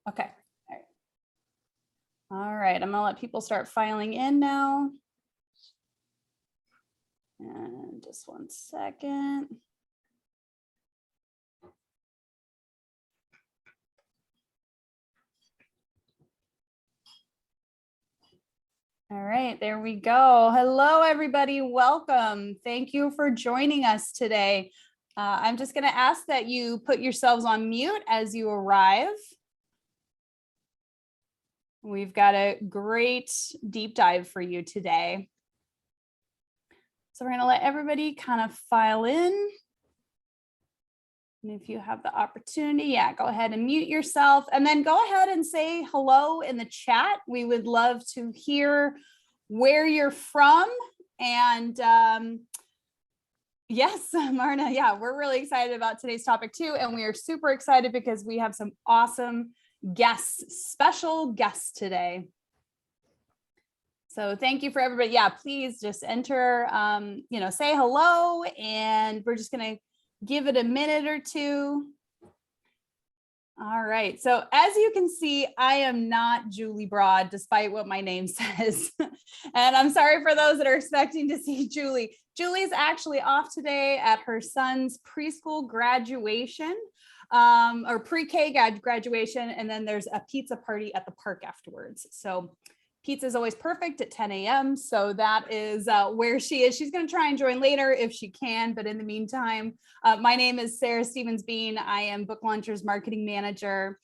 Okay. All right. I'm going to let people start filing in now. And just 1 second. All right, there we go. Hello, everybody. Welcome. Thank you for joining us today. I'm just going to ask that you put yourselves on mute as you arrive. We've got a great deep dive for you today. So we're going to let everybody kind of file in. And if you have the opportunity, go ahead and mute yourself and then go ahead and say hello in the chat. We would love to hear where you're from. And yes, Marna, we're really excited about today's topic too. And we are super excited because we have some awesome guests, special guests today. So thank you for everybody. Please just enter, say hello, and we're just going to give it a minute or two. All right. So as you can see, I am not Julie Broad, despite what my name says. And I'm sorry for those that are expecting to see Julie. Julie's actually off today at her son's preschool graduation, or pre-K graduation. And then there's a pizza party at the park afterwards. So pizza is always perfect at 10 a.m. So that is where she is. She's going to try and join later if she can. But in the meantime, my name is Sarah Stevens-Bean. I am Book Launcher's marketing manager.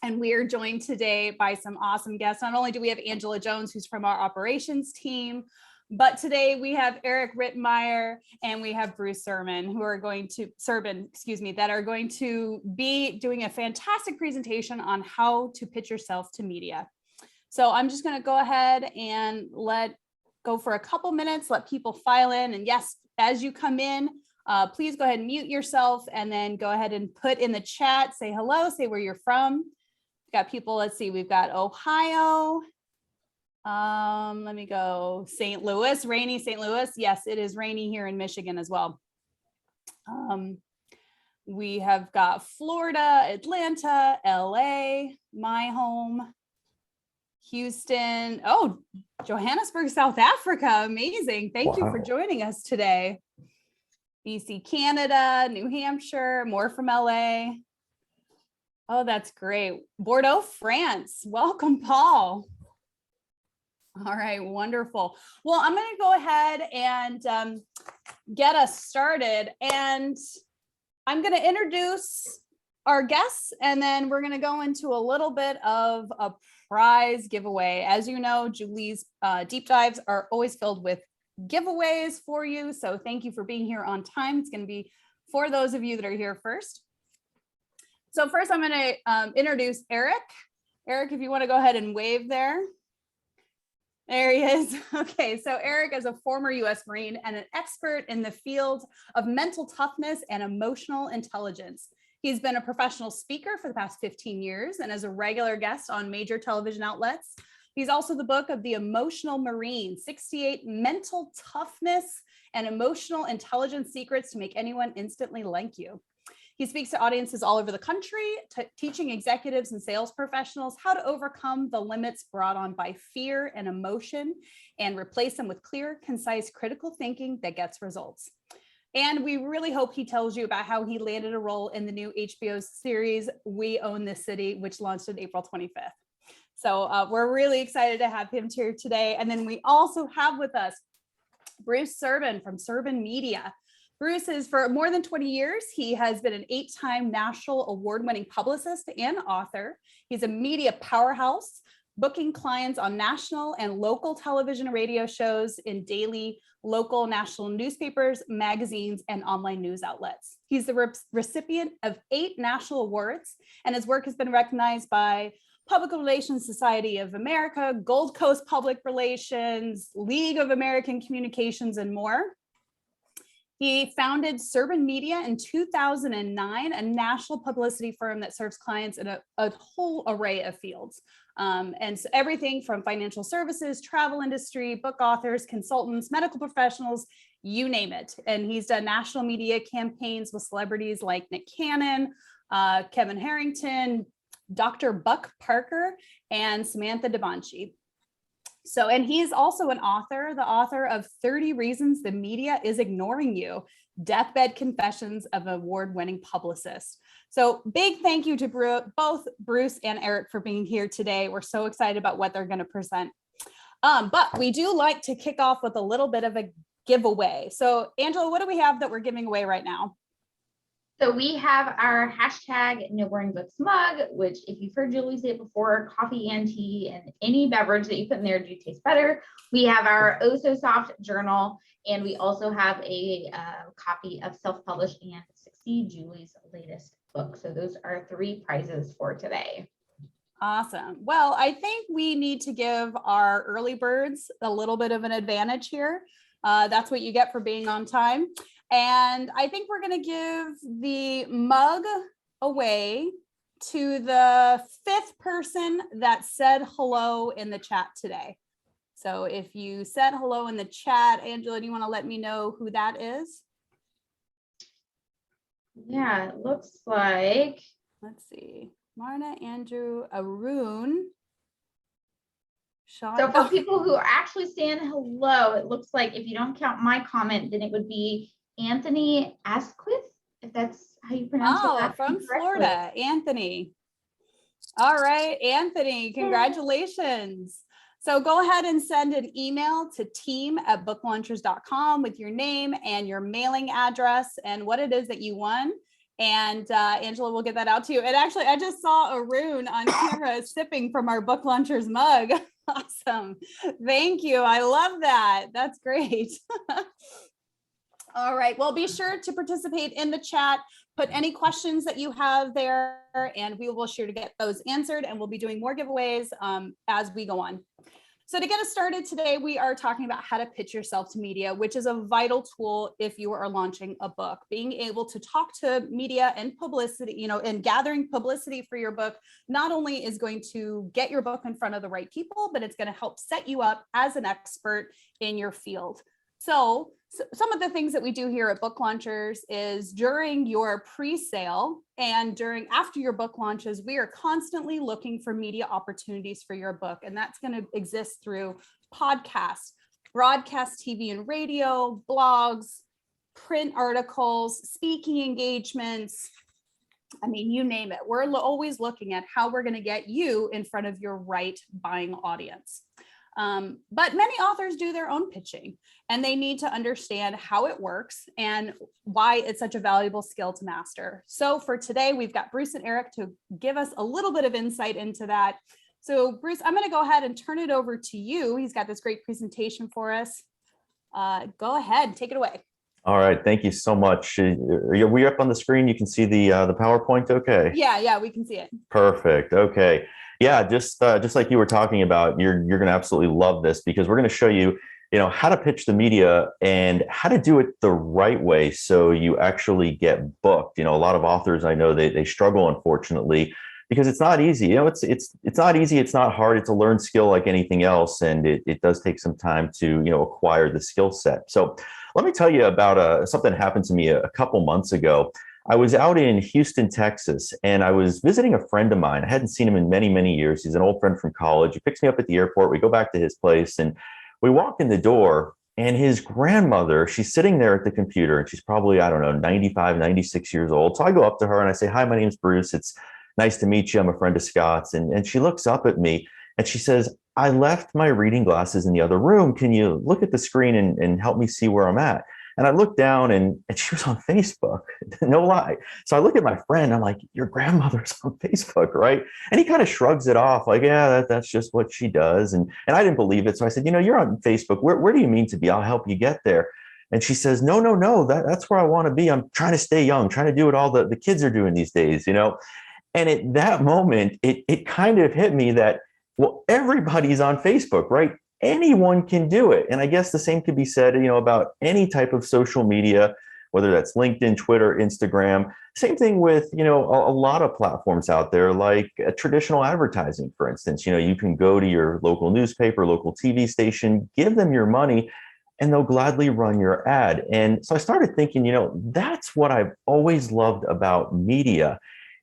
And we are joined today by some awesome guests. Not only do we have Angela Jones, who's from our operations team, but today we have Eric Rittmeyer and we have Bruce Serbin, that are going to be doing a fantastic presentation on how to pitch yourself to media. So I'm just going to go ahead and go for a couple minutes, let people file in. And yes, as you come in, please go ahead and mute yourself and then go ahead and put in the chat, say hello, say where you're from. We've got people, let's see, we've got Ohio. Let me go, St. Louis, rainy St. Louis. Yes, it is rainy here in Michigan as well. We have got Florida, Atlanta, LA, my home. Houston, Johannesburg, South Africa. Amazing. Thank you for joining us today. BC, Canada, New Hampshire, more from LA. Oh, that's great. Bordeaux, France. Welcome, Paul. All right, wonderful. Well, I'm going to go ahead and get us started. And I'm going to introduce our guests, and then we're going to go into a little bit of a prize giveaway. As you know, Julie's deep dives are always filled with giveaways for you. So thank you for being here on time. It's going to be for those of you that are here first. So first I'm going to introduce Eric. Eric, if you want to go ahead and wave there. There he is. Okay, so Eric is a former U.S. Marine and an expert in the field of mental toughness and emotional intelligence. He's been a professional speaker for the past 15 years and is a regular guest on major television outlets. He's also the book of The Emotional Marine, 68 Mental Toughness and Emotional Intelligence Secrets to Make Anyone Instantly Like You. He speaks to audiences all over the country, teaching executives and sales professionals how to overcome the limits brought on by fear and emotion and replace them with clear, concise, critical thinking that gets results. And we really hope he tells you about how he landed a role in the new HBO series, We Own This City, which launched on April 25th. So we're really excited to have him here today. And then we also have with us Bruce Serbin from Serbin Media. Bruce is, for more than 20 years, he has been an 8-time national award-winning publicist and author. He's a media powerhouse, booking clients on national and local television and radio shows in daily, local, national newspapers, magazines, and online news outlets. He's the recipient of 8 national awards, and his work has been recognized by Public Relations Society of America, Gold Coast Public Relations, League of American Communications, and more. He founded Serbin Media in 2009, a national publicity firm that serves clients in a whole array of fields. And so everything from financial services, travel industry, book authors, consultants, medical professionals, you name it. And he's done national media campaigns with celebrities like Nick Cannon, Kevin Harrington, Dr. Buck Parker, and Samantha DeBonchi. So, and he's also an author, the author of 30 Reasons the Media is Ignoring You, Deathbed Confessions of an Award-Winning Publicist. So big thank you to both Bruce and Eric for being here today. We're so excited about what they're going to present. But we do like to kick off with a little bit of a giveaway. So Angela, what do we have that we're giving away right now? So we have our hashtag No Boring Books mug, which if you've heard Julie say it before, coffee and tea and any beverage that you put in there do taste better. We have our Oh So Soft journal, and we also have a copy of Self-Published and Succeed, Julie's latest book. So those are 3 prizes for today. Awesome. Well, I think we need to give our early birds a little bit of an advantage here. That's what you get for being on time. And I think we're going to give the mug away to the 5th person that said hello in the chat today. So if you said hello in the chat, Angela, do you want to let me know who that is? Yeah, it looks like. Let's see. Marna, Andrew, Arun. Sean. So for people who are actually saying hello, it looks like if you don't count my comment, then it would be Anthony Asquith, if that's how you pronounce it. Oh, from Florida, Anthony. All right, Anthony, congratulations. So go ahead and send an email to team@booklaunchers.com with your name and your mailing address and what it is that you won. And Angela will get that out to you. And actually, I just saw Arun on camera sipping from our Book Launchers mug. Awesome. Thank you. I love that. That's great. All right. Well, be sure to participate in the chat. Put any questions that you have there, and we will sure to get those answered. And we'll be doing more giveaways as we go on. So to get us started today, we are talking about how to pitch yourself to media, which is a vital tool if you are launching a book. Being able to talk to media and publicity, and gathering publicity for your book, not only is going to get your book in front of the right people, but it's going to help set you up as an expert in your field. So some of the things that we do here at Book Launchers is during your pre-sale and after your book launches, we are constantly looking for media opportunities for your book. And that's going to exist through podcasts, broadcast TV and radio, blogs, print articles, speaking engagements. I mean, you name it. We're always looking at how we're going to get you in front of your right buying audience. But many authors do their own pitching, and they need to understand how it works and why it's such a valuable skill to master. So for today, we've got Bruce and Eric to give us a little bit of insight into that. So Bruce, I'm going to go ahead and turn it over to you. He's got this great presentation for us. Go ahead, take it away. All right, thank you so much. Are we up on the screen? You can see the PowerPoint, okay? Yeah, we can see it. Perfect, okay. Yeah, just like you were talking about, you're going to absolutely love this because we're going to show you, how to pitch the media and how to do it the right way so you actually get booked. A lot of authors, I know they struggle, unfortunately, because it's not easy. It's not easy. It's not hard. It's a learned skill like anything else, and it does take some time to acquire the skill set. So let me tell you about something that happened to me a couple months ago. I was out in Houston, Texas, and I was visiting a friend of mine. I hadn't seen him in many, many years. He's an old friend from college. He picks me up at the airport. We go back to his place, and we walk in the door, and his grandmother, she's sitting there at the computer, and she's probably, 95, 96 years old. So I go up to her, and I say, "Hi, my name's Bruce. It's nice to meet you. I'm a friend of Scott's." And she looks up at me, and she says, "I left my reading glasses in the other room. Can you look at the screen and help me see where I'm at?" And I looked down and she was on Facebook, no lie. So I look at my friend, I'm like, "Your grandmother's on Facebook, right?" And he kind of shrugs it off like, "Yeah, that's just what she does." And I didn't believe it. So I said, "You're on Facebook. Where do you mean to be? I'll help you get there." And she says, No, that's where I want to be. I'm trying to stay young, trying to do what all the kids are doing these days, And at that moment, it kind of hit me that, well, everybody's on Facebook, right? Anyone can do it. And I guess the same could be said, about any type of social media, whether that's LinkedIn, Twitter, Instagram. Same thing with, a lot of platforms out there, like traditional advertising, for instance. You can go to your local newspaper, local TV station, give them your money, and they'll gladly run your ad. And so I started thinking, that's what I've always loved about media.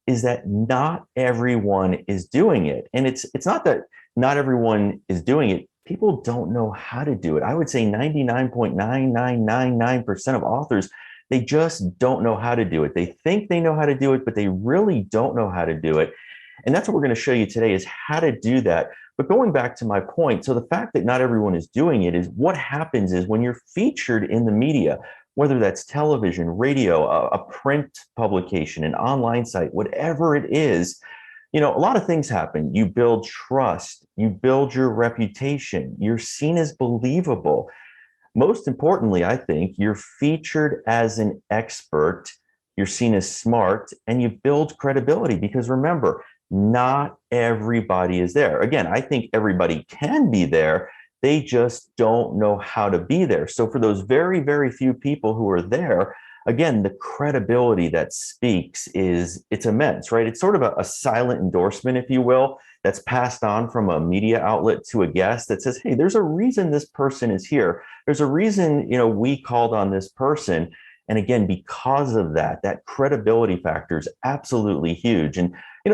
is that not everyone is doing it. And it's not that not everyone is doing it. People don't know how to do it. I would say 99.9999% of authors, they just don't know how to do it. They think they know how to do it, but they really don't know how to do it. And that's what we're going to show you today, is how to do that. But going back to my point, so the fact that not everyone is doing it is what happens is when you're featured in the media, whether that's television, radio, a print publication, an online site, whatever it is, a lot of things happen. You build trust, you build your reputation, you're seen as believable. Most importantly, I think you're featured as an expert, you're seen as smart, and you build credibility, because remember, not everybody is there. Again, I think everybody can be there. They just don't know how to be there. So for those very, very few people who are there, again, the credibility that speaks it's immense, right? It's sort of a silent endorsement, if you will, that's passed on from a media outlet to a guest that says, hey, there's a reason this person is here. There's a reason, we called on this person. And again, because of that credibility factor is absolutely huge. And,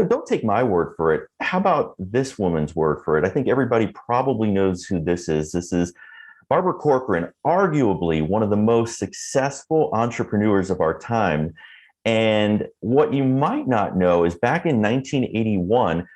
don't take my word for it. How about this woman's word for it? I think everybody probably knows who this is. This is Barbara Corcoran, arguably one of the most successful entrepreneurs of our time. And what you might not know is back in 1981,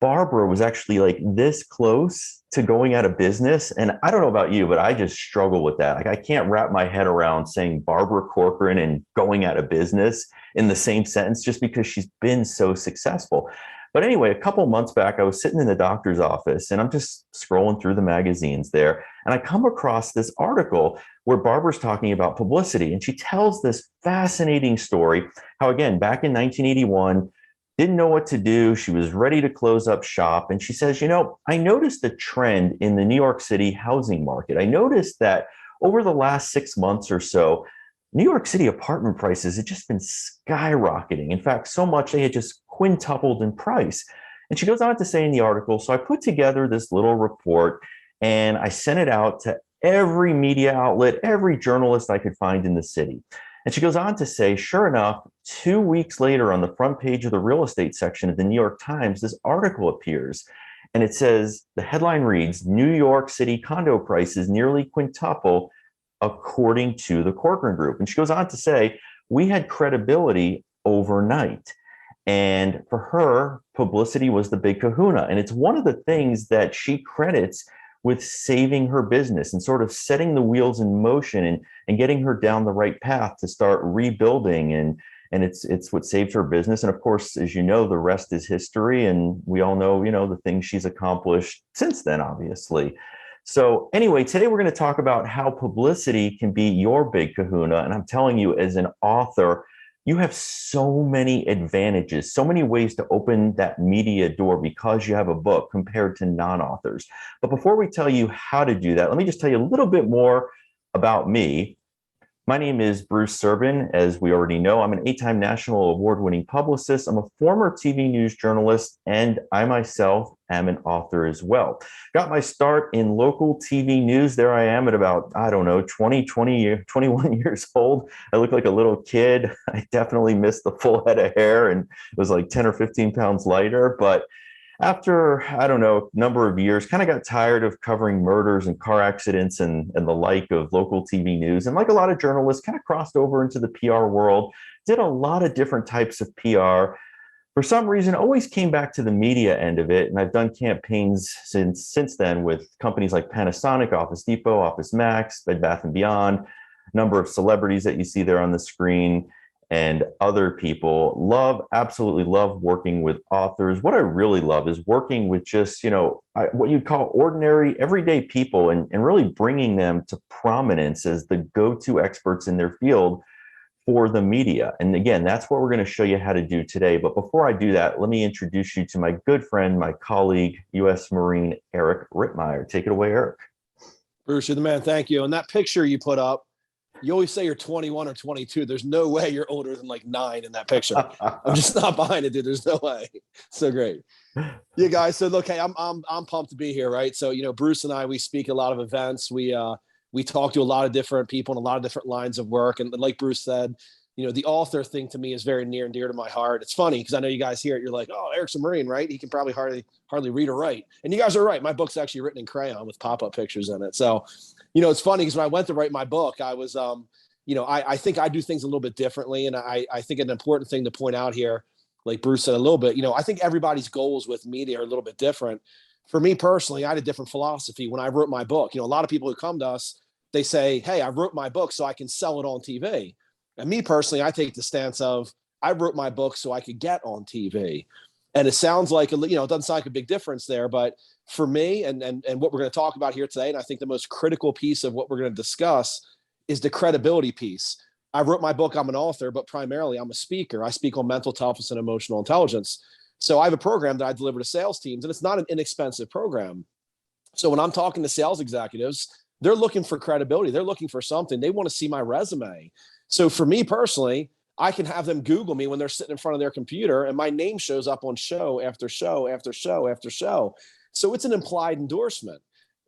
Barbara was actually like this close to going out of business. And I don't know about you, but I just struggle with that. Like, I can't wrap my head around saying Barbara Corcoran and going out of business in the same sentence, just because she's been so successful. But anyway, a couple months back, I was sitting in the doctor's office and I'm just scrolling through the magazines there. And I come across this article where Barbara's talking about publicity. And she tells this fascinating story, how, again, back in 1981, didn't know what to do. She was ready to close up shop. And she says, I noticed a trend in the New York City housing market. I noticed that over the last 6 months or so, New York City apartment prices had just been skyrocketing. In fact, so much they had just quintupled in price. And she goes on to say in the article, so I put together this little report and I sent it out to every media outlet, every journalist I could find in the city. And she goes on to say, sure enough, 2 weeks later on the front page of the real estate section of the New York Times, this article appears. And it says, the headline reads, New York City condo prices nearly quintuple according to the Corcoran Group. And she goes on to say, we had credibility overnight. And for her, publicity was the big kahuna. And it's one of the things that she credits with saving her business and sort of setting the wheels in motion and getting her down the right path to start rebuilding. And it's what saved her business. And of course, as you know, the rest is history. And we all know, the things she's accomplished since then, obviously. So anyway, today we're going to talk about how publicity can be your big kahuna. And I'm telling you, as an author, you have so many advantages, so many ways to open that media door because you have a book compared to non-authors. But before we tell you how to do that, let me just tell you a little bit more about me. My name is Bruce Serbin. As we already know, I'm an 8-time national award-winning publicist. I'm a former TV news journalist, and I myself am an author as well. Got my start in local TV news. There I am at about, 21 years old. I look like a little kid. I definitely missed the full head of hair and was like 10 or 15 pounds lighter. But after, a number of years, kind of got tired of covering murders and car accidents and the like of local TV news. And like a lot of journalists, kind of crossed over into the PR world, did a lot of different types of PR. For some reason, always came back to the media end of it. And I've done campaigns since then with companies like Panasonic, Office Depot, Office Max, Bed Bath & Beyond, number of celebrities that you see there on the screen, and other people. Absolutely love working with authors. What I really love is working with just, what you'd call ordinary, everyday people and really bringing them to prominence as the go-to experts in their field for the media. And again, that's what we're going to show you how to do today. But before I do that, let me introduce you to my good friend, my colleague, U.S. Marine Eric Rittmeyer. Take it away, Eric. Bruce, you're the man. Thank you. And that picture you put up, you always say you're 21 or 22. There's no way you're older than like 9 in that picture. I'm just not buying it, dude. There's no way. So great. Yeah, guys. So look, hey, I'm pumped to be here, right? So, Bruce and I, we speak at a lot of events. We talk to a lot of different people in a lot of different lines of work. And like Bruce said, the author thing to me is very near and dear to my heart. It's funny because I know you guys hear it. You're like, oh, Eric's a Marine, right? He can probably hardly read or write. And you guys are right. My book's actually written in crayon with pop-up pictures in it. So, it's funny because when I went to write my book, I was, I think I do things a little bit differently. And I think an important thing to point out here, like Bruce said a little bit, I think everybody's goals with media are a little bit different. For me personally, I had a different philosophy when I wrote my book. A lot of people who come to us, they say, hey, I wrote my book so I can sell it on TV. And me personally, I take the stance of I wrote my book so I could get on TV. And it sounds like, it doesn't sound like a big difference there. But for me and what we're going to talk about here today, and I think the most critical piece of what we're going to discuss is the credibility piece. I wrote my book, I'm an author, but primarily I'm a speaker. I speak on mental toughness and emotional intelligence. So I have a program that I deliver to sales teams, and it's not an inexpensive program. So when I'm talking to sales executives, they're looking for credibility. They're looking for something. They want to see my resume. So for me personally, I can have them Google me when they're sitting in front of their computer and my name shows up on show after show after show after show. So it's an implied endorsement.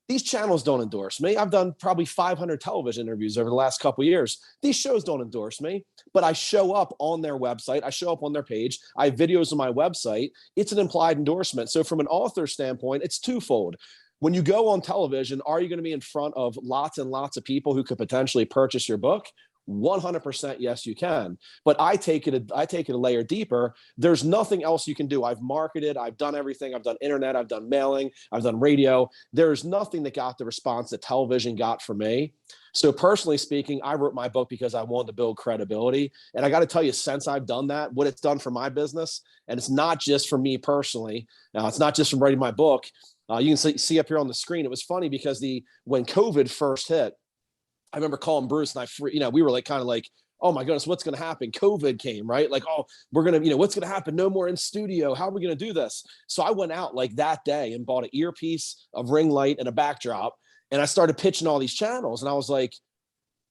These channels don't endorse me. I've done probably 500 television interviews over the last couple of years. These shows don't endorse me, but I show up on their website. I show up on their page. I have videos on my website. It's an implied endorsement. So from an author standpoint, it's twofold. When you go on television, are you going to be in front of lots and lots of people who could potentially purchase your book? 100% yes, you can. But I take it a layer deeper. There's nothing else you can do. I've marketed, I've done everything. I've done internet, I've done mailing, I've done radio. There's nothing that got the response that television got for me. So personally speaking, I wrote my book because I wanted to build credibility. And I got to tell you, since I've done that, what it's done for my business, and it's not just for me personally. Now, it's not just from writing my book. You can see up here on the screen. It was funny because when COVID first hit, I remember calling Bruce and we were kind of like, oh my goodness, what's going to happen? COVID came, right? Like, oh, we're going to, what's going to happen? No more in studio. How are we going to do this? So I went out like that day and bought an earpiece, a ring light, and a backdrop. And I started pitching all these channels. And I was like,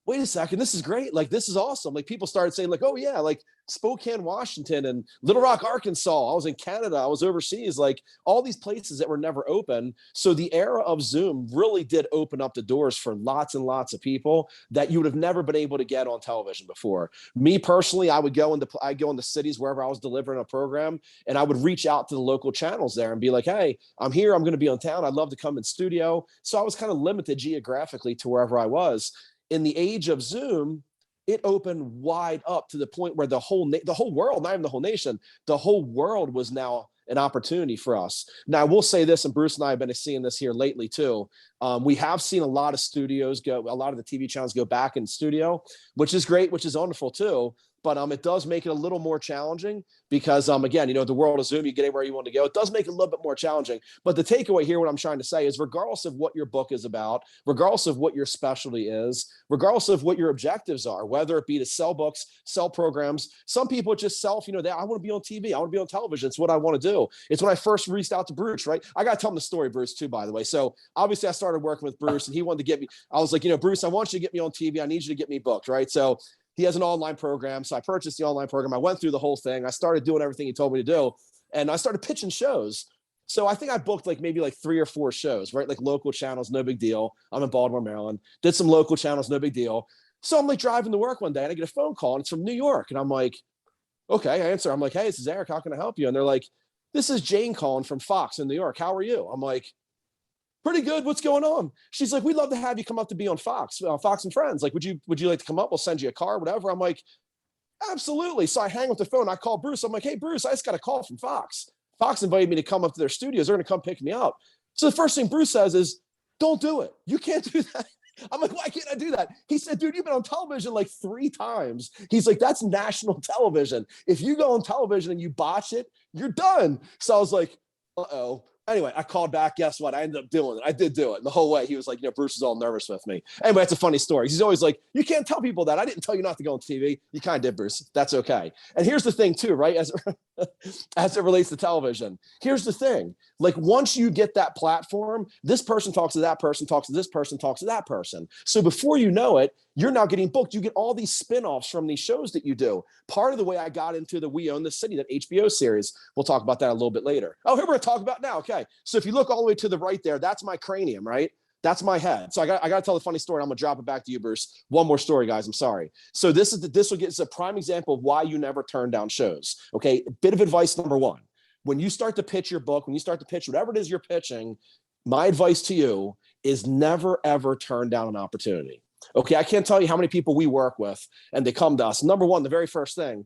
wait a second, this is great. Like, this is awesome. Like, people started saying like, oh yeah, like Spokane, Washington and Little Rock, Arkansas. I was in Canada. I was overseas, like all these places that were never open. So the era of Zoom really did open up the doors for lots and lots of people that you would have never been able to get on television before. Me personally, I'd go into cities wherever I was delivering a program, and I would reach out to the local channels there and be like, hey, I'm here. I'm going to be on town. I'd love to come in studio. So I was kind of limited geographically to wherever I was. In the age of Zoom, it opened wide up to the point where the whole world, not even the whole nation, the whole world was now an opportunity for us. Now, I will say this, and Bruce and I have been seeing this here lately too. We have seen a lot of a lot of the TV channels go back in studio, which is great, which is wonderful too. But it does make it a little more challenging because, again, the world of Zoom, you get it where you want to go. It does make it a little bit more challenging. But the takeaway here, what I'm trying to say is regardless of what your book is about, regardless of what your specialty is, regardless of what your objectives are, whether it be to sell books, sell programs, some people just I want to be on TV. I want to be on television. It's what I want to do. It's when I first reached out to Bruce, right? I got to tell him the story, Bruce, too, by the way. So obviously I started working with Bruce and he wanted to get me. I was like, Bruce, I want you to get me on TV. I need you to get me booked, right? So he has an online program. So I purchased the online program. I went through the whole thing. I started doing everything he told me to do. And I started pitching shows. So I think I booked maybe 3 or 4 shows, right? Like local channels, no big deal. I'm in Baltimore, Maryland. Did some local channels, no big deal. So I'm driving to work one day and I get a phone call and it's from New York. And I'm like, okay, I answer. I'm like, hey, this is Eric. How can I help you? And they're like, this is Jane calling from Fox in New York. How are you? I'm like, pretty good. What's going on? She's like, we'd love to have you come up to be on Fox, Fox and Friends. Like, would you like to come up? We'll send you a car, whatever. I'm like, absolutely. So I hang up the phone. I call Bruce. I'm like, hey, Bruce, I just got a call from Fox. Fox invited me to come up to their studios. They're going to come pick me up. So the first thing Bruce says is, don't do it. You can't do that. I'm like, why can't I do that? He said, dude, you've been on television 3 times. He's like, that's national television. If you go on television and you botch it, you're done. So I was like, uh-oh. Anyway, I called back. Guess what? I ended up doing it. I did do it. And the whole way, he was like, Bruce is all nervous with me. Anyway, it's a funny story. He's always like, you can't tell people that. I didn't tell you not to go on TV. You kind of did, Bruce. That's okay. And here's the thing too, right? As it relates to television, here's the thing. Once you get that platform, this person talks to that person, talks to this person, talks to that person. So before you know it, you're now getting booked. You get all these spinoffs from these shows that you do. Part of the way I got into the We Own the City, that HBO series, we'll talk about that a little bit later. Oh, here we're going to talk about now. Okay. So if you look all the way to the right there, that's my cranium, right? That's my head. So I got to tell the funny story. I'm gonna drop it back to you, Bruce. One more story, guys. I'm sorry. So this is a prime example of why you never turn down shows. Okay, bit of advice number one: when you start to pitch your book, when you start to pitch whatever it is you're pitching, my advice to you is never ever turn down an opportunity. Okay, I can't tell you how many people we work with, and they come to us. Number one, the very first thing,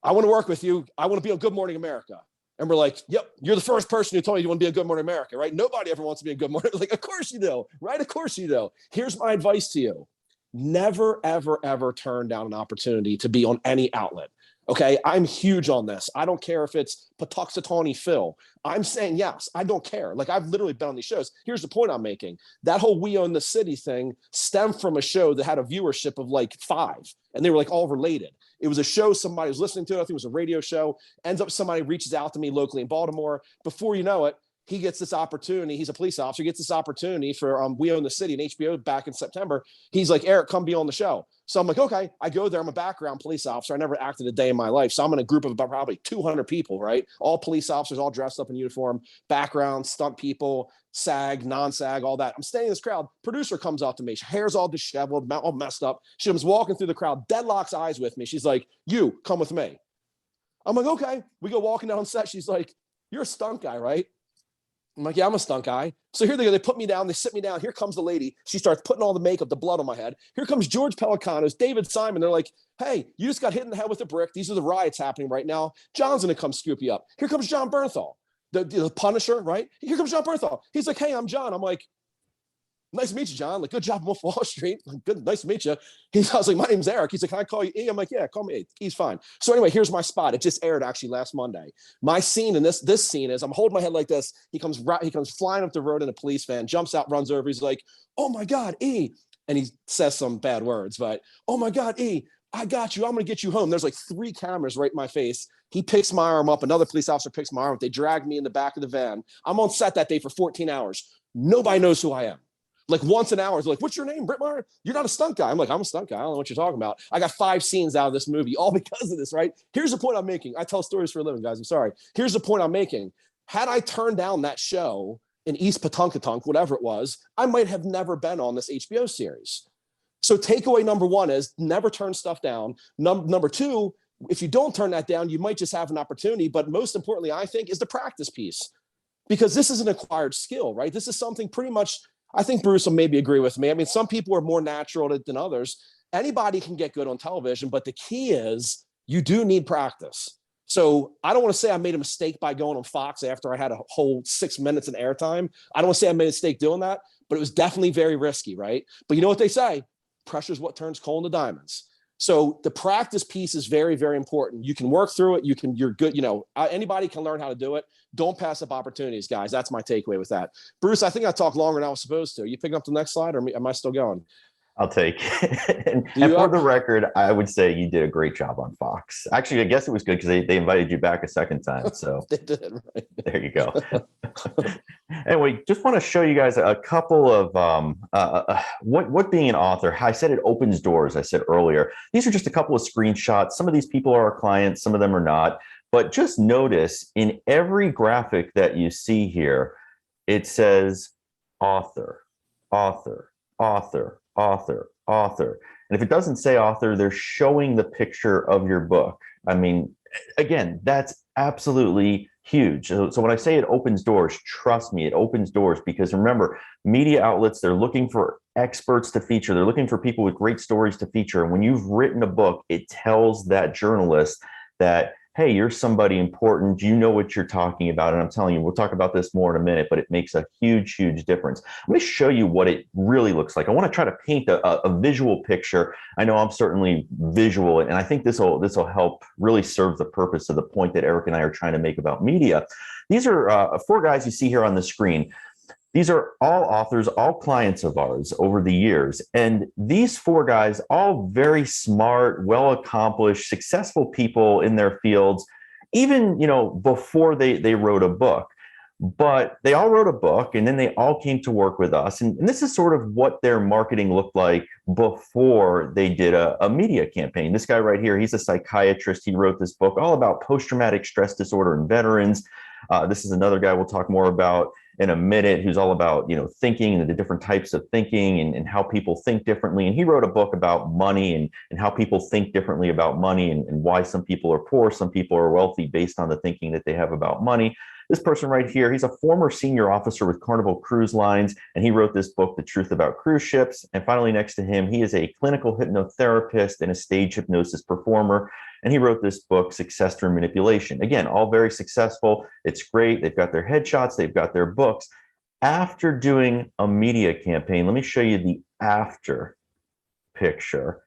I want to work with you. I want to be on Good Morning America. And we're like, yep, you're the first person who told me you want to be a Good Morning America, right? Nobody ever wants to be a Good Morning. Like, of course you do, right? Of course you do. Here's my advice to you. Never, ever, ever turn down an opportunity to be on any outlet. Okay, I'm huge on this. I don't care if it's Patuxentawny Phil. I'm saying yes. I don't care. Like, I've literally been on these shows. Here's the point I'm making. That whole We Own the City thing stemmed from a show that had a viewership of like 5, and they were like all related. It was a show somebody was listening to. I think it was a radio show. Ends up somebody reaches out to me locally in Baltimore. Before you know it, he gets this opportunity. He's a police officer. He gets this opportunity for We Own the City and HBO back in September. He's like, Eric, come be on the show. So I'm like, okay. I go there. I'm a background police officer. I never acted a day in my life. So I'm in a group of about probably 200 people, right? All police officers, all dressed up in uniform, background, stunt people, SAG, non-SAG, all that. I'm standing in this crowd. Producer comes up to me. Hair's all disheveled, all messed up. She comes walking through the crowd, deadlocks eyes with me. She's like, you, come with me. I'm like, okay. We go walking down set. She's like, you're a stunt guy, right? I'm like, yeah, I'm a stunt guy. So here they go. They put me down. They sit me down. Here comes the lady. She starts putting all the makeup, the blood on my head. Here comes George Pelicanos, David Simon. They're like, hey, you just got hit in the head with a brick. These are the riots happening right now. John's going to come scoop you up. Here comes John Bernthal, the Punisher, right? Here comes John Bernthal. He's like, hey, I'm John. I'm like, nice to meet you, John. Like, good job on Wolf Wall Street. Like, good, nice to meet you. I was like, my name's Eric. He's like, can I call you E? I'm like, yeah, call me E. He's fine. So anyway, here's my spot. It just aired actually last Monday. My scene in this scene is I'm holding my head like this. He comes flying up the road in a police van, jumps out, runs over. He's like, oh my God, E. And he says some bad words, but oh my God, E, I got you. I'm going to get you home. There's like 3 cameras right in my face. He picks my arm up. Another police officer picks my arm up. They drag me in the back of the van. I'm on set that day for 14 hours. Nobody knows who I am. Like once an hour, they're like, what's your name, Britt Meyer? You're not a stunt guy. I'm like, I'm a stunt guy. I don't know what you're talking about. I got 5 scenes out of this movie, all because of this, right? Here's the point I'm making. I tell stories for a living, guys. I'm sorry. Here's the point I'm making. Had I turned down that show in East Patunkatunk, whatever it was, I might have never been on this HBO series. So takeaway number 1 is never turn stuff down. Number 2, if you don't turn that down, you might just have an opportunity. But most importantly, I think, is the practice piece. Because this is an acquired skill, right? This is something pretty much, I think Bruce will maybe agree with me. I mean, some people are more natural than others. Anybody can get good on television, but the key is you do need practice. So I don't want to say I made a mistake by going on Fox after I had a whole 6 minutes in airtime. I don't want to say I made a mistake doing that, but it was definitely very risky, right? But you know what they say? Pressure is what turns coal into diamonds. So the practice piece is very, very important. You can work through it. You're good. You know, anybody can learn how to do it. Don't pass up opportunities, guys. That's my takeaway with that. Bruce, I think I talked longer than I was supposed to. You picking up the next slide, or am I still going? I'll take it. and for the record, I would say you did a great job on Fox. Actually, I guess it was good because they invited you back a second time. So They did, right? There you go. Anyway, just want to show you guys a couple of what being an author. I said it opens doors. I said earlier. These are just a couple of screenshots. Some of these people are our clients. Some of them are not. But just notice in every graphic that you see here, it says author, author, author, author, author. And if it doesn't say author, they're showing the picture of your book. I mean, again, that's absolutely huge. So when I say it opens doors, trust me, it opens doors, because remember, media outlets, they're looking for experts to feature. They're looking for people with great stories to feature. And when you've written a book, it tells that journalist that, hey, you're somebody important. You know what you're talking about. And I'm telling you, we'll talk about this more in a minute, but it makes a huge, huge difference. Let me show you what it really looks like. I want to try to paint a visual picture. I know I'm certainly visual, and I think this will help really serve the purpose of the point that Eric and I are trying to make about media. These are 4 guys you see here on the screen. These are all authors, all clients of ours over the years. And these 4 guys, all very smart, well-accomplished, successful people in their fields, even, before they wrote a book. But they all wrote a book, and then they all came to work with us. And this is sort of what their marketing looked like before they did a media campaign. This guy right here, he's a psychiatrist. He wrote this book all about post-traumatic stress disorder in veterans. This is another guy we'll talk more about. in a minute, who's all about, thinking and the different types of thinking and how people think differently. And he wrote a book about money and how people think differently about money and why some people are poor, some people are wealthy based on the thinking that they have about money. This person right here, he's a former senior officer with Carnival Cruise Lines, and he wrote this book, The Truth About Cruise Ships. And finally, next to him, he is a clinical hypnotherapist and a stage hypnosis performer. And he wrote this book, Success Through Manipulation. Again, all very successful. It's great. They've got their headshots. They've got their books. After doing a media campaign, let me show you the after picture.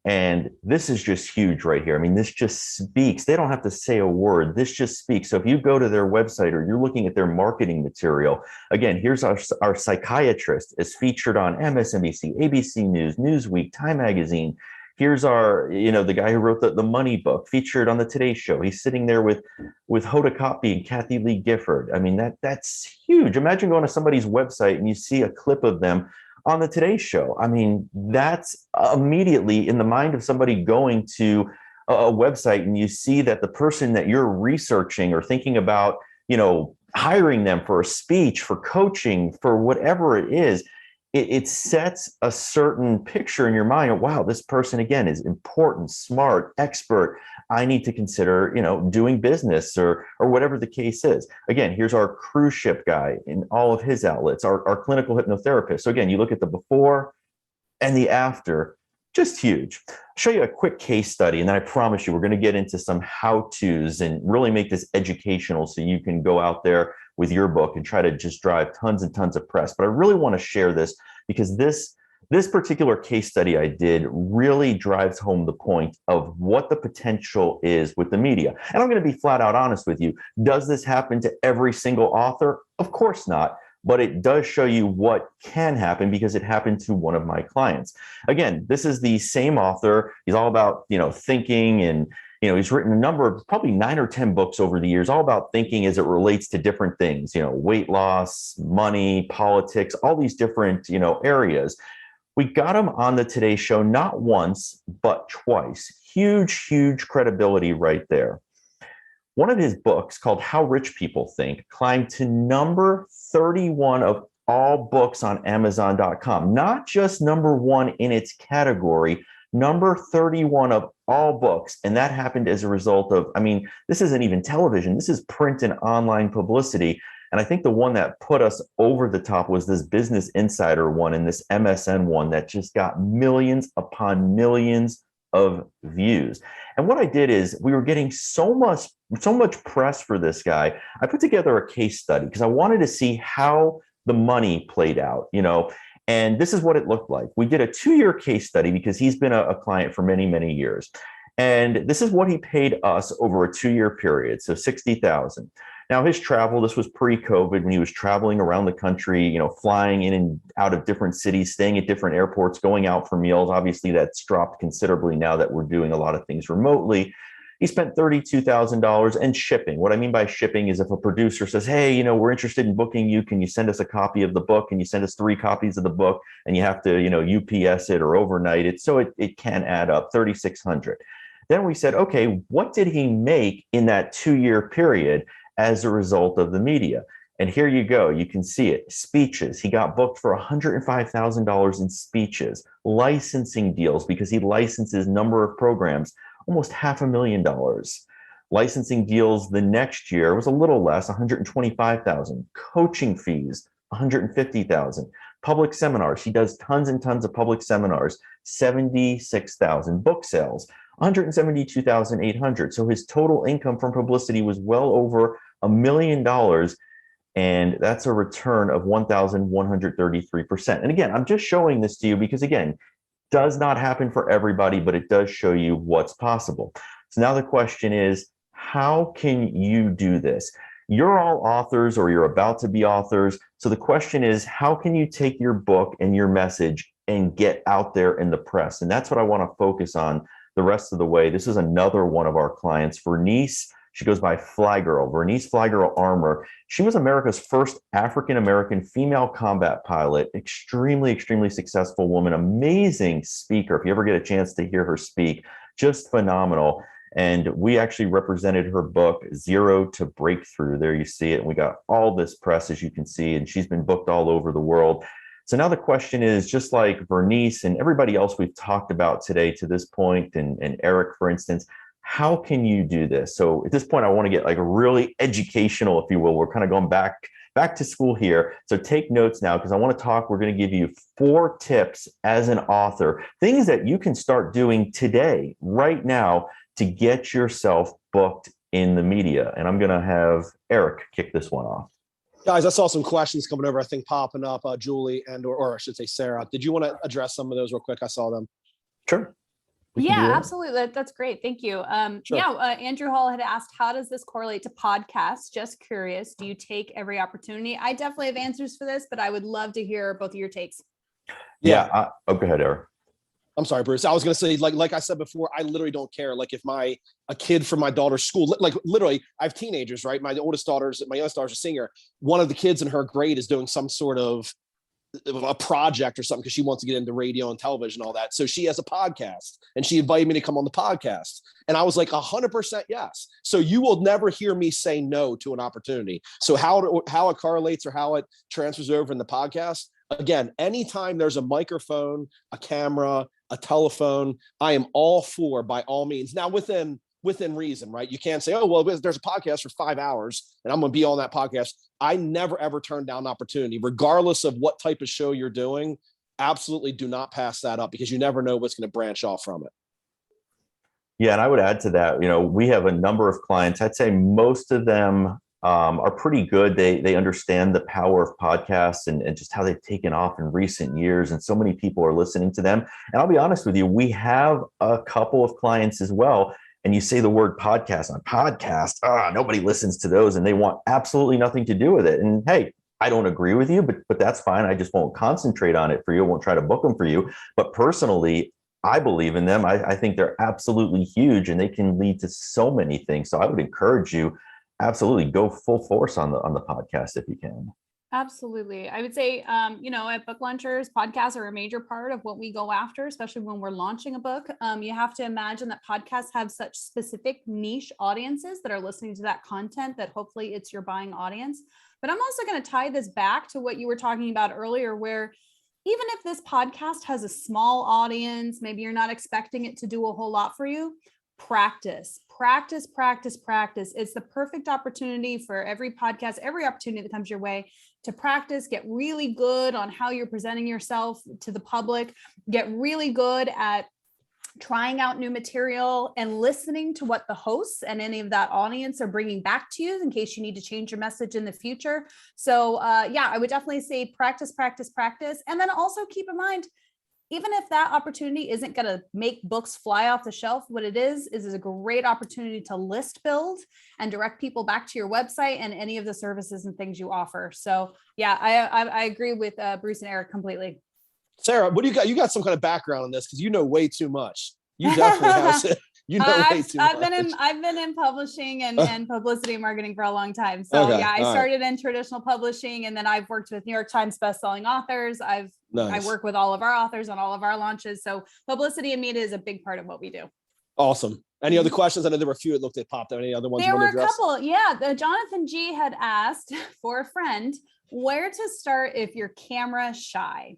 And this is just huge right here. I mean, this just speaks. They don't have to say a word. This just speaks. So if you go to their website or you're looking at their marketing material, again, here's our psychiatrist is featured on MSNBC, ABC News, Newsweek, Time Magazine. Here's our, the guy who wrote the money book, featured on the Today Show. He's sitting there with Hoda Kotb and Kathy Lee Gifford. I mean, that's huge. Imagine going to somebody's website and you see a clip of them on the Today Show. I mean, that's immediately in the mind of somebody going to a website, and you see that the person that you're researching or thinking about, hiring them for a speech, for coaching, for whatever it is, it sets a certain picture in your mind of, wow, this person, again, is important, smart, expert. I need to consider, doing business or whatever the case is. Again, here's our cruise ship guy in all of his outlets, our clinical hypnotherapist. So again, you look at the before and the after, just huge. I'll show you a quick case study, and then I promise you we're going to get into some how-tos and really make this educational so you can go out there with your book and try to just drive tons and tons of press. But I really want to share this because this particular case study I did really drives home the point of what the potential is with the media. And I'm going to be flat out honest with you. Does this happen to every single author? Of course not. But it does show you what can happen because it happened to one of my clients. Again, this is the same author. He's all about, thinking, and, he's written a number of probably 9 or 10 books over the years, all about thinking as it relates to different things, weight loss, money, politics, all these different, areas. We got him on the Today Show not once, but twice. Huge, huge credibility right there. One of his books, called How Rich People Think, climbed to number 31 of all books on Amazon.com. Not just number 1 in its category, number 31 of all books. And that happened as a result of, this isn't even television. This is print and online publicity. And I think the one that put us over the top was this Business Insider one and this MSN one that just got millions upon millions of views. And what I did is, we were getting so much press for this guy. I put together a case study because I wanted to see how the money played out, and this is what it looked like. We did a 2-year case study because he's been a client for many, many years. And this is what he paid us over a 2-year period. So $60,000. Now, his travel, this was pre-COVID, when he was traveling around the country, flying in and out of different cities, staying at different airports, going out for meals. Obviously, that's dropped considerably now that we're doing a lot of things remotely. He spent $32,000 and shipping. What I mean by shipping is, if a producer says, hey, we're interested in booking you, can you send us a copy of the book? And you send us 3 copies of the book, and you have to, UPS it or overnight it. So it can add up, $3,600. Then we said, okay, what did he make in that 2-year period as a result of the media? And here you go. You can see it. Speeches. He got booked for $105,000 in speeches. Licensing deals, because he licenses a number of programs, almost $500,000. Licensing deals the next year was a little less, $125,000. Coaching fees, $150,000. Public seminars. He does tons and tons of public seminars, $76,000. Book sales, $172,800. So his total income from publicity was well over $1 million. And that's a return of 1,133%. And again, I'm just showing this to you because, again, does not happen for everybody, but it does show you what's possible. So now the question is, how can you do this? You're all authors, or you're about to be authors. So the question is, how can you take your book and your message and get out there in the press? And that's what I want to focus on the rest of the way. This is another one of our clients, Vernice. She goes by Fly Girl, Vernice Fly Girl Armour. She was America's first African-American female combat pilot. Extremely, extremely successful woman, amazing speaker. If you ever get a chance to hear her speak, just phenomenal. And we actually represented her book, Zero to Breakthrough. There you see it. And we got all this press, as you can see, and she's been booked all over the world. So now the question is, just like Vernice and everybody else we've talked about today to this point, and Eric, for instance, how can you do this? So at this point, I want to get like a really educational, if you will. We're kind of going back to school here. So take notes now, because I want to talk. We're going to give you 4 tips as an author, things that you can start doing today, right now, to get yourself booked in the media. And I'm going to have Eric kick this one off. Guys, I saw some questions coming over, I think popping up, Julie or I should say Sarah. Did you want to address some of those real quick? I saw them. Sure. Yeah, absolutely. That's great. Thank you. Sure. Andrew Hall had asked, how does this correlate to podcasts? Just curious. Do you take every opportunity? I definitely have answers for this, but I would love to hear both of your takes. Yeah. Go ahead, Eric. I'm sorry, Bruce. I was going to say, like I said before, I literally don't care. Like if a kid from my daughter's school, like literally, I have teenagers, right? My youngest daughter's a singer. One of the kids in her grade is doing some sort of a project or something because she wants to get into radio and television and all that. So she has a podcast and she invited me to come on the podcast. And I was like 100% yes. So you will never hear me say no to an opportunity. So how it correlates or how it transfers over in the podcast, again, anytime there's a microphone, a camera, a telephone, I am all for, by all means. Now within reason, right? You can't say, oh, well, there's a podcast for 5 hours and I'm going to be on that podcast. I never, ever turn down an opportunity, regardless of what type of show you're doing. Absolutely do not pass that up, because you never know what's going to branch off from it. Yeah. And I would add to that, we have a number of clients. I'd say most of them are pretty good. They understand the power of podcasts and just how they've taken off in recent years. And so many people are listening to them. And I'll be honest with you, we have a couple of clients as well. And you say the word podcast on podcast, nobody listens to those and they want absolutely nothing to do with it. And hey, I don't agree with you, but that's fine. I just won't concentrate on it for you. I won't try to book them for you. But personally, I believe in them. I think they're absolutely huge and they can lead to so many things. So I would encourage you, absolutely go full force on the podcast if you can. Absolutely. I would say, at Book Launchers, podcasts are a major part of what we go after, especially when we're launching a book. You have to imagine that podcasts have such specific niche audiences that are listening to that content that hopefully it's your buying audience. But I'm also going to tie this back to what you were talking about earlier, where even if this podcast has a small audience, maybe you're not expecting it to do a whole lot for you, practice. It's the perfect opportunity for every podcast, every opportunity that comes your way to practice, get really good on how you're presenting yourself to the public, get really good at trying out new material and listening to what the hosts and any of that audience are bringing back to you in case you need to change your message in the future. So I would definitely say practice. And then also keep in mind, even if that opportunity isn't going to make books fly off the shelf, what it is a great opportunity to list build and direct people back to your website and any of the services and things you offer. So yeah, I agree with Bruce and Eric completely. Sarah, what do you got? You got some kind of background on this because you know way too much. You definitely have. Way too much. I've been in publishing and publicity and marketing for a long time. So okay, I started in traditional publishing, and then I've worked with New York Times bestselling authors. I work with all of our authors on all of our launches. So publicity and media is a big part of what we do. Awesome. Any other questions? I know there were a few that looked at popped out. Any other ones? There were a couple. Yeah. Jonathan G had asked for a friend where to start if you're camera shy.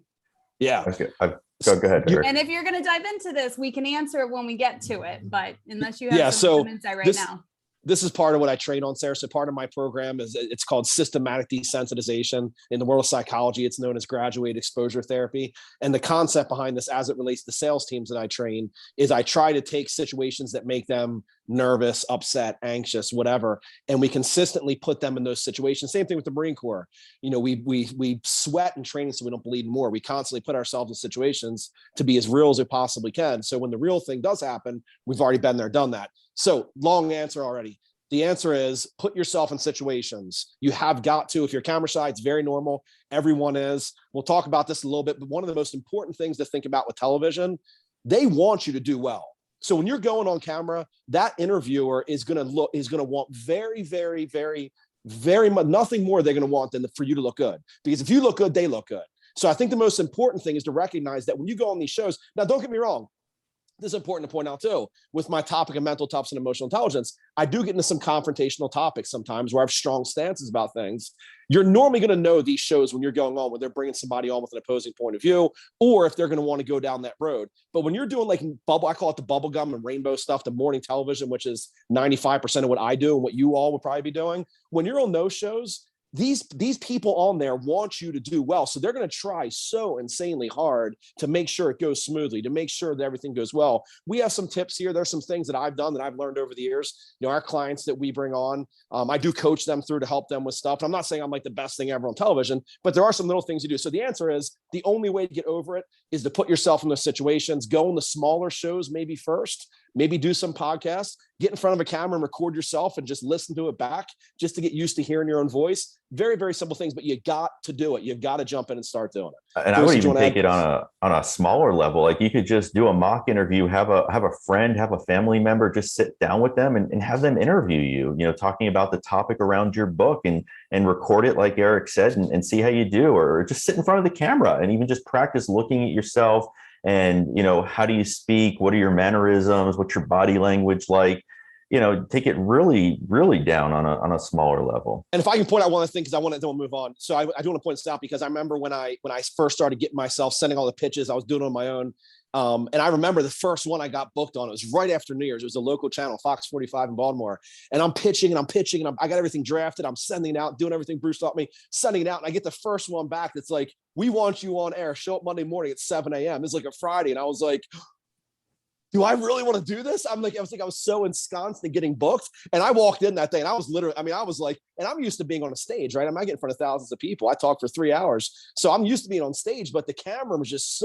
Yeah. Okay. Go ahead, Eric. And if you're going to dive into this, we can answer it when we get to it. But unless you have some insight right now. This is part of what I train on, Sarah. So part of my program it's called systematic desensitization. In the world of psychology, it's known as graduated exposure therapy. And the concept behind this, as it relates to sales teams that I train, is I try to take situations that make them nervous, upset, anxious, whatever, and we consistently put them in those situations. Same thing with the Marine Corps. We sweat in training so we don't bleed more. We constantly put ourselves in situations to be as real as we possibly can. So when the real thing does happen, we've already been there, done that. So long answer already. The answer is put yourself in situations. You have got to. If you're camera shy, it's very normal. Everyone is. We'll talk about this a little bit, but one of the most important things to think about with television, they want you to do well. So when you're going on camera, that interviewer is going to want very, very, very, very much nothing more they're going to want than for you to look good. Because if you look good, they look good. So I think the most important thing is to recognize that when you go on these shows, now don't get me wrong, this is important to point out too, with my topic of mental toughness and emotional intelligence, I do get into some confrontational topics sometimes where I have strong stances about things. You're normally going to know these shows when you're going on, when they're bringing somebody on with an opposing point of view, or if they're going to want to go down that road. But when you're doing like bubble, I call it the bubble gum and rainbow stuff, the morning television, which is 95% of what I do and what you all would probably be doing. When you're on those shows, these people on there want you to do well. So they're going to try so insanely hard to make sure it goes smoothly, to make sure that everything goes well. We have some tips here. There's some things that I've done that I've learned over the years. You know, our clients that we bring on, I do coach them through to help them with stuff. And I'm not saying I'm like the best thing ever on television, but there are some little things you do. So the answer is the only way to get over it is to put yourself in those situations, go on the smaller shows maybe first, maybe do some podcasts, get in front of a camera and record yourself and just listen to it back just to get used to hearing your own voice. Very, very simple things, but you got to do it. You've got to jump in and start doing it. And I would even take it on a smaller level. Like you could just do a mock interview, have a friend, have a family member, just sit down with them and have them interview you, you know, talking about the topic around your book and record it like Eric said and see how you do, or just sit in front of the camera and even just practice looking at yourself and, you know, how do you speak? What are your mannerisms? What's your body language like? You know, take it really, really down on a smaller level. And if I can point out one other thing, because I want to move on. So I do want to point this out because I remember when I first started getting myself sending all the pitches, I was doing it on my own. And I remember the first one I got booked on, it was right after New Year's. It was a local channel, Fox 45 in Baltimore. And I'm pitching and I got everything drafted. I'm sending it out, doing everything Bruce taught me, sending it out. And I get the first one back. That's like, we want you on air. Show up Monday morning at 7 a.m. It's like a Friday. And I was like, do I really want to do this? I was so ensconced in getting booked. And I walked in that day and I was literally, I was like, and I'm used to being on a stage, right? I'm not getting in front of thousands of people. I talk for 3 hours. So I'm used to being on stage, but the camera was just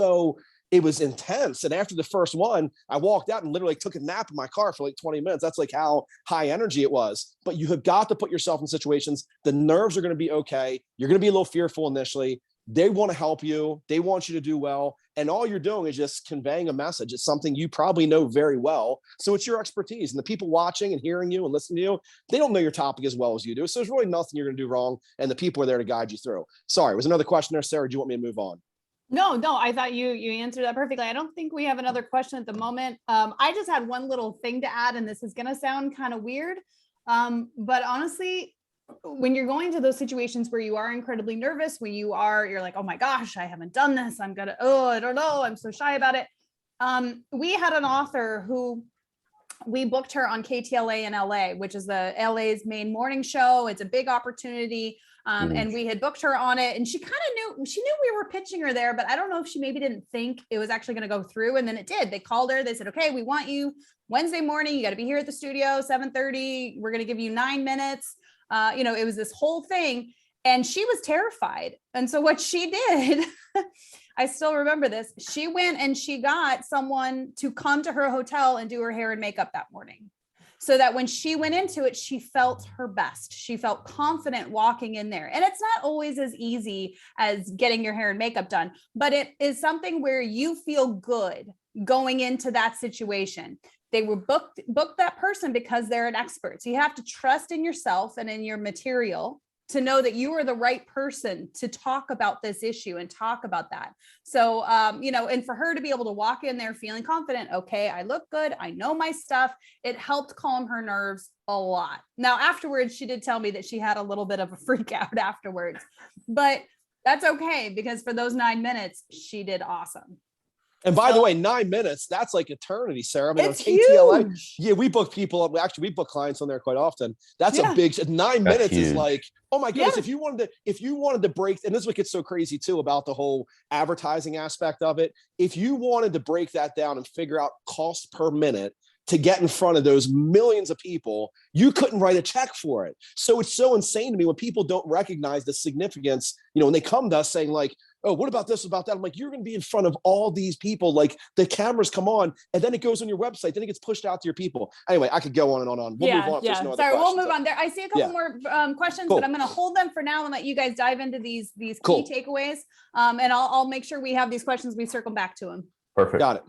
it was intense. And after the first one, I walked out and literally took a nap in my car for like 20 minutes. That's like how high energy it was. But you have got to put yourself in situations. The nerves are going to be okay. You're going to be a little fearful initially. They want to help you. They want you to do well. And all you're doing is just conveying a message. It's something you probably know very well. So it's your expertise. And the people watching and hearing you and listening to you, they don't know your topic as well as you do. So there's really nothing you're going to do wrong. And the people are there to guide you through. Sorry, was another question there, Sarah? Do you want me to move on? No, I thought you answered that perfectly. I don't think we have another question at the moment. I just had one little thing to add, and this is going to sound kind of weird. But honestly, when you're going to those situations where you are incredibly nervous, when you're like, oh my gosh, I haven't done this. I don't know. I'm so shy about it. We had an author who we booked her on KTLA in LA, which is the LA's main morning show. It's a big opportunity. And we had booked her on it, and she kind of knew we were pitching her there, but I don't know if she maybe didn't think it was actually going to go through. And then it did. They called her. They said, okay, we want you Wednesday morning. You got to be here at the studio, 7:30. We're going to give you 9 minutes. It was this whole thing, and she was terrified. And so what she did, I still remember this. She went and she got someone to come to her hotel and do her hair and makeup that morning, so that when she went into it, she felt her best. She felt confident walking in there. And it's not always as easy as getting your hair and makeup done, but it is something where you feel good going into that situation. They were booked that person because they're an expert. So you have to trust in yourself and in your material to know that you are the right person to talk about this issue and talk about that. So, and for her to be able to walk in there feeling confident, okay, I look good, I know my stuff, it helped calm her nerves a lot. Now, afterwards, she did tell me that she had a little bit of a freak out afterwards, but that's okay, because for those 9 minutes, she did awesome. And by the way, 9 minutes, that's like eternity, Sarah. I mean, it's on KTLA, huge. yeah, we book people. Actually, we book clients on there quite often. That's a big 9 minutes huge. Is like, oh my goodness. Yeah. If you wanted to break, and this is what gets so crazy too about the whole advertising aspect of it. If you wanted to break that down and figure out cost per minute to get in front of those millions of people, you couldn't write a check for it. So it's so insane to me when people don't recognize the significance, when they come to us saying like, oh, what about this, about that? I'm like, you're going to be in front of all these people. Like the cameras come on and then it goes on your website. Then it gets pushed out to your people. Anyway, I could go on and on. We'll move on. If there's no other Sorry, we'll questions. move on there. I see a couple more questions, Cool. but I'm going to hold them for now and let you guys dive into these key Cool. takeaways. And I'll make sure we have these questions. We circle back to them. Perfect. Got it.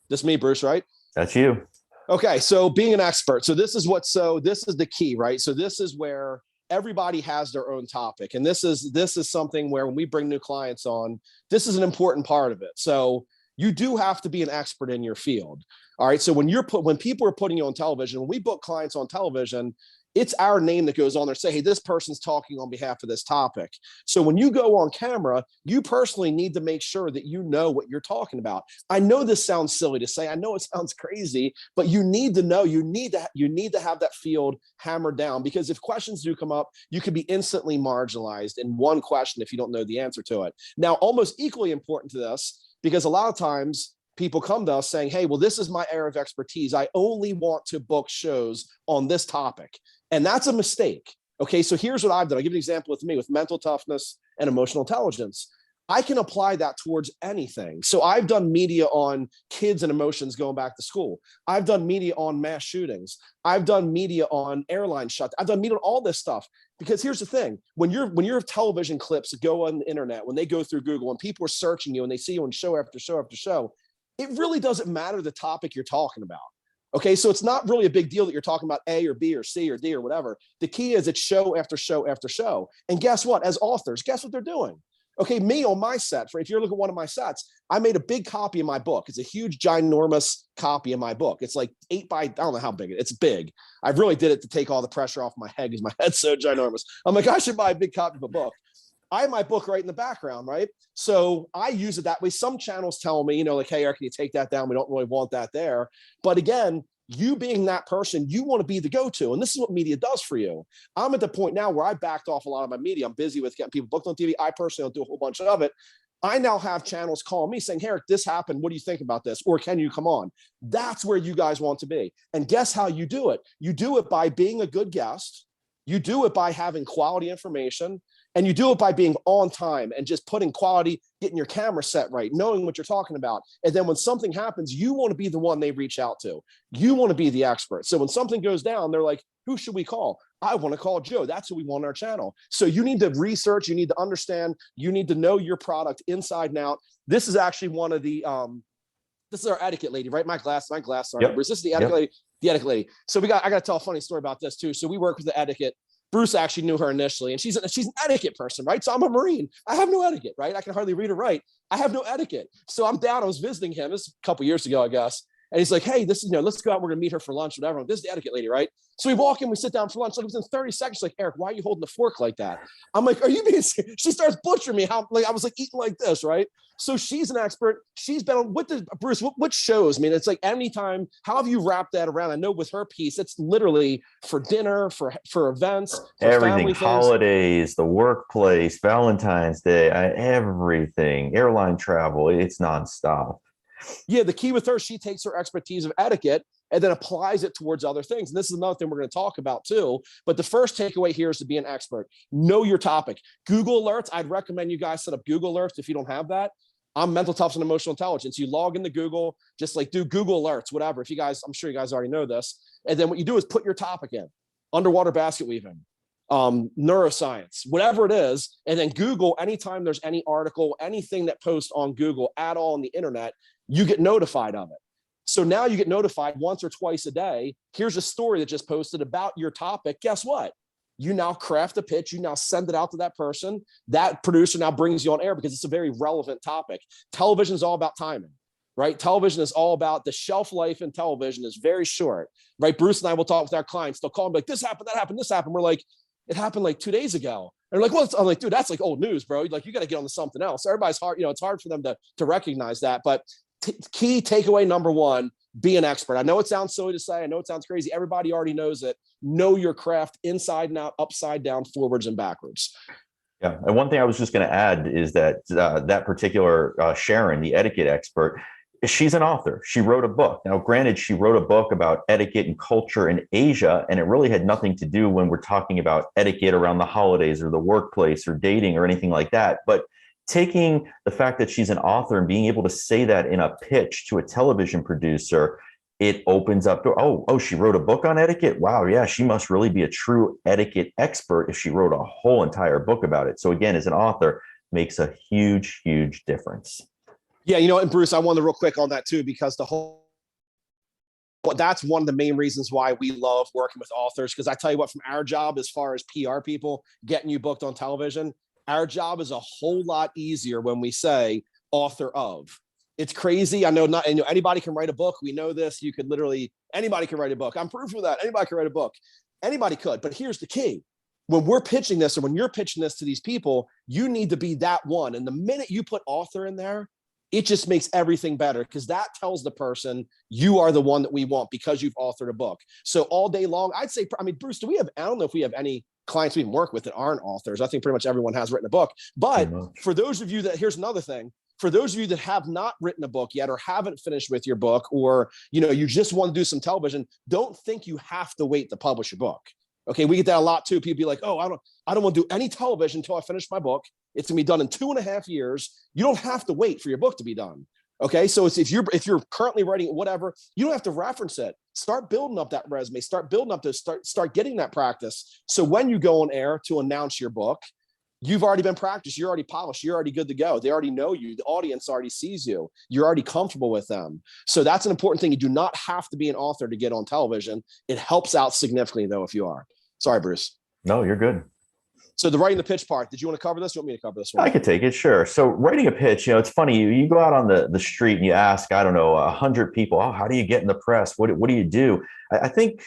This is me, Bruce, right? That's you. Okay. So being an expert. So this is the key, right? So this is where everybody has their own topic. And this is something where when we bring new clients on, this is an important part of it. So you do have to be an expert in your field. All right. So when people are putting you on television, when we book clients on television, it's our name that goes on there. Say, hey, this person's talking on behalf of this topic. So when you go on camera, you personally need to make sure that you know what you're talking about. I know this sounds silly to say. I know it sounds crazy, but you need to know. You need to have that field hammered down, because if questions do come up, you could be instantly marginalized in one question if you don't know the answer to it. Now, almost equally important to this, because a lot of times people come to us saying, hey, well, this is my area of expertise. I only want to book shows on this topic. And that's a mistake. Okay, so here's what I've done. I'll give you an example with me with mental toughness and emotional intelligence. I can apply that towards anything. So I've done media on kids and emotions going back to school. I've done media on mass shootings. I've done media on airline shut. I've done media on all this stuff. Because here's the thing, when your television clips go on the internet, when they go through Google and people are searching you and they see you on show after show after show, it really doesn't matter the topic you're talking about. Okay, so it's not really a big deal that you're talking about A or B or C or D or whatever. The key is it's show after show after show. And guess what? As authors, guess what they're doing? Okay, me on my set, if you're looking at one of my sets, I made a big copy of my book. It's a huge, ginormous copy of my book. It's like 8 by, I don't know how big it's big. I really did it to take all the pressure off my head because my head's so ginormous. I'm like, I should buy a big copy of a book. I have my book right in the background, right? So I use it that way. Some channels tell me, like, hey, Eric, can you take that down? We don't really want that there. But again, you being that person, you want to be the go-to. And this is what media does for you. I'm at the point now where I backed off a lot of my media. I'm busy with getting people booked on TV. I personally don't do a whole bunch of it. I now have channels calling me saying, hey, Eric, this happened. What do you think about this? Or can you come on? That's where you guys want to be. And guess how you do it? You do it by being a good guest. You do it by having quality information. And you do it by being on time and just putting quality, getting your camera set right, knowing what you're talking about. And then when something happens, you want to be the one they reach out to. You want to be the expert. So when something goes down, they're like, who should we call? I want to call Joe. That's who we want on our channel. So you need to research, you need to understand, you need to know your product inside and out. This is actually one of the, this is our etiquette lady, right? My glasses are Yep. Bruce. This is the etiquette lady. The etiquette lady. So I got to tell a funny story about this too. So we work with the etiquette. Bruce actually knew her initially, and she's an etiquette person, right? So I'm a Marine. I have no etiquette, right? I can hardly read or write. I have no etiquette. So I'm down. I was visiting him. This is a couple years ago, I guess. And he's like, hey, this is, let's go out. We're going to meet her for lunch, whatever. This is the etiquette lady, right? So we walk in, we sit down for lunch. Like within 30 seconds, like, Eric, why are you holding the fork like that? I'm like, are you being serious? She starts butchering me. I was like eating like this, right? So she's an expert. She's been on, Bruce, what shows? I mean, it's like anytime, how have you wrapped that around? I know with her piece, it's literally for dinner, for events, for everything, holidays, the workplace, Valentine's Day, everything, airline travel, it's nonstop. Yeah, the key with her, she takes her expertise of etiquette and then applies it towards other things. And this is another thing we're going to talk about too. But the first takeaway here is to be an expert. Know your topic. Google alerts. I'd recommend you guys set up Google alerts if you don't have that. I'm mental toughness and emotional intelligence. You log into Google, just like do Google alerts, whatever. If you guys, I'm sure you guys already know this. And then what you do is put your topic in. Underwater basket weaving, neuroscience, whatever it is. And then Google, anytime there's any article, anything that posts on Google at all on the internet, you get notified of it. So now you get notified once or twice a day. Here's a story that just posted about your topic. Guess what? You now craft a pitch. You now send it out to that person. That producer now brings you on air because it's a very relevant topic. Television is all about timing, right? Television is all about the shelf life in television is very short, right? Bruce and I will talk with our clients. They'll call and be like, this happened, that happened, this happened. We're like, it happened like 2 days ago. And they're like, well, I'm like, dude, that's like old news, bro. Like, you got to get on to something else. Everybody's hard, it's hard for them to recognize that. But key takeaway number one, be an expert. I know it sounds silly to say. I know it sounds crazy. Everybody already knows it. Know your craft inside and out, upside down, forwards and backwards. Yeah. And one thing I was just going to add is that that particular Sharon, the etiquette expert, she's an author. She wrote a book. Now, granted, she wrote a book about etiquette and culture in Asia, and it really had nothing to do when we're talking about etiquette around the holidays or the workplace or dating or anything like that. But taking the fact that she's an author and being able to say that in a pitch to a television producer, it opens up to, oh, she wrote a book on etiquette. Wow, yeah, she must really be a true etiquette expert if she wrote a whole entire book about it. So again, as an author, makes a huge, huge difference. Yeah, and Bruce, I wanted real quick on that too, because that's one of the main reasons why we love working with authors. Because I tell you what, from our job, as far as PR people getting you booked on television, our job is a whole lot easier when we say author of. It's crazy. I know anybody can write a book. We know this. You could literally, anybody can write a book. I'm proof of that. Anybody can write a book. Anybody could. But here's the key. When we're pitching this, or when you're pitching this to these people, you need to be that one. And the minute you put author in there, it just makes everything better, because that tells the person you are the one that we want because you've authored a book. So all day long, I'd say, I mean, Bruce, I don't know if we have any clients we work with that aren't authors. I think pretty much everyone has written a book. But for those of you that, here's another thing, for those of you that have not written a book yet, or haven't finished with your book, or, you just want to do some television, don't think you have to wait to publish a book. Okay. We get that a lot too. People be like, oh, I don't want to do any television until I finish my book. It's gonna be done in 2.5 years. You don't have to wait for your book to be done. Okay. So it's, if you're currently writing whatever, you don't have to reference it. Start building up that resume, start building up those, start getting that practice. So when you go on air to announce your book, you've already been practiced, you're already polished, you're already good to go. They already know you. The audience already sees you. You're already comfortable with them. So that's an important thing. You do not have to be an author to get on television. It helps out significantly though, if you are. Sorry, Bruce. No, you're good. So the writing the pitch part, did you want to cover this? You want me to cover this one? I could take it, sure. So writing a pitch, it's funny. You go out on the street and you ask, I don't know, 100 people, oh, how do you get in the press? What do you do? I think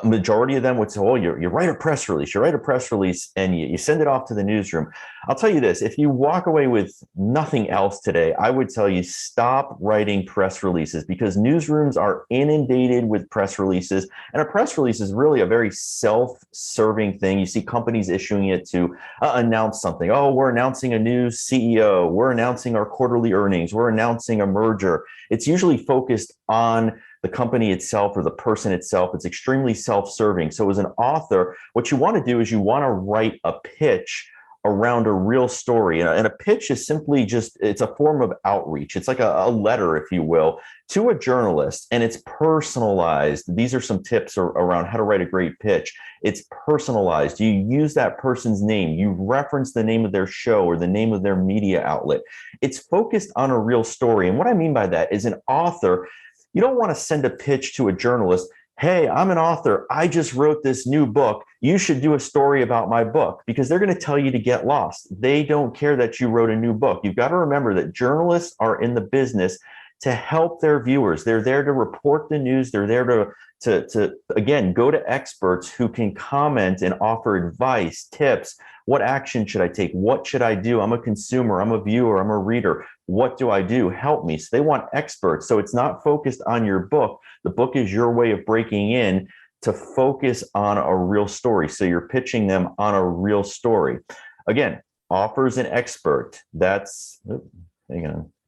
a majority of them would say, oh, you write a press release. You write a press release and you send it off to the newsroom. I'll tell you this, if you walk away with nothing else today, I would tell you stop writing press releases, because newsrooms are inundated with press releases. And a press release is really a very self-serving thing. You see companies issuing it to announce something. Oh, we're announcing a new CEO. We're announcing our quarterly earnings. We're announcing a merger. It's usually focused on the company itself or the person itself. It's extremely self-serving. So as an author, what you want to do is you want to write a pitch around a real story. And a pitch is simply it's a form of outreach. It's like a letter, if you will, to a journalist, and it's personalized. These are some tips around how to write a great pitch. It's personalized. You use that person's name. You reference the name of their show or the name of their media outlet. It's focused on a real story. And what I mean by that is, an author, you don't want to send a pitch to a journalist. Hey, I'm an author. I just wrote this new book. You should do a story about my book, because they're going to tell you to get lost. They don't care that you wrote a new book. You've got to remember that journalists are in the business to help their viewers. They're there to report the news. They're there to again, go to experts who can comment and offer advice, tips. What action should I take? What should I do? I'm a consumer. I'm a viewer. I'm a reader. What do I do? Help me. So they want experts. So it's not focused on your book. The book is your way of breaking in to focus on a real story. So you're pitching them on a real story. Again, offers an expert.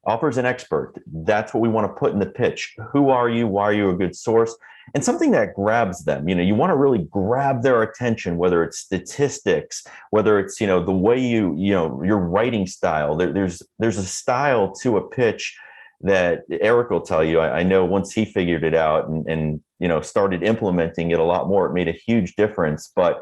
Offers an expert. That's what we want to put in the pitch. Who are you? Why are you a good source? And something that grabs them. You want to really grab their attention, whether it's statistics, whether it's, the way your writing style. There's a style to a pitch that Eric will tell you. I know once he figured it out and started implementing it a lot more, it made a huge difference. But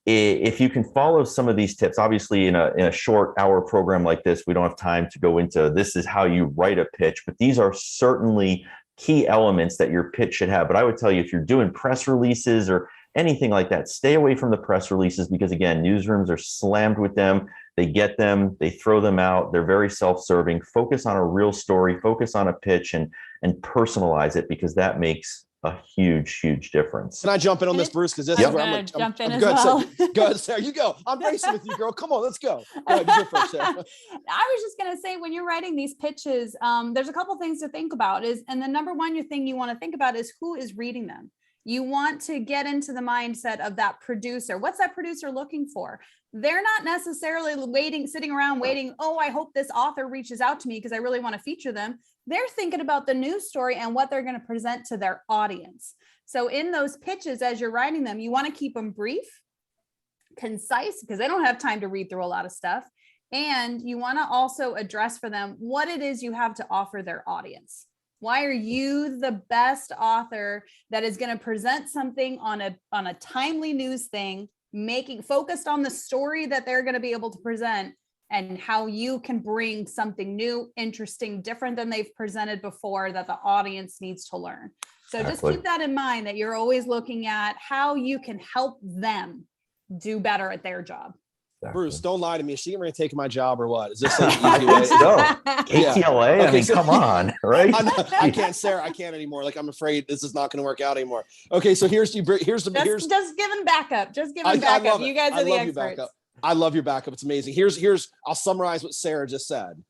if you can follow some of these tips, obviously in a short hour program like this, we don't have time to go into this is how you write a pitch, but these are certainly key elements that your pitch should have. But I would tell you, if you're doing press releases or anything like that, stay away from the press releases, because again, newsrooms are slammed with them. They get them, they throw them out. They're very self-serving. Focus on a real story, focus on a pitch, and personalize it, because that makes a huge, huge difference. Can I jump in on this, Bruce? Because this is where I'm jump in I'm as well. So, go ahead, Sarah. You go. I'm racing with you, girl. Come on, let's go. Go ahead, you go first, Sarah. I was just going to say, when you're writing these pitches, there's a couple things to think about. And the number one thing you want to think about is who is reading them. You want to get into the mindset of that producer. What's that producer looking for? They're not necessarily sitting around waiting, oh, I hope this author reaches out to me because I really want to feature them. They're thinking about the news story and what they're going to present to their audience. So in those pitches, as you're writing them, you want to keep them brief, concise, because they don't have time to read through a lot of stuff. And you want to also address for them what it is you have to offer their audience. Why are you the best author that is going to present something on a timely news thing, focused on the story that they're going to be able to present, and how you can bring something new, interesting, different than they've presented before that the audience needs to learn. So just keep that in mind, that you're always looking at how you can help them do better at their job. Bruce, don't lie to me. Is she going to take my job or what? Is this an easy way? So, Yeah. KTLA, I Okay, mean, so- come on, right? I can't, Sarah. I can't anymore. Like, I'm afraid this is not going to work out anymore. Okay, so here's just giving backup. Just giving I backup. love it. You guys I are the love your experts. backup. I love your backup. It's amazing. Here's I'll summarize what Sarah just said.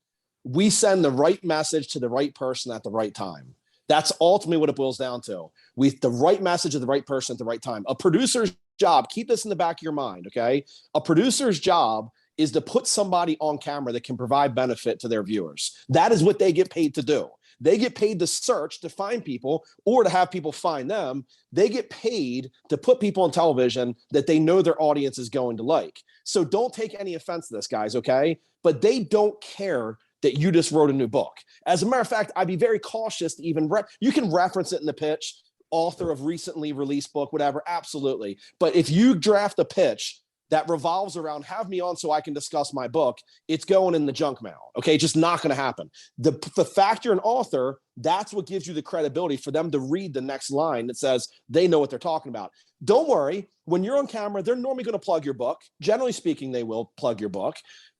We send the right message to the right person at the right time. That's ultimately what it boils down to. The right message to the right person at the right time. A producer's job, keep this in the back of your mind, okay? A producer's job is to put somebody on camera that can provide benefit to their viewers. That is what they get paid to do. They get paid to search, to find people, or to have people find them. They get paid to put people on television that they know their audience is going to like. So don't take any offense to this, guys, okay? But they don't care that you just wrote a new book. As a matter of fact, I'd be very cautious to even, you can reference it in the pitch, author of recently released book, whatever, absolutely. But if you draft a pitch that revolves around have me on so I can discuss my book, it's going in the junk mail. Okay, just not going to happen. The fact you're an author, that's what gives you the credibility for them to read the next line that says they know what they're talking about. Don't worry, when you're on camera, they're normally going to plug your book. Generally speaking, they will plug your book.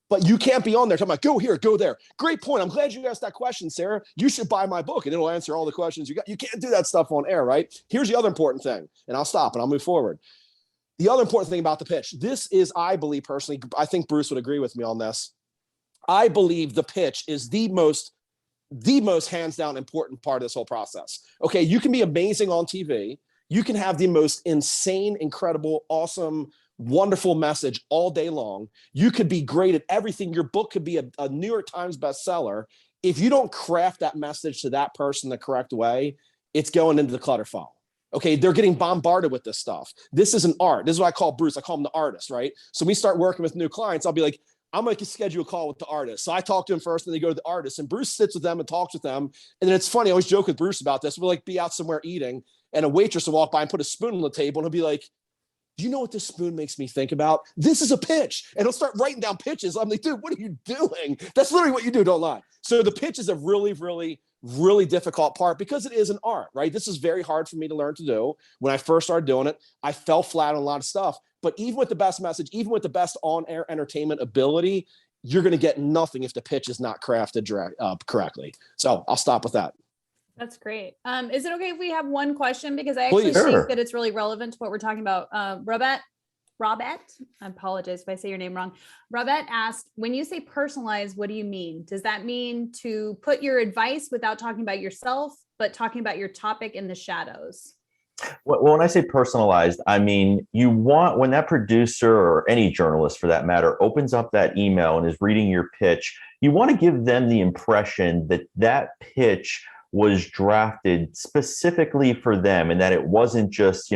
But you can't be on there talking about go here, go there. Great point. I'm glad you asked that question, Sarah. You should buy my book and it'll answer all the questions you got. You can't do that stuff on air, right? Here's the other important thing, and I'll stop and I'll move forward. The other important thing about the pitch, this is, I believe personally, I think Bruce would agree with me on this. I believe the pitch is the most hands down important part of this whole process. Okay, you can be amazing on TV. You can have the most insane, incredible, awesome, wonderful message all day long. You could be great at everything. Your book could be a New York Times bestseller. If you don't craft that message to that person the correct way, it's going into the clutter file. Okay, they're getting bombarded with this stuff. This is an art. This is what I call Bruce. I call him the artist, right? So we start working with new clients. I'll be like, I'm going to schedule a call with the artist. So I talk to him first, and they go to the artist. And Bruce sits with them and talks with them. And then it's funny. I always joke with Bruce about this. We'll like be out somewhere eating, and a waitress will walk by and put a spoon on the table, and he'll be like, do you know what this spoon makes me think about? This is a pitch. And he'll start writing down pitches. I'm like, dude, what are you doing? That's literally what you do. Don't lie. So the pitch is a really, really, really difficult part because it is an art, right? This is very hard for me to learn to do. When I first started doing it, I fell flat on a lot of stuff. But even with the best message, even with the best on-air entertainment ability, you're going to get nothing if the pitch is not crafted correctly. So I'll stop with that. That's great. Is it okay if we have one question? Because I actually think that it's really relevant to what we're talking about. Robert, I apologize if I say your name wrong. Robert asked, when you say personalized, what do you mean? Does that mean to put your advice without talking about yourself, but talking about your topic in the shadows? Well, when I say personalized, I mean, you want, when that producer or any journalist for that matter opens up that email and is reading your pitch, you want to give them the impression that that pitch was drafted specifically for them and that it wasn't just,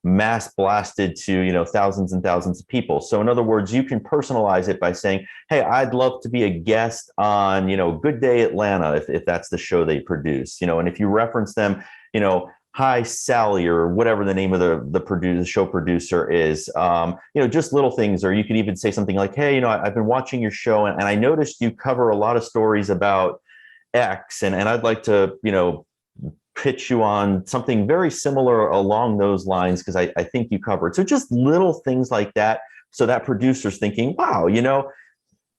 mass blasted to, thousands and thousands of people. So in other words, you can personalize it by saying, hey, I'd love to be a guest on, Good Day Atlanta, if that's the show they produce, and if you reference them, hi, Sally, or whatever the name of the show producer is, just little things. Or you could even say something like, hey, I've been watching your show and I noticed you cover a lot of stories about X, and I'd like to, pitch you on something very similar along those lines because I think you cover it. So just little things like that. So that producer's thinking, wow,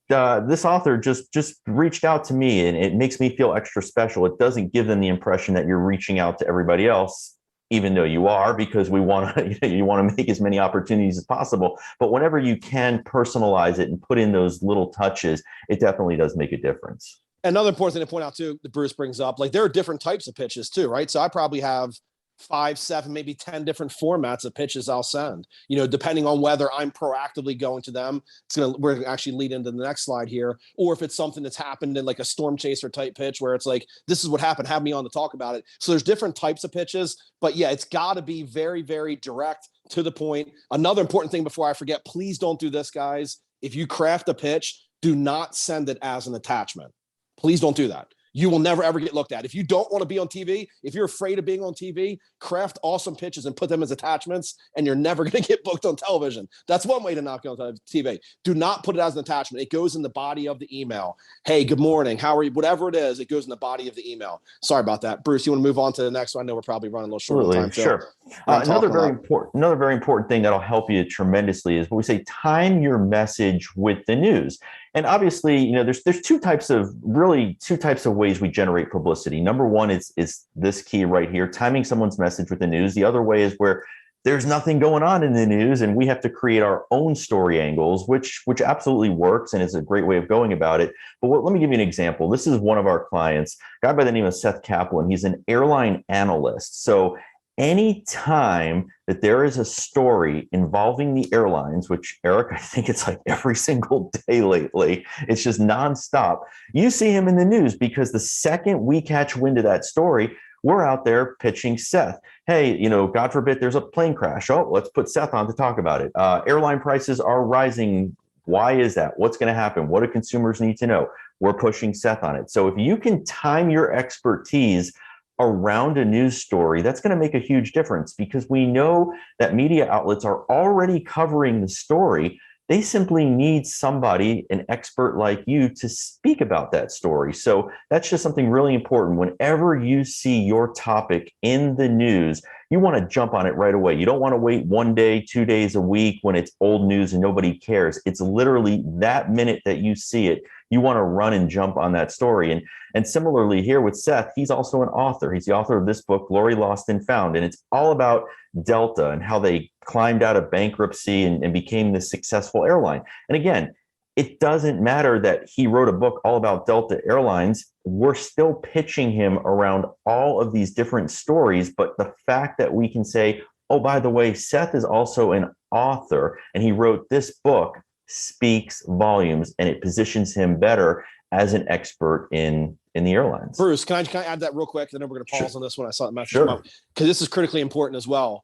this author just reached out to me and it makes me feel extra special. It doesn't give them the impression that you're reaching out to everybody else, even though you are, because we want to, you want to make as many opportunities as possible. But whenever you can personalize it and put in those little touches, it definitely does make a difference. Another important thing to point out too, that Bruce brings up, like there are different types of pitches too, right? So I probably have 5, 7, maybe 10 different formats of pitches I'll send, depending on whether I'm proactively going to them. We're going to actually lead into the next slide here. Or if it's something that's happened in like a storm chaser type pitch where it's like, this is what happened, have me on to talk about it. So there's different types of pitches, but yeah, it's got to be very, very direct to the point. Another important thing before I forget, please don't do this, guys. If you craft a pitch, do not send it as an attachment. Please don't do that. you will never, ever get looked at. If you don't want to be on TV, if you're afraid of being on TV, craft awesome pitches and put them as attachments, and you're never going to get booked on television. That's one way to not go on TV. Do not put it as an attachment. It goes in the body of the email. Hey, good morning. How are you? Whatever it is, it goes in the body of the email. Sorry about that. Bruce, you want to move on to the next one? I know we're probably running a little short on time. Sure. Another very important thing that'll help you tremendously is what we say, time your message with the news. And obviously, there's two types of ways we generate publicity. Number one is this key right here, timing someone's message with the news. The other way is where there's nothing going on in the news and we have to create our own story angles, which absolutely works and is a great way of going about it. But let me give you an example. This is one of our clients, a guy by the name of Seth Kaplan. He's an airline analyst. So anytime that there is a story involving the airlines, which, Eric, I think it's like every single day lately, it's just nonstop. You see him in the news because the second we catch wind of that story, we're out there pitching Seth. Hey, God forbid there's a plane crash. Oh, let's put Seth on to talk about it. Airline prices are rising. Why is that? What's going to happen? What do consumers need to know? We're pushing Seth on it. So if you can time your expertise around a news story, that's going to make a huge difference, because we know that media outlets are already covering the story. They simply need somebody, an expert like you, to speak about that story. So that's just something really important. Whenever you see your topic in the news, you want to jump on it right away. You don't want to wait 1 day, 2 days, a week when it's old news and nobody cares. It's literally that minute that you see it, you want to run and jump on that story. And similarly here with Seth, he's also an author. He's the author of this book, Glory Lost and Found. And it's all about Delta and how they climbed out of bankruptcy and became this successful airline. And again, it doesn't matter that he wrote a book all about Delta Airlines. We're still pitching him around all of these different stories. But the fact that we can say, oh, by the way, Seth is also an author and he wrote this book, speaks volumes, and it positions him better as an expert in the airlines. Bruce, can I add that real quick? Then we're going to pause on this one. I saw the message Sure. come up, because this is critically important as well.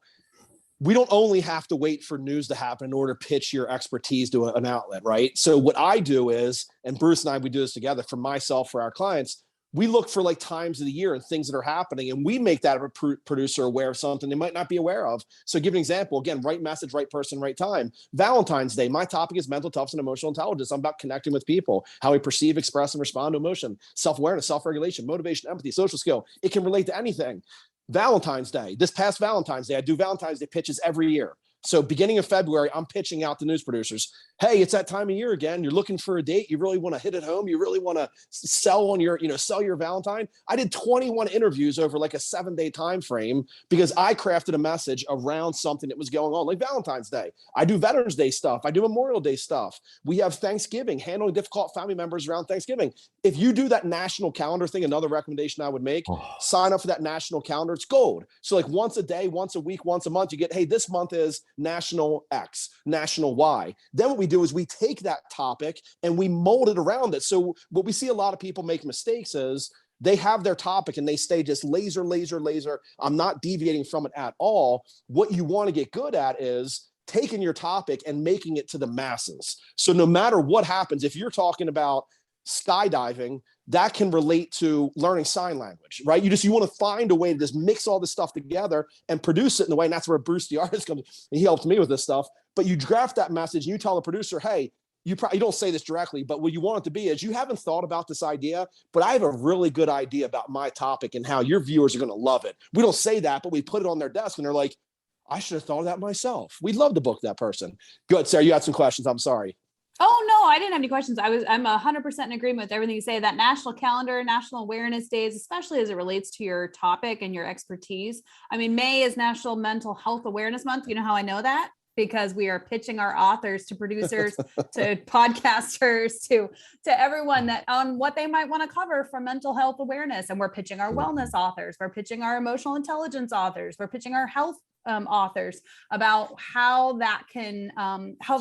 We don't only have to wait for news to happen in order to pitch your expertise to an outlet, right? So what I do is, and Bruce and I, we do this together for myself, for our clients, we look for like times of the year and things that are happening, and we make that a producer aware of something they might not be aware of. So give an example, again, right message, right person, right time. Valentine's Day, my topic is mental toughness and emotional intelligence. I'm about connecting with people, how we perceive, express, and respond to emotion, self-awareness, self-regulation, motivation, empathy, social skill. It can relate to anything. Valentine's Day, this past Valentine's Day, I do Valentine's Day pitches every year. So beginning of February, I'm pitching out to news producers. Hey, it's that time of year again. You're looking for a date. You really want to hit it home. You really want to sell on your, sell your Valentine. I did 21 interviews over like a 7-day time frame because I crafted a message around something that was going on, like Valentine's Day. I do Veterans Day stuff. I do Memorial Day stuff. We have Thanksgiving, handling difficult family members around Thanksgiving. If you do that national calendar thing, another recommendation I would make, sign up for that national calendar. It's gold. So like once a day, once a week, once a month, you get, hey, this month is National X, National Y. Then what we do is we take that topic and we mold it around it. So what we see a lot of people make mistakes is they have their topic and they stay just laser. I'm not deviating from it at all. What you want to get good at is taking your topic and making it to the masses. So no matter what happens, if you're talking about skydiving, that can relate to learning sign language, right? You want to find a way to just mix all this stuff together and produce it in a way. And that's where Bruce, the artist, comes. And he helped me with this stuff. But you draft that message and you tell the producer, hey, you don't say this directly, but what you want it to be is, you haven't thought about this idea, but I have a really good idea about my topic and how your viewers are going to love it. We don't say that, but we put it on their desk and they're like, I should have thought of that myself. We'd love to book that person. Good, Sarah, you had some questions. I'm sorry. Oh, no, I didn't have any questions. I'm 100% in agreement with everything you say. That national calendar, national awareness days, especially as it relates to your topic and your expertise. I mean, May is National Mental Health Awareness Month. You know how I know that? Because we are pitching our authors to producers, to podcasters, to everyone that on what they might want to cover from mental health awareness. And we're pitching our wellness authors. We're pitching our emotional intelligence authors. We're pitching our health authors about how that can,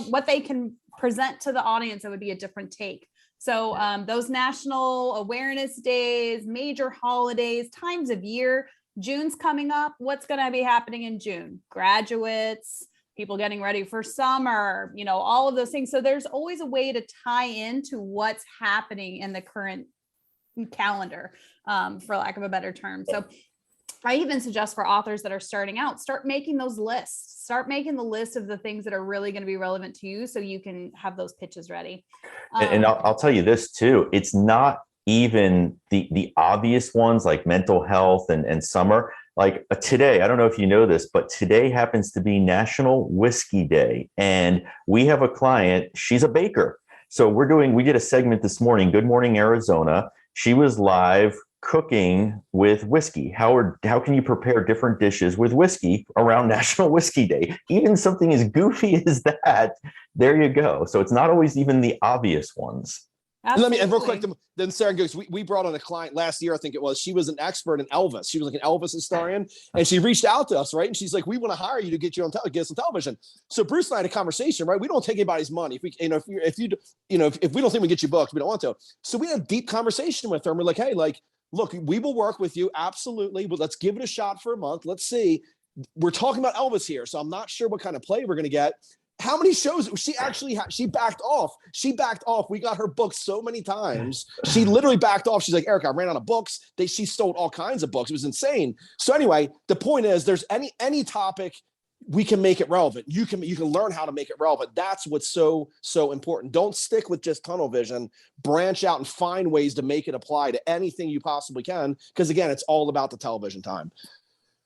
what they can present to the audience that would be a different take. So those national awareness days, major holidays, times of year, June's coming up. What's going to be happening in June? Graduates, people getting ready for summer, all of those things. So there's always a way to tie into what's happening in the current calendar, for lack of a better term. So I even suggest for authors that are starting out, start making those lists, start making the list of the things that are really going to be relevant to you so you can have those pitches ready. And I'll tell you this too, it's not even the obvious ones like mental health and summer. Like today, I don't know if you know this, but today happens to be National Whiskey Day. And we have a client, she's a baker. So we did a segment this morning, Good Morning Arizona. She was live cooking with whiskey. How can you prepare different dishes with whiskey around National Whiskey Day? Even something as goofy as that, there you go. So it's not always even the obvious ones. Absolutely. And real quick, then Sarah goes, we brought on a client last year, I think it was. She was an expert in Elvis. She was like an Elvis historian. And she reached out to us, right? And she's like, we want to hire you to get get us on television. So Bruce and I had a conversation, right? We don't take anybody's money. If we don't think we get you booked, we don't want to. So we had a deep conversation with her. And we're like, hey, like, look, we will work with you. Absolutely. But let's give it a shot for a month. Let's see. We're talking about Elvis here. So I'm not sure what kind of play we're going to get. How many shows she actually she backed off. She backed off. We got her booked so many times. She literally backed off. She's like, Eric, I ran out of books. She sold all kinds of books. It was insane. So anyway, the point is there's any topic we can make it relevant. You can learn how to make it relevant. That's what's so important. Don't stick with just tunnel vision. Branch out and find ways to make it apply to anything you possibly can. Because again, it's all about the television time.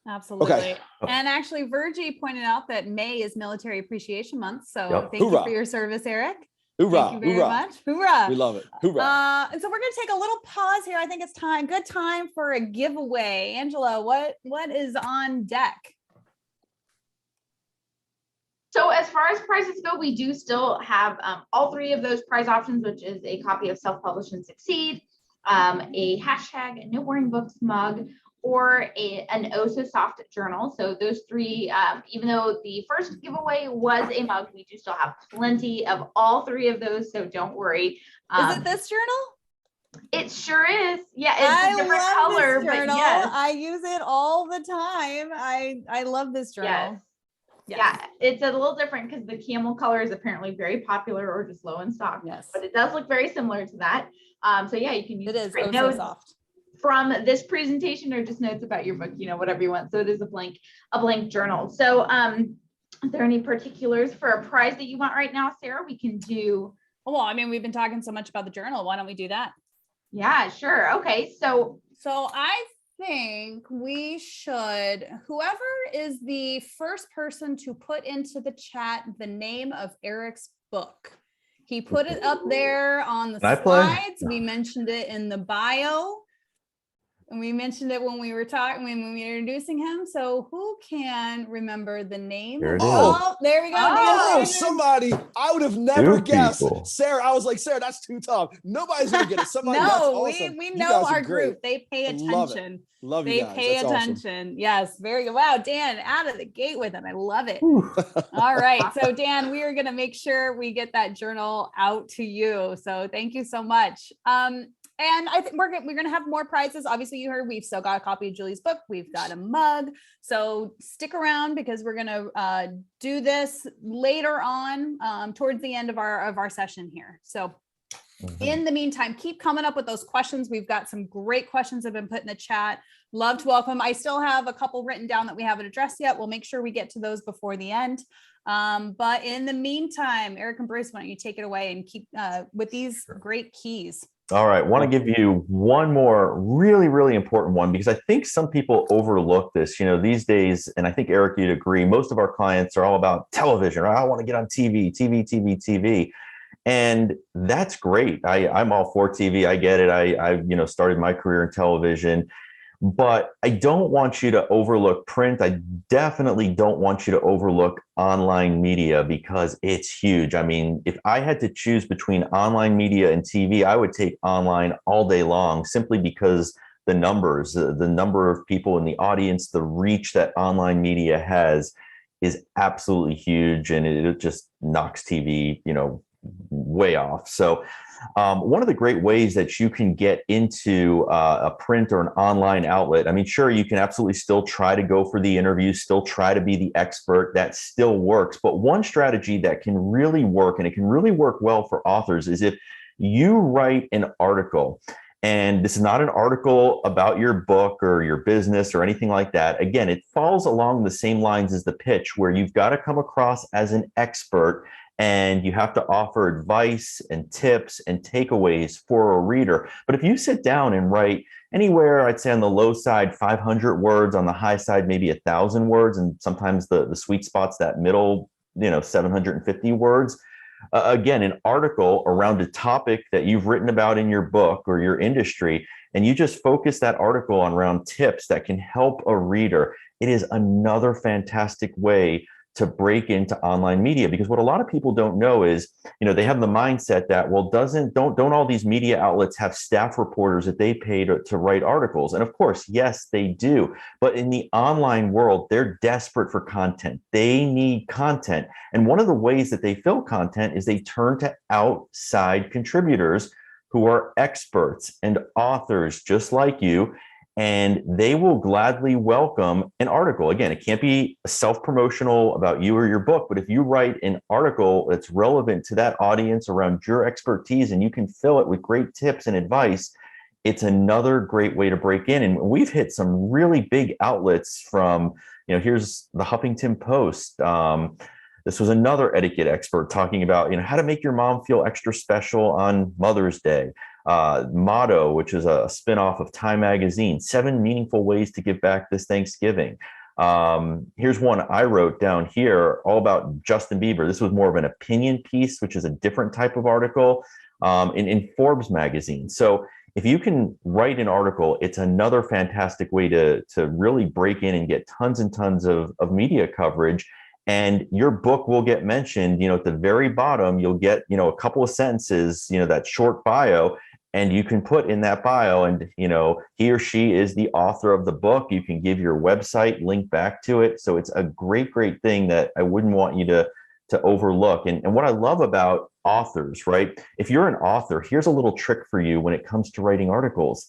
Absolutely. Okay. And actually, Virgie pointed out that May is Military Appreciation Month. So Yep. thank Hoorah. you for your service, Eric. Hoorah. Thank you very Hoorah. much. Hoorah. We love it. Hoorah. And so we're going to take a little pause here. I think it's good time for a giveaway. Angela, what is on deck? So as far as prizes go, we do still have all three of those prize options, which is a copy of Self-Publish and Succeed, a hashtag No Boring Books mug, or an Oh So Soft journal. So those three, even though the first giveaway was a mug, we do still have plenty of all three of those. So don't worry. Is it this journal? It sure is. Yeah, it's a different color, this journal. but yes. I use it all the time. I love this journal. Yes. Yes. Yeah, it's a little different because the camel color is apparently very popular or just low in stock. Yes. But it does look very similar to that. So yeah, you can use It is great so notes soft from this presentation or just notes about your book, whatever you want. So it is a blank journal. So are there any particulars for a prize that you want right now, Sarah? We can do. Well, I mean, we've been talking so much about the journal. Why don't we do that? Yeah, sure. Okay. So I think we should, whoever is the first person to put into the chat the name of Eric's book. He put it up there on the slides. We mentioned it in the bio. And we mentioned it when we were talking, when we were introducing him. So who can remember the name? There it is. Oh, there we go. Oh, somebody, I would have never guessed. People. Sarah, I was like, Sarah, that's too tough. Nobody's going to get it. Somebody, that's No, awesome. we You know guys are our great. group. They pay Love it. attention. Love you They guys. pay That's awesome. attention. Yes, very good. Wow, Dan, out of the gate with it. I love it. All right. So Dan, we are going to make sure we get that journal out to you. So thank you so much. And I think we're going to have more prizes. Obviously, you heard we've still got a copy of Julie's book. We've got a mug. So stick around because we're going to do this later on towards the end of our session here. So in the meantime, keep coming up with those questions. We've got some great questions that have been put in the chat. Love to welcome. I still have a couple written down that we haven't addressed yet. We'll make sure we get to those before the end. But in the meantime, Eric and Bruce, why don't you take it away and keep with these great keys. All right. Want to give you one more really, really important one because I think some people overlook this, these days. And I think, Eric, you'd agree. Most of our clients are all about television. Right? I want to get on TV. And that's great. I'm all for TV. I get it. I started my career in television. But I don't want you to overlook print. I definitely don't want you to overlook online media because it's huge. I mean, if I had to choose between online media and TV, I would take online all day long simply because the numbers, the number of people in the audience, the reach that online media has is absolutely huge. And it just knocks TV, way off. So one of the great ways that you can get into a print or an online outlet, I mean, sure, you can absolutely still try to go for the interview, still try to be the expert. That still works. But one strategy that can really work, and it can really work well for authors, is if you write an article And this is not an article about your book or your business or anything like that. Again, it falls along the same lines as the pitch, where you've got to come across as an expert and you have to offer advice and tips and takeaways for a reader. But if you sit down and write anywhere, I'd say on the low side, 500 words, on the high side, maybe 1,000 words, and sometimes the sweet spot's that middle, 750 words. Again, an article around a topic that you've written about in your book or your industry, and you just focus that article on around tips that can help a reader. It is another fantastic way to break into online media, because what a lot of people don't know is, they have the mindset that, well, don't all these media outlets have staff reporters that they pay to write articles? And of course, yes, they do. But in the online world, they're desperate for content. They need content. And one of the ways that they fill content is they turn to outside contributors who are experts and authors just like you, and they will gladly welcome an article. Again, it can't be self-promotional about you or your book, but if you write an article that's relevant to that audience around your expertise and you can fill it with great tips and advice, it's another great way to break in. And we've hit some really big outlets from, here's the Huffington Post. This was another etiquette expert talking about, how to make your mom feel extra special on Mother's Day. Motto, which is a spinoff of Time Magazine, 7 meaningful ways to give back this Thanksgiving. Here's one I wrote down here, all about Justin Bieber. This was more of an opinion piece, which is a different type of article in Forbes magazine. So if you can write an article, it's another fantastic way to really break in and get tons and tons of media coverage. And your book will get mentioned, at the very bottom, you'll get, a couple of sentences, that short bio, and you can put in that bio, and, he or she is the author of the book. You can give your website, link back to it. So it's a great, great thing that I wouldn't want you to overlook. And what I love about authors, right? If you're an author, here's a little trick for you when it comes to writing articles.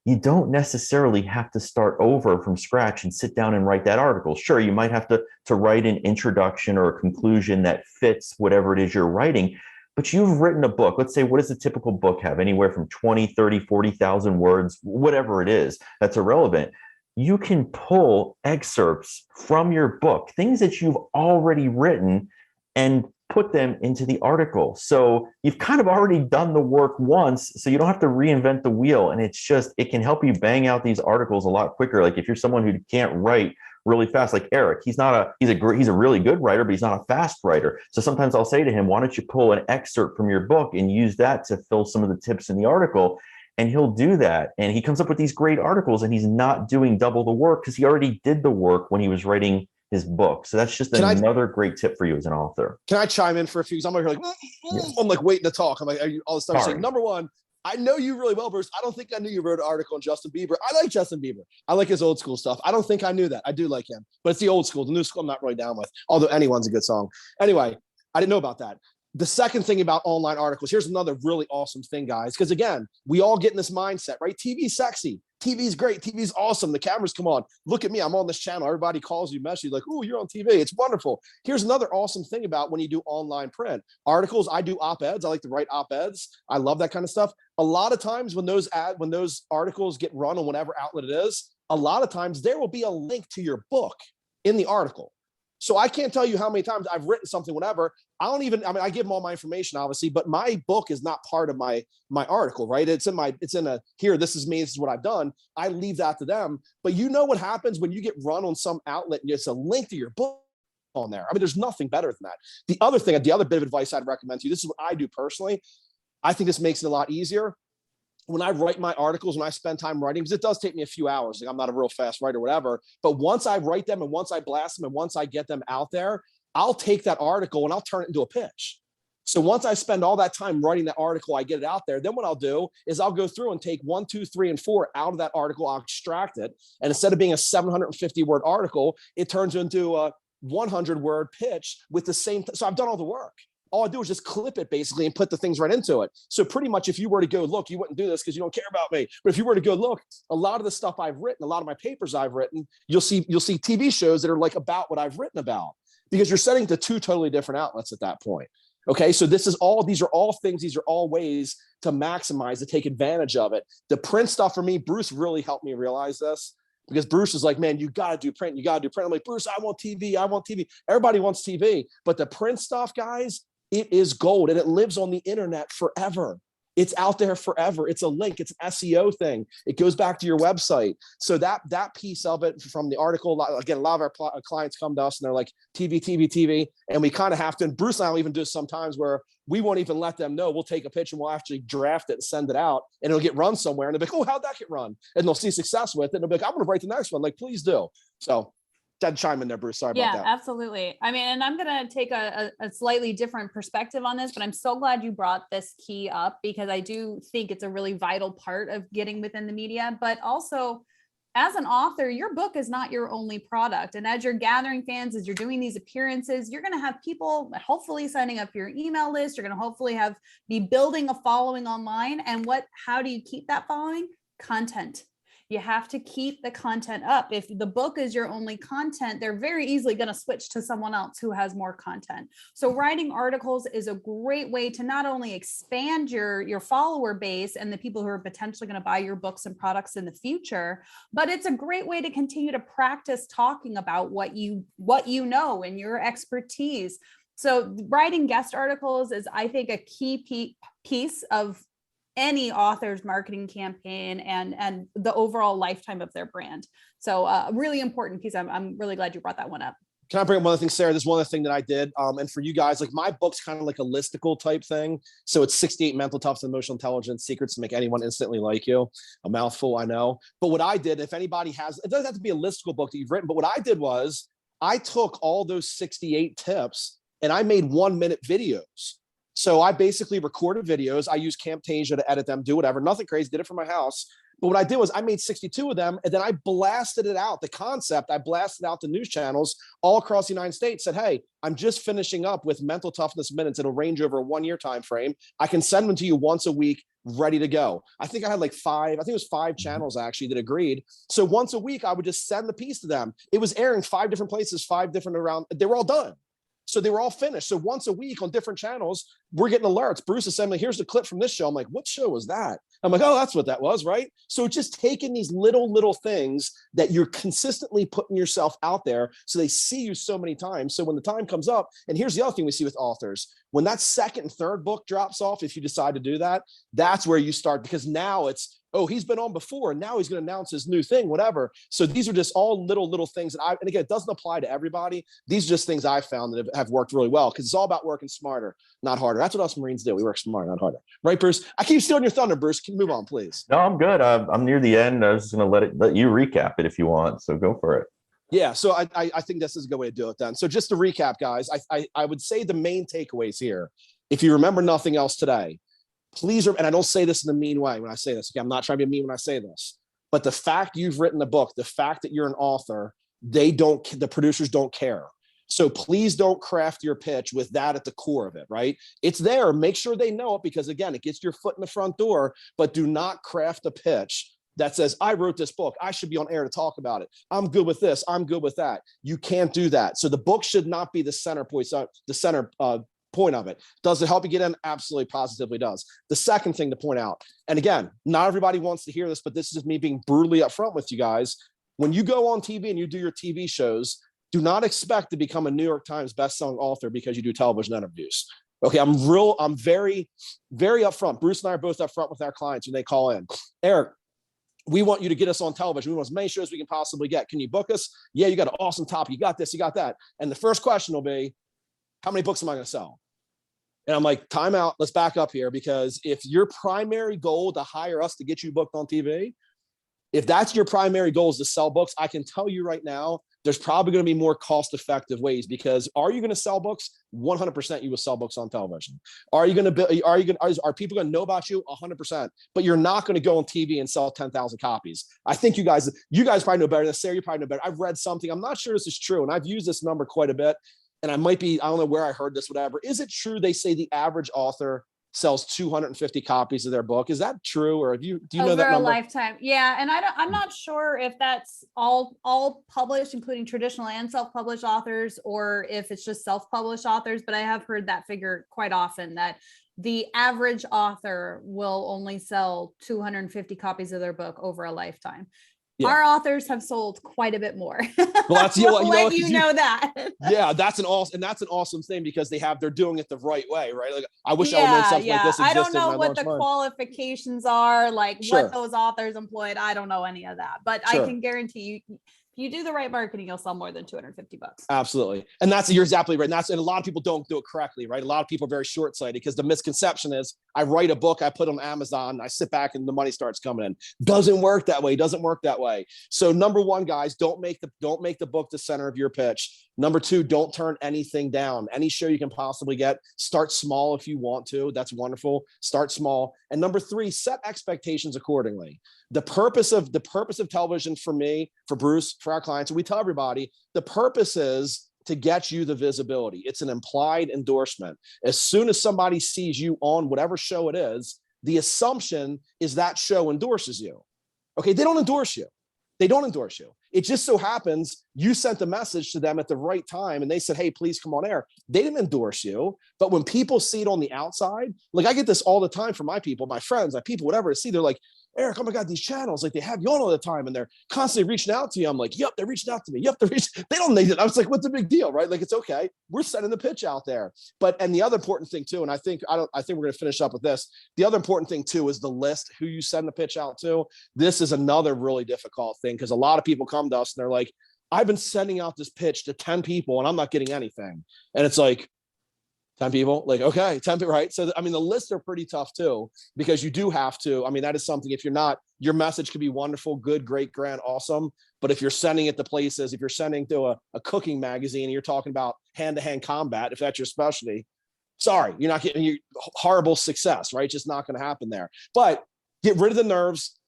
You don't necessarily have to start over from scratch and sit down and write that article. Sure, you might have to write an introduction or a conclusion that fits whatever it is you're writing, but you've written a book. Let's say, what does a typical book have? Anywhere from 20, 30, 40,000 words, whatever it is that's irrelevant. You can pull excerpts from your book, things that you've already written, and put them into the article. So you've kind of already done the work once, so you don't have to reinvent the wheel. And it can help you bang out these articles a lot quicker. Like if you're someone who can't write really fast, like Eric, he's a really good writer, but he's not a fast writer. So sometimes I'll say to him, why don't you pull an excerpt from your book and use that to fill some of the tips in the article? And he'll do that. And he comes up with these great articles, and he's not doing double the work because he already did the work when he was writing his book. So that's just another great tip for you as an author. Can I chime in for a few? Because I'm over here like, Yes. I'm like waiting to talk. I'm like, all this stuff. Sorry. Saying, number one, I know you really well, Bruce. I don't think I knew you wrote an article on Justin Bieber. I like Justin Bieber. I like his old school stuff. I don't think I knew that. I do like him, but it's the old school. The new school I'm not really down with, although Anyone's a good song. Anyway, I didn't know about that. The second thing about online articles, here's another really awesome thing, guys, because again, we all get in this mindset, right? TV's sexy. TV's great. TV's awesome. The cameras come on. Look at me. I'm on this channel. Everybody calls you, message like, oh, you're on TV. It's wonderful. Here's another awesome thing about when you do online print. Articles, I do op-eds. I like to write op-eds. I love that kind of stuff. A lot of times when those articles get run on whatever outlet it is, a lot of times there will be a link to your book in the article. So I can't tell you how many times I've written something, whatever. I give them all my information, obviously, but my book is not part of my article, right? It's in a, here, this is me, this is what I've done. I leave that to them. But you know what happens when you get run on some outlet and it's a link to your book on there. I mean, there's nothing better than that. The other bit of advice I'd recommend to you, this is what I do personally. I think this makes it a lot easier. When I write my articles, when I spend time writing, because it does take me a few hours, like I'm not a real fast writer or whatever, but once I write them and once I blast them and once I get them out there, I'll take that article and I'll turn it into a pitch. So once I spend all that time writing that article, I get it out there. Then what I'll do is I'll go through and take 1, 2, 3, and 4 out of that article. I'll extract it. And instead of being a 750 word article, it turns into a 100 word pitch with the same. So I've done all the work. All I do is just clip it basically and put the things right into it. So pretty much if you were to go look, you wouldn't do this because you don't care about me. But if you were to go look, a lot of the stuff I've written, a lot of my papers I've written, you'll see TV shows that are like about what I've written about, because you're setting to 2 totally different outlets at that point. Okay, so these are all things, these are all ways to maximize, to take advantage of it. The print stuff for me, Bruce really helped me realize this, because Bruce is like, man, you got to do print. You got to do print. I'm like, Bruce, I want TV. I want TV. Everybody wants TV. But the print stuff, guys, it is gold, and it lives on the internet forever. It's out there forever. It's a link. It's an SEO thing. It goes back to your website. So that piece of it from the article, again, a lot of our clients come to us and they're like, TV, TV, TV. And we kind of have to, and Bruce and I will even do sometimes where we won't even let them know. We'll take a pitch and we'll actually draft it and send it out, and it'll get run somewhere. And they'll be like, oh, how'd that get run? And they'll see success with it. And they'll be like, I'm going to write the next one. Like, please do. So Dad, chime in there, Bruce. Sorry about that. Yeah, absolutely. I mean, and I'm going to take a slightly different perspective on this, but I'm so glad you brought this key up, because I do think it's a really vital part of getting within the media. But also, as an author, your book is not your only product. And as you're gathering fans, as you're doing these appearances, you're going to have people hopefully signing up for your email list. You're going to hopefully be building a following online. And how do you keep that following? Content. You have to keep the content up. If the book is your only content, they're very easily going to switch to someone else who has more content. So writing articles is a great way to not only expand your follower base and the people who are potentially going to buy your books and products in the future, but it's a great way to continue to practice talking about what you know and your expertise. So writing guest articles is, I think, a key piece of any author's marketing campaign and the overall lifetime of their brand. So a really important piece. I'm really glad you brought that one up. Can I bring up one other thing, Sarah? There's one other thing that I did. And for you guys, like, my book's kind of like a listicle type thing. So it's 68 mental toughness and emotional intelligence secrets to make anyone instantly like you. A mouthful, I know. But what I did, if anybody has, it doesn't have to be a listicle book that you've written, but what I did was I took all those 68 tips and I made 1-minute videos. So I basically recorded videos. I used Camtasia to edit them, do whatever, nothing crazy, did it from my house. But what I did was I made 62 of them, and then I blasted it out. The concept, I blasted out to news channels all across the United States, said, hey, I'm just finishing up with mental toughness minutes. It'll range over a 1-year time frame. I can send them to you once a week, ready to go. I think I had like 5 channels actually that agreed. So once a week, I would just send the piece to them. It was airing 5 different places, 5 different around. They were all done. So they were all finished. So once a week on different channels, we're getting alerts. Bruce is saying, here's the clip from this show. I'm like, what show was that? I'm like, oh, that's what that was, right? So just taking these little things that you're consistently putting yourself out there so they see you so many times. So when the time comes up, and here's the other thing we see with authors, when that second and third book drops off, if you decide to do that, that's where you start, because now it's, oh, he's been on before and now he's going to announce his new thing, whatever. So these are just all little things that and again, it doesn't apply to everybody. These are just things I found that have worked really well, because it's all about working smarter, not harder. That's what us Marines do. We work smarter, not harder. Right, Bruce? I keep stealing your thunder, Bruce. Can you move on, please? No, I'm good. I'm near the end. I was just going to let you recap it if you want. So go for it. Yeah, so I think this is a good way to do it then. So just to recap, guys, I would say the main takeaways here, if you remember nothing else today, please, and I don't say this in a mean way when I say this. Okay, I'm not trying to be mean when I say this, but the fact you've written a book, the fact that you're an author, the producers don't care. So please don't craft your pitch with that at the core of it, right? It's there. Make sure they know it, because again, it gets your foot in the front door, but do not craft a pitch that says, I wrote this book, I should be on air to talk about it. I'm good with this, I'm good with that. You can't do that. So the book should not be the center point, point of it. Does it help you get in? Absolutely, positively does. The second thing to point out, and again, not everybody wants to hear this, but this is just me being brutally upfront with you guys. When you go on TV and you do your TV shows, do not expect to become a New York Times bestselling author because you do television interviews. Okay, I'm very, very upfront. Bruce and I are both upfront with our clients when they call in. Eric, we want you to get us on television. We want as many shows we can possibly get. Can you book us? Yeah, you got an awesome topic. You got this, you got that. And the first question will be, how many books am I going to sell? And I'm like, time out. Let's back up here, because if your primary goal to hire us to get you booked on TV, if that's your primary goal is to sell books, I can tell you right now, there's probably going to be more cost-effective ways, because are you going to sell books? 100% you will sell books on television. Are people going to know about you? 100%, but you're not going to go on TV and sell 10,000 copies. I think you guys probably know better. Sarah, you probably know better. I've read something. I'm not sure this is true, and I've used this number quite a bit. And I don't know where I heard this, whatever. Is it true they say the average author sells 250 copies of their book. Is that true? Or do you know Over that a number? lifetime. Yeah. And I'm not sure if that's all published, including traditional and self-published authors, or if it's just self-published authors, but I have heard that figure quite often, that the average author will only sell 250 copies of their book over a lifetime. Yeah. Our authors have sold quite a bit more. Well, that's we'll let you know that. Yeah, that's an awesome thing, because they're doing it the right way, right? Like, I wish I would know something like this existed. I don't know what the qualifications are, like Sure. what those authors employed. I don't know any of that, but Sure. I can guarantee you, if you do the right marketing, you'll sell more than 250 bucks. Absolutely. And you're exactly right. And a lot of people don't do it correctly, right? A lot of people are very short-sighted, because the misconception is, I write a book, I put it on Amazon, I sit back and the money starts coming in. Doesn't work that way. So number one, guys, don't make the book the center of your pitch. Number two, don't turn anything down. Any show you can possibly get, start small if you want to. That's wonderful. Start small. And number three, set expectations accordingly. The purpose of television, for me, for Bruce, for our clients, and we tell everybody, the purpose is to get you the visibility. It's an implied endorsement. As soon as somebody sees you on whatever show it is, the assumption is that show endorses you. Okay, they don't endorse you. It just so happens you sent the message to them at the right time and they said, hey, please come on air. They didn't endorse you. But when people see it on the outside, like, I get this all the time from my people, my friends, my people, whatever, to see, they're like, Eric, oh my God, these channels, like, they have you on all the time and they're constantly reaching out to you. I'm like, yep, they're reaching out to me. Yep, they don't need it. I was like, what's the big deal, right? Like, it's okay. We're sending the pitch out there. And the other important thing too, and I think we're going to finish up with this. The other important thing too is the list, who you send the pitch out to. This is another really difficult thing, because a lot of people come to us and they're like, I've been sending out this pitch to 10 people and I'm not getting anything. And it's like, 10 people, like, okay, 10 people, right? So, I mean, the lists are pretty tough too, because you do have to, I mean, that is something, if you're not, your message could be wonderful, good, great, grand, awesome. But if you're sending it to places, if you're sending to a cooking magazine and you're talking about hand-to-hand combat, if that's your specialty, sorry, you're not getting your horrible success, right? It's just not going to happen there. But get rid of the nerves,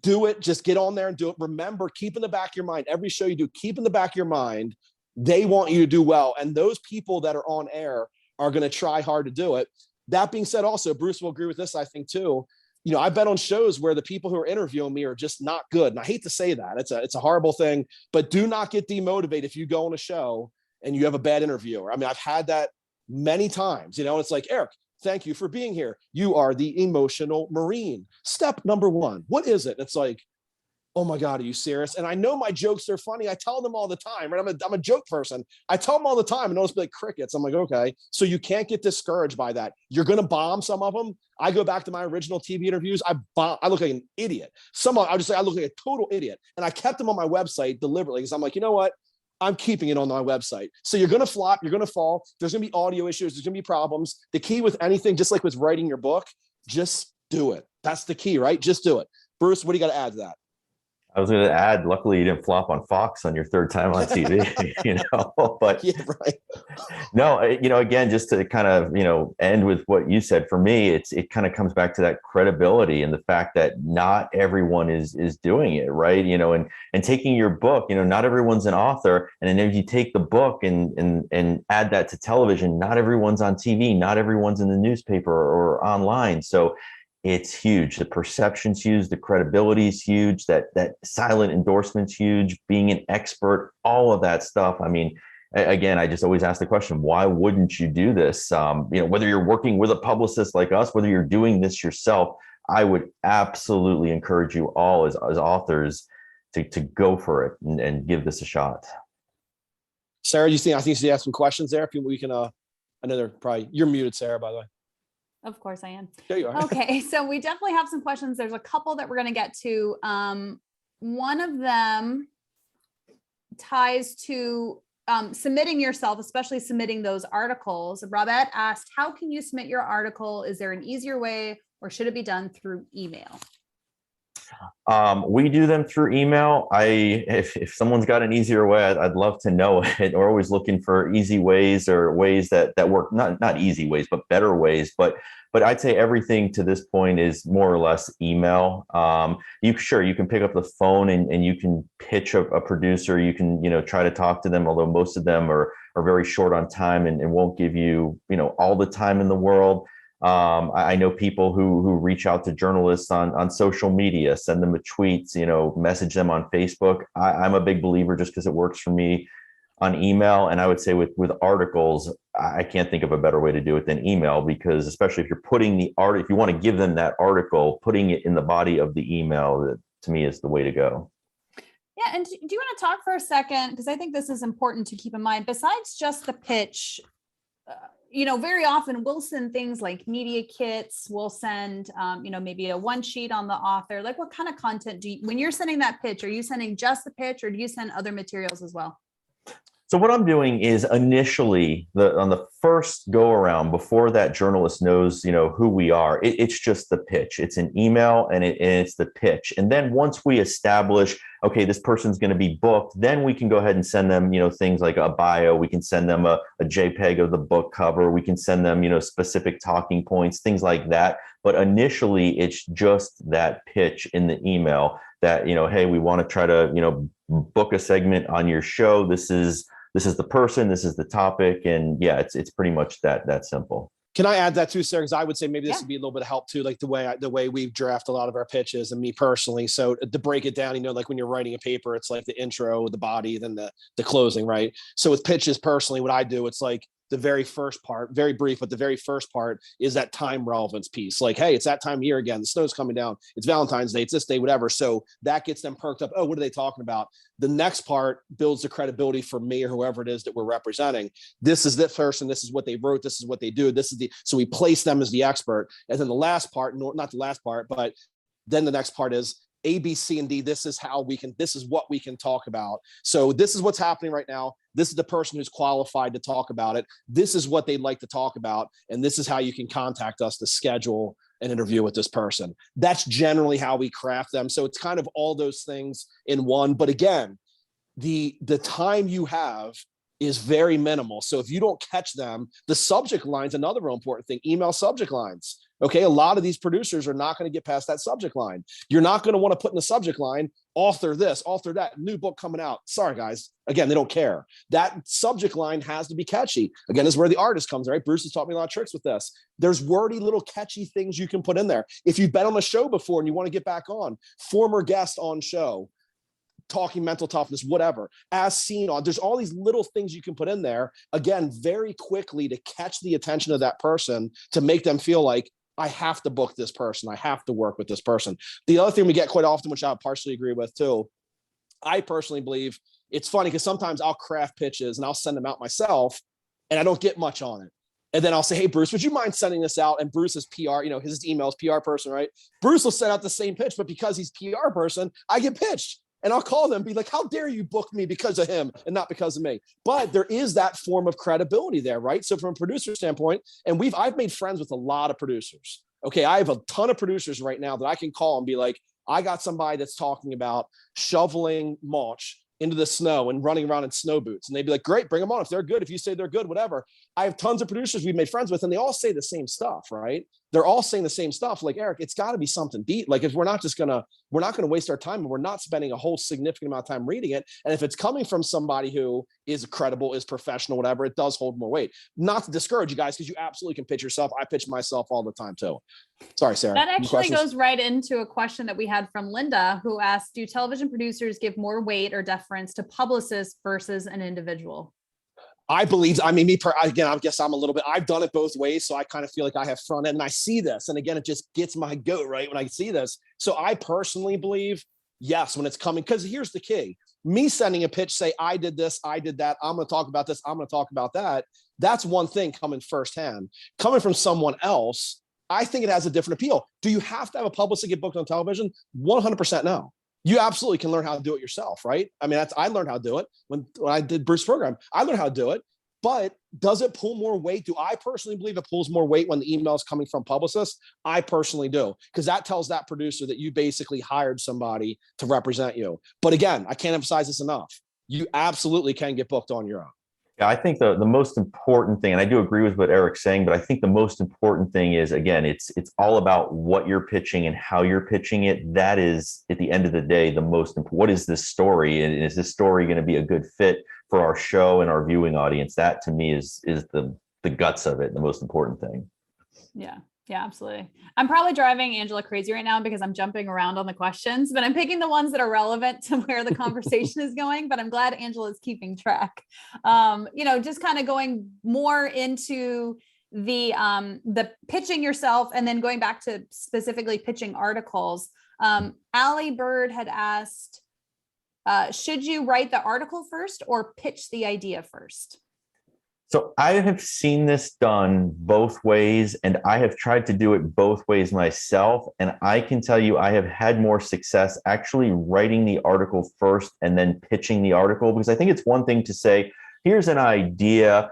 do it, just get on there and do it. Remember, keep in the back of your mind, every show you do, keep in the back of your mind, they want you to do well. And those people that are on air are going to try hard to do it. That being said, also, Bruce will agree with this, I think, too. You know, I've been on shows where the people who are interviewing me are just not good. And I hate to say that. It's a horrible thing, but do not get demotivated if you go on a show and you have a bad interviewer. I mean, I've had that many times, you know, it's like, Eric, thank you for being here. You are the emotional Marine. Step number one. What is it? It's like, oh my God, are you serious? And I know my jokes are funny. I tell them all the time, right? I'm a joke person. I tell them all the time and they'll just be like crickets. I'm like, okay. So you can't get discouraged by that. You're going to bomb some of them. I go back to my original TV interviews. I look like an idiot. I'll just say I look like a total idiot. And I kept them on my website deliberately because I'm like, you know what? I'm keeping it on my website. So you're going to flop. You're going to fall. There's going to be audio issues. There's going to be problems. The key with anything, just like with writing your book, just do it. That's the key, right? Just do it. Bruce, what do you got to add to that? I was going to add, luckily you didn't flop on Fox on your third time on TV, you know, but yeah, right. No, you know, again, just to kind of, you know, end with what you said, for me, it kind of comes back to that credibility and the fact that not everyone is doing it, right? You know, and taking your book, you know, not everyone's an author. And then if you take the book and add that to television, not everyone's on TV, not everyone's in the newspaper or online. So it's huge. The perception's huge. The credibility is huge. That silent endorsement's huge. Being an expert, all of that stuff. I mean, again, I just always ask the question, why wouldn't you do this? You know, whether you're working with a publicist like us, whether you're doing this yourself, I would absolutely encourage you all as authors to go for it and give this a shot. Sarah, I think you have some questions there. If we can, I know they're probably, you're muted, Sarah, by the way. Of course I am. There you are. Okay, so we definitely have some questions. There's a couple that we're going to get to. One of them ties to submitting yourself, especially submitting those articles. Robette asked, how can you submit your article? Is there an easier way or should it be done through email? We do them through email. If someone's got an easier way, I'd love to know it. We're always looking for easy ways or ways that work, not easy ways, but better ways. But I'd say everything to this point is more or less email. You can pick up the phone and you can pitch a producer. You can, you know, try to talk to them, although most of them are very short on time and won't give you, you know, all the time in the world. I know people who reach out to journalists on social media, send them a tweet, message them on Facebook. I'm a big believer, just because it works for me, on email. And I would say with articles, I can't think of a better way to do it than email, because especially if you're putting if you want to give them that article, putting it in the body of the email, to me, is the way to go. Yeah. And do you want to talk for a second? Because I think this is important to keep in mind. Besides just the pitch, very often we'll send things like media kits. We'll send, maybe a one sheet on the author. Like, what kind of content when you're sending that pitch, are you sending just the pitch, or do you send other materials as well? So what I'm doing is, initially, on the first go around, before that journalist knows, who we are, it's just the pitch. It's an email, and it's the pitch. And then once we establish, okay, this person's going to be booked, then we can go ahead and send them, things like a bio. We can send them a JPEG of the book cover. We can send them, specific talking points, things like that. But initially, it's just that pitch in the email that, hey, we want to try to, book a segment on your show. This is the person, this is the topic. And yeah, it's pretty much that simple. Can I add that too, Sarah? Because I would say maybe this would be a little bit of help too, like the way we draft a lot of our pitches, and me personally. So to break it down, like when you're writing a paper, it's like the intro, the body, then the closing, right? So with pitches, personally, what I do, it's like the very first part, very brief, but the very first part is that time relevance piece. Like, hey, it's that time of year again. The snow's coming down. It's Valentine's Day. It's this day, whatever. So that gets them perked up. Oh, what are they talking about? The next part builds the credibility for me or whoever it is that we're representing. This is this person. This is what they wrote. This is what they do. So we place them as the expert. And then the last part, not the last part, but then the next part is A, B, C, and D. This is what we can talk about. So this is what's happening right now. This is the person who's qualified to talk about it. This is what they'd like to talk about. And this is how you can contact us to schedule an interview with this person. That's generally how we craft them. So it's kind of all those things in one. But again, the time you have is very minimal. So if you don't catch them, the subject line's another real important thing. Email subject lines. Okay, a lot of these producers are not going to get past that subject line. You're not going to want to put in the subject line, author this, author that, new book coming out. Sorry, guys. Again, they don't care. That subject line has to be catchy. Again, this is where the artist comes, right? Bruce has taught me a lot of tricks with this. There's wordy little catchy things you can put in there. If you've been on a show before and you want to get back on, former guest on show, talking mental toughness, whatever, as seen on, there's all these little things you can put in there, again, very quickly to catch the attention of that person, to make them feel like, I have to book this person. I have to work with this person. The other thing we get quite often, which I partially agree with too, I personally believe, it's funny because sometimes I'll craft pitches and I'll send them out myself and I don't get much on it. And then I'll say, hey, Bruce, would you mind sending this out? And Bruce is PR, his email's PR person, right? Bruce will send out the same pitch, but because he's PR person, I get pitched. And I'll call them and be like, how dare you book me because of him and not because of me? But there is that form of credibility there, right? So from a producer standpoint, and I've made friends with a lot of producers. Okay, I have a ton of producers right now that I can call and be like, I got somebody that's talking about shoveling mulch into the snow and running around in snow boots. And they'd be like, great, bring them on. If they're good, if you say they're good, whatever. I have tons of producers we've made friends with, and they all say the same stuff, right? They're all saying the same stuff. Like, Eric, it's got to be something deep. Like, if we're not going to waste our time, and we're not spending a whole significant amount of time reading it. And if it's coming from somebody who is credible, is professional, whatever, it does hold more weight. Not to discourage you guys, because you absolutely can pitch yourself. I pitch myself all the time too. Sorry, Sarah. That actually goes right into a question that we had from Linda, who asked, do television producers give more weight or deference to publicists versus an individual? I believe, again, I guess I've done it both ways. So I kind of feel like I have front end and I see this. And again, it just gets my goat, right? When I see this. So I personally believe, yes, when it's coming, because here's the key. Me sending a pitch, say, I did this, I did that. I'm going to talk about this. I'm going to talk about that. That's one thing coming firsthand. Coming from someone else, I think it has a different appeal. Do you have to have a publicist get booked on television? 100% no. You absolutely can learn how to do it yourself, right? I mean, I learned how to do it when I did Bruce's program. I learned how to do it, but does it pull more weight? Do I personally believe it pulls more weight when the email is coming from publicists? I personally do, because that tells that producer that you basically hired somebody to represent you. But again, I can't emphasize this enough. You absolutely can get booked on your own. Yeah, I think the most important thing, and I do agree with what Eric's saying, but I think the most important thing is, again, it's all about what you're pitching and how you're pitching it. That is, at the end of the day, the most important. What is this story? And is this story going to be a good fit for our show and our viewing audience? That, to me, is the guts of it, the most important thing. Yeah. Yeah, absolutely. I'm probably driving Angela crazy right now because I'm jumping around on the questions, but I'm picking the ones that are relevant to where the conversation is going. But I'm glad Angela is keeping track. Just kind of going more into the pitching yourself, and then going back to specifically pitching articles. Allie Bird had asked, should you write the article first or pitch the idea first? So I have seen this done both ways, and I have tried to do it both ways myself. And I can tell you, I have had more success actually writing the article first and then pitching the article, because I think it's one thing to say, here's an idea,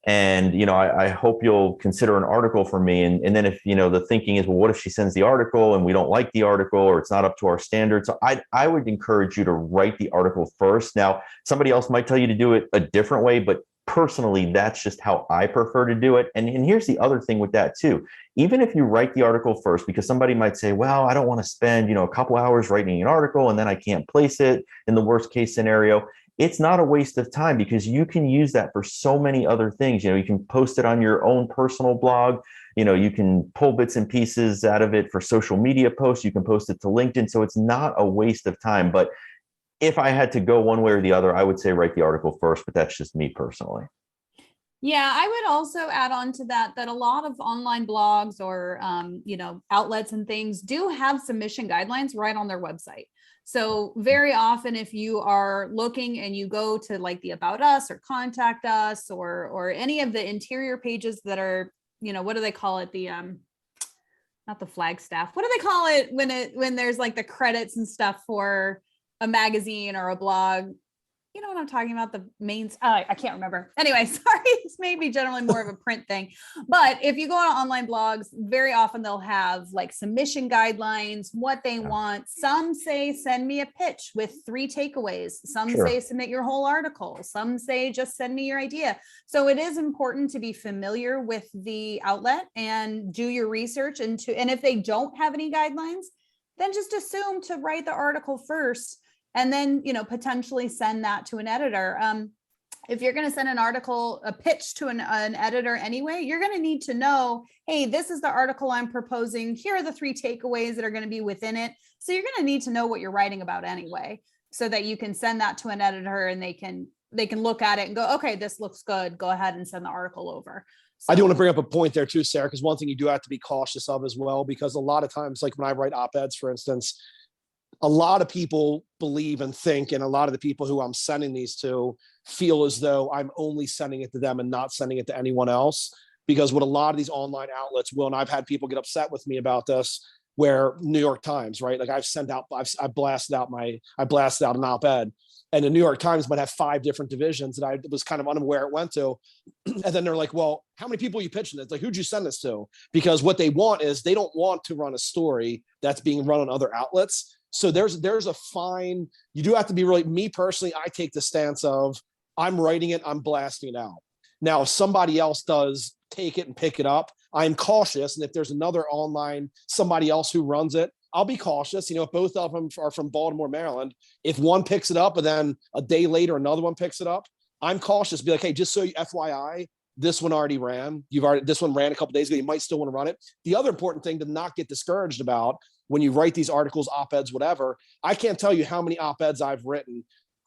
and I hope you'll consider an article for me. And then if the thinking is, well, what if she sends the article and we don't like the article, or it's not up to our standards? So I would encourage you to write the article first. Now, somebody else might tell you to do it a different way, but personally, that's just how I prefer to do it. And here's the other thing with that too. Even if you write the article first, because somebody might say, well, I don't want to spend, a couple hours writing an article and then I can't place it in the worst case scenario. It's not a waste of time, because you can use that for so many other things. You can post it on your own personal blog. You can pull bits and pieces out of it for social media posts. You can post it to LinkedIn. So it's not a waste of time. But if I had to go one way or the other, I would say write the article first, but that's just me personally. Yeah, I would also add on to that a lot of online blogs or, outlets and things do have submission guidelines right on their website. So very often, if you are looking and you go to like the About Us or Contact Us or any of the interior pages that are, what do they call it? The, not the Flagstaff. What do they call it when there's like the credits and stuff for a magazine or a blog? You know what I'm talking about? The mains. I can't remember. Anyway, sorry. This may be generally more of a print thing, but if you go on online blogs, very often they'll have like submission guidelines, what they want. Some say, send me a pitch with 3 takeaways. Some say, submit your whole article. Some say, just send me your idea. So it is important to be familiar with the outlet and do your research and if they don't have any guidelines, then just assume to write the article first. And then, potentially send that to an editor. If you're going to send an article, a pitch to an editor anyway, you're going to need to know, hey, this is the article I'm proposing. Here are the 3 takeaways that are going to be within it. So you're going to need to know what you're writing about anyway, so that you can send that to an editor and they can look at it and go, okay, this looks good. Go ahead and send the article over. So, I do want to bring up a point there too, Sarah, because one thing you do have to be cautious of as well, because a lot of times, like when I write op-eds, for instance, a lot of people believe and think, and a lot of the people who I'm sending these to feel as though I'm only sending it to them and not sending it to anyone else. Because what a lot of these online outlets will, and I've had people get upset with me about this, where New York Times, right? Like I blasted out an op-ed, and the New York Times might have 5 different divisions that I was kind of unaware it went to. And then they're like, well, how many people are you pitching this? Like, who'd you send this to? Because what they want is, they don't want to run a story that's being run on other outlets. So there's a fine, you do have to be really, me personally, I take the stance of, I'm writing it, I'm blasting it out. Now, if somebody else does take it and pick it up, I'm cautious. And if there's another online, somebody else who runs it, I'll be cautious. If both of them are from Baltimore, Maryland, if one picks it up and then a day later, another one picks it up, I'm cautious. Be like, hey, just so you FYI, this one already ran. This one ran a couple days ago. You might still want to run it. The other important thing to not get discouraged about when you write these articles, op-eds, whatever, I can't tell you how many op-eds I've written,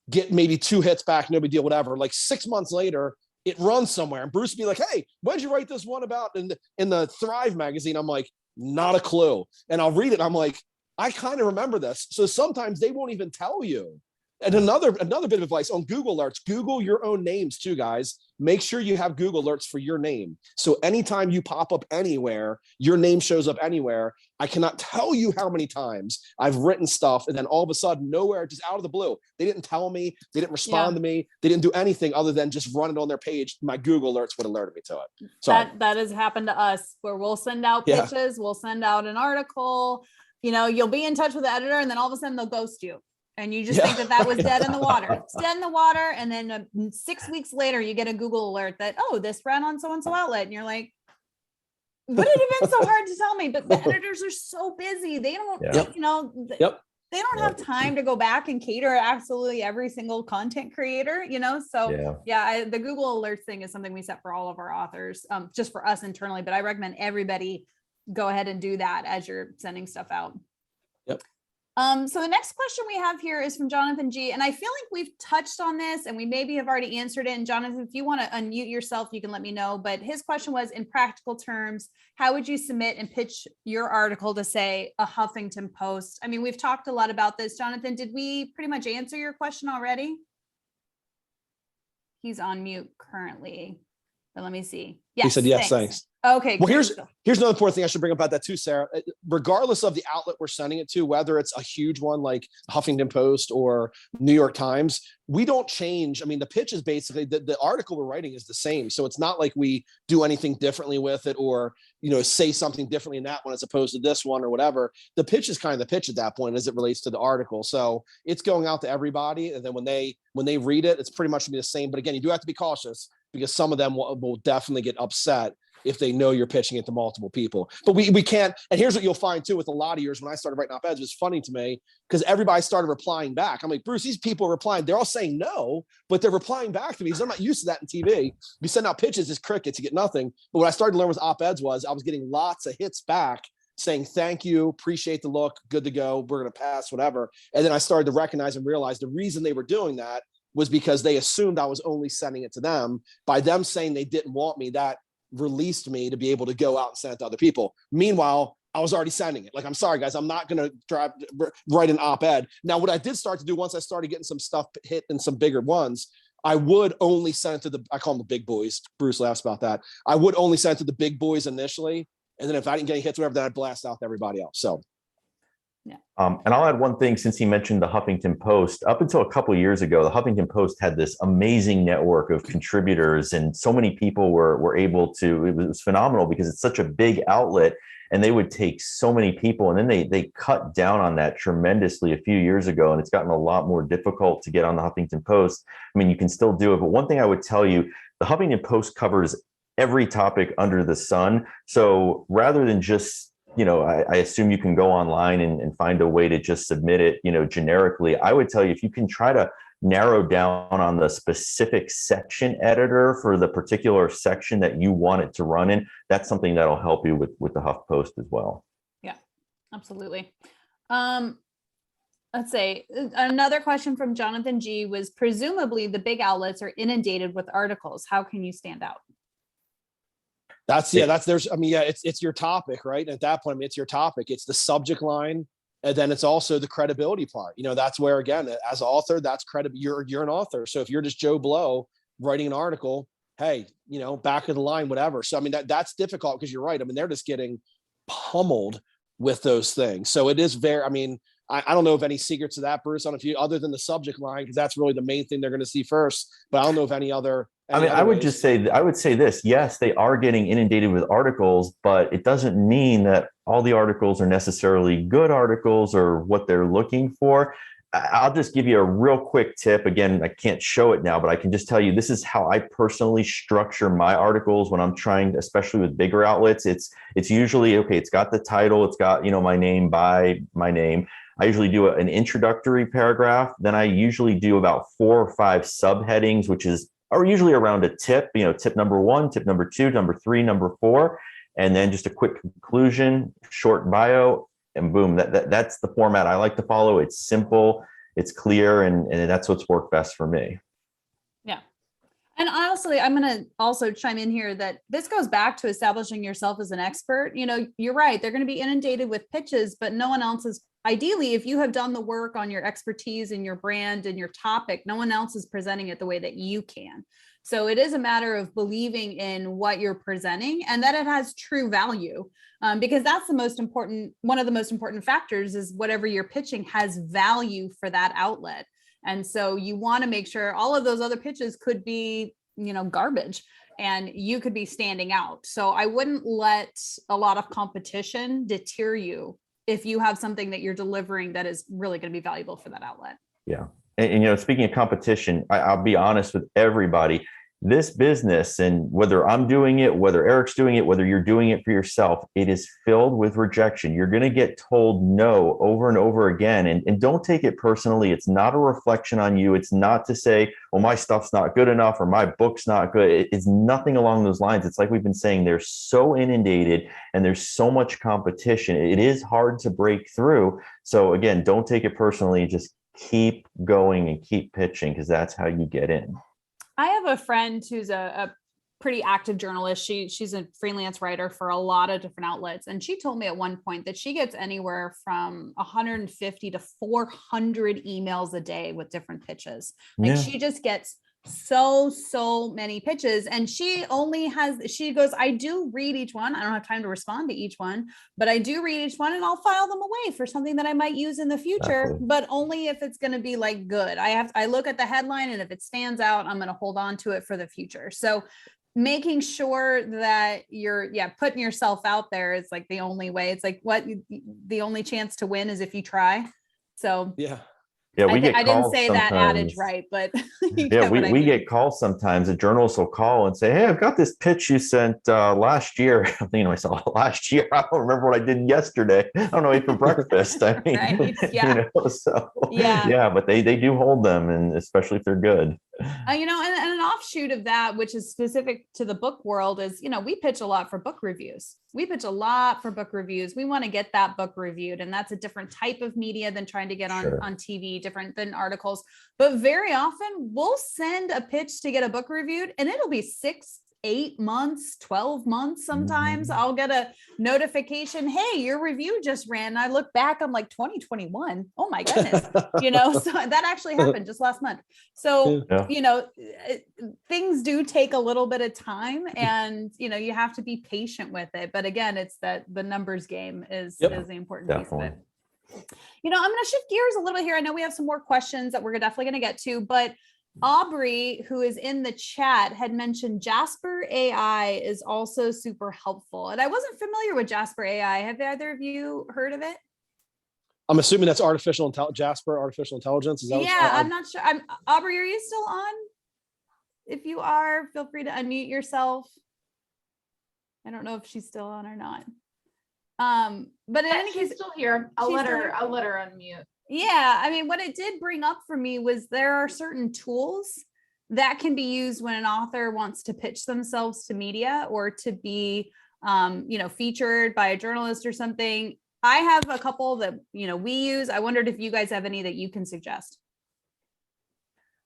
get maybe 2 hits back, no big deal, whatever. Like 6 months later, it runs somewhere. And Bruce would be like, hey, when'd you write this one about in the Thrive magazine? I'm like, not a clue. And I'll read it. I'm like, I kind of remember this. So sometimes they won't even tell you. And another bit of advice on Google alerts, Google your own names too, guys. Make sure you have Google alerts for your name. So anytime you pop up anywhere, your name shows up anywhere. I cannot tell you how many times I've written stuff and then all of a sudden, nowhere, just out of the blue, they didn't tell me, they didn't respond to me, they didn't do anything other than just run it on their page. My Google alerts would alert me to it. So that has happened to us, where we'll send out pitches, we'll send out an article, you'll be in touch with the editor, and then all of a sudden they'll ghost you. And you just think that was dead in the water. It's dead in the water. And then 6 weeks later, you get a Google alert that, oh, this ran on so-and-so outlet. And you're like, would it have been so hard to tell me? But the editors are so busy. They don't, they don't have time to go back and cater absolutely every single content creator, So the Google alerts thing is something we set for all of our authors, just for us internally. But I recommend everybody go ahead and do that as you're sending stuff out. Yep. So the next question we have here is from Jonathan G. And I feel like we've touched on this and we maybe have already answered it. And Jonathan, if you want to unmute yourself, you can let me know. But his question was, in practical terms, how would you submit and pitch your article to, say, a Huffington Post? I mean, we've talked a lot about this. Jonathan, did we pretty much answer your question already? He's on mute currently, but let me see. Yes, He said, yes, thanks. Okay. Well, great. here's another important thing I should bring up about that too, Sarah. Regardless of the outlet we're sending it to, whether it's a huge one like Huffington Post or New York Times, we don't change. I mean, the pitch is basically the article we're writing is the same. So it's not like we do anything differently with it or, say something differently in that one as opposed to this one or whatever. The pitch is kind of the pitch at that point as it relates to the article. So it's going out to everybody. And then when they read it, it's pretty much gonna be the same. But again, you do have to be cautious because some of them will definitely get upset if they know you're pitching it to multiple people. But we can't, and here's what you'll find too with a lot of yours, when I started writing op-eds, it was funny to me because everybody started replying back. I'm like, Bruce, these people are replying, they're all saying no, but they're replying back to me because I'm not used to that in TV. You send out pitches, it's crickets, you get nothing. But what I started to learn with op-eds was I was getting lots of hits back saying, thank you, appreciate the look, good to go, we're going to pass, whatever. And then I started to recognize and realize the reason they were doing that was because they assumed I was only sending it to them. By them saying they didn't want me, that released me to be able to go out and send it to other people. Meanwhile, I was already sending it. Like, I'm sorry, guys, I'm not going to write an op-ed. Now, what I did start to do once I started getting some stuff hit in some bigger ones, I would only send it to I call them the big boys. Bruce laughs about that. I would only send it to the big boys initially. And then if I didn't get any hits, whatever, then I'd blast out to everybody else. So. Yeah. And I'll add one thing, since he mentioned the Huffington Post. Up until a couple of years ago, the Huffington Post had this amazing network of contributors, and so many people were able to. It was phenomenal because it's such a big outlet, and they would take so many people, and then they cut down on that tremendously a few years ago, and it's gotten a lot more difficult to get on the Huffington Post. I mean, you can still do it, but one thing I would tell you, the Huffington Post covers every topic under the sun. So rather than just I assume you can go online and find a way to just submit it, generically. I would tell you, if you can try to narrow down on the specific section editor for the particular section that you want it to run in, that's something that'll help you with the HuffPost as well. Yeah, absolutely. Let's say another question from Jonathan G was, presumably the big outlets are inundated with articles. How can you stand out? It's your topic, right? At that point, it's your topic. It's the subject line. And then it's also the credibility part. That's where, again, as an author, that's credible. You're an author. So if you're just Joe Blow writing an article, hey, back of the line, whatever. So, that's difficult because you're right. They're just getting pummeled with those things. So it is very, I don't know of any secrets to that, Bruce, on a few other than the subject line, because that's really the main thing they're going to see first. But I don't know of any other. I would say this. Yes, they are getting inundated with articles, but it doesn't mean that all the articles are necessarily good articles or what they're looking for. I'll just give you a real quick tip. Again, I can't show it now, but I can just tell you, this is how I personally structure my articles when I'm trying, especially with bigger outlets. It's usually, okay, it's got the title, it's got, my name by my name. I usually do an introductory paragraph. Then I usually do about 4 or 5 subheadings, which are usually around a tip, tip number 1, tip number 2, number 3, number 4, and then just a quick conclusion, short bio, and boom, that's the format I like to follow. It's simple, it's clear, and that's what's worked best for me. Yeah. And honestly, I'm going to also chime in here that this goes back to establishing yourself as an expert. You're right. They're going to be inundated with pitches, but no one else is. Ideally, if you have done the work on your expertise and your brand and your topic, no one else is presenting it the way that you can. So it is a matter of believing in what you're presenting and that it has true value, because that's the most important. One of the most important factors is whatever you're pitching has value for that outlet. And so you want to make sure all of those other pitches could be, garbage, and you could be standing out. So I wouldn't let a lot of competition deter you if you have something that you're delivering that is really going to be valuable for that outlet. Yeah. And speaking of competition, I'll be honest with everybody. this business, and whether I'm doing it, whether Eric's doing it, whether you're doing it for yourself, it is filled with rejection. You're going to get told no over and over again. And don't take it personally. It's not a reflection on you. It's not to say, well, my stuff's not good enough or my book's not good. It's nothing along those lines. It's like we've been saying, they're so inundated and there's so much competition. It is hard to break through. So again, don't take it personally. Just keep going and keep pitching, because that's how you get in. I have a friend who's a pretty active journalist. She's a freelance writer for a lot of different outlets. And she told me at one point that she gets anywhere from 150 to 400 emails a day with different pitches. Like she just gets so many pitches, and she goes, I do read each one. I don't have time to respond to each one, but I do read each one and I'll file them away for something that I might use in the future, Exactly. but only if it's going to be like good. I look at the headline, and if it stands out, I'm going to hold on to it for the future. So making sure that you're putting yourself out there is like the only way. It's like the only chance to win is if you try. So Yeah, we get I didn't calls say that adage sometimes. right, but Yeah, we get calls sometimes. A journalist will call and say, "Hey, I've got this pitch you sent last year." I'm thinking to myself, last year? I don't remember what I did yesterday. I don't know, ate for breakfast. I mean, Right, yeah. So Yeah. but they do hold them, and especially if they're good. And an offshoot of that, which is specific to the book world, is, we pitch a lot for book reviews. We pitch a lot for book reviews. We want to get that book reviewed. And that's a different type of media than trying to get on TV, different than articles. But very often we'll send a pitch to get a book reviewed, and it'll be 6, 8 months, 12 months. Sometimes I'll get a notification, hey, your review just ran. And I look back, I'm like, 2021. Oh my goodness. So that actually happened just last month. So, things do take a little bit of time, and, you have to be patient with it. But again, it's that the numbers game is the important piece of it. I'm going to shift gears a little bit here. I know we have some more questions that we're definitely going to get to, but Aubrey, who is in the chat, had mentioned Jasper AI is also super helpful. And I wasn't familiar with Jasper AI. Have either of you heard of it? I'm assuming that's Jasper artificial intelligence. Is that I'm not sure. Aubrey, are you still on? If you are, feel free to unmute yourself. I don't know if she's still on or not. But in any case, she's still here. I'll let her unmute. Yeah, I mean, what it did bring up for me was there are certain tools that can be used when an author wants to pitch themselves to media or to be, featured by a journalist or something. I have a couple that, we use. I wondered if you guys have any that you can suggest.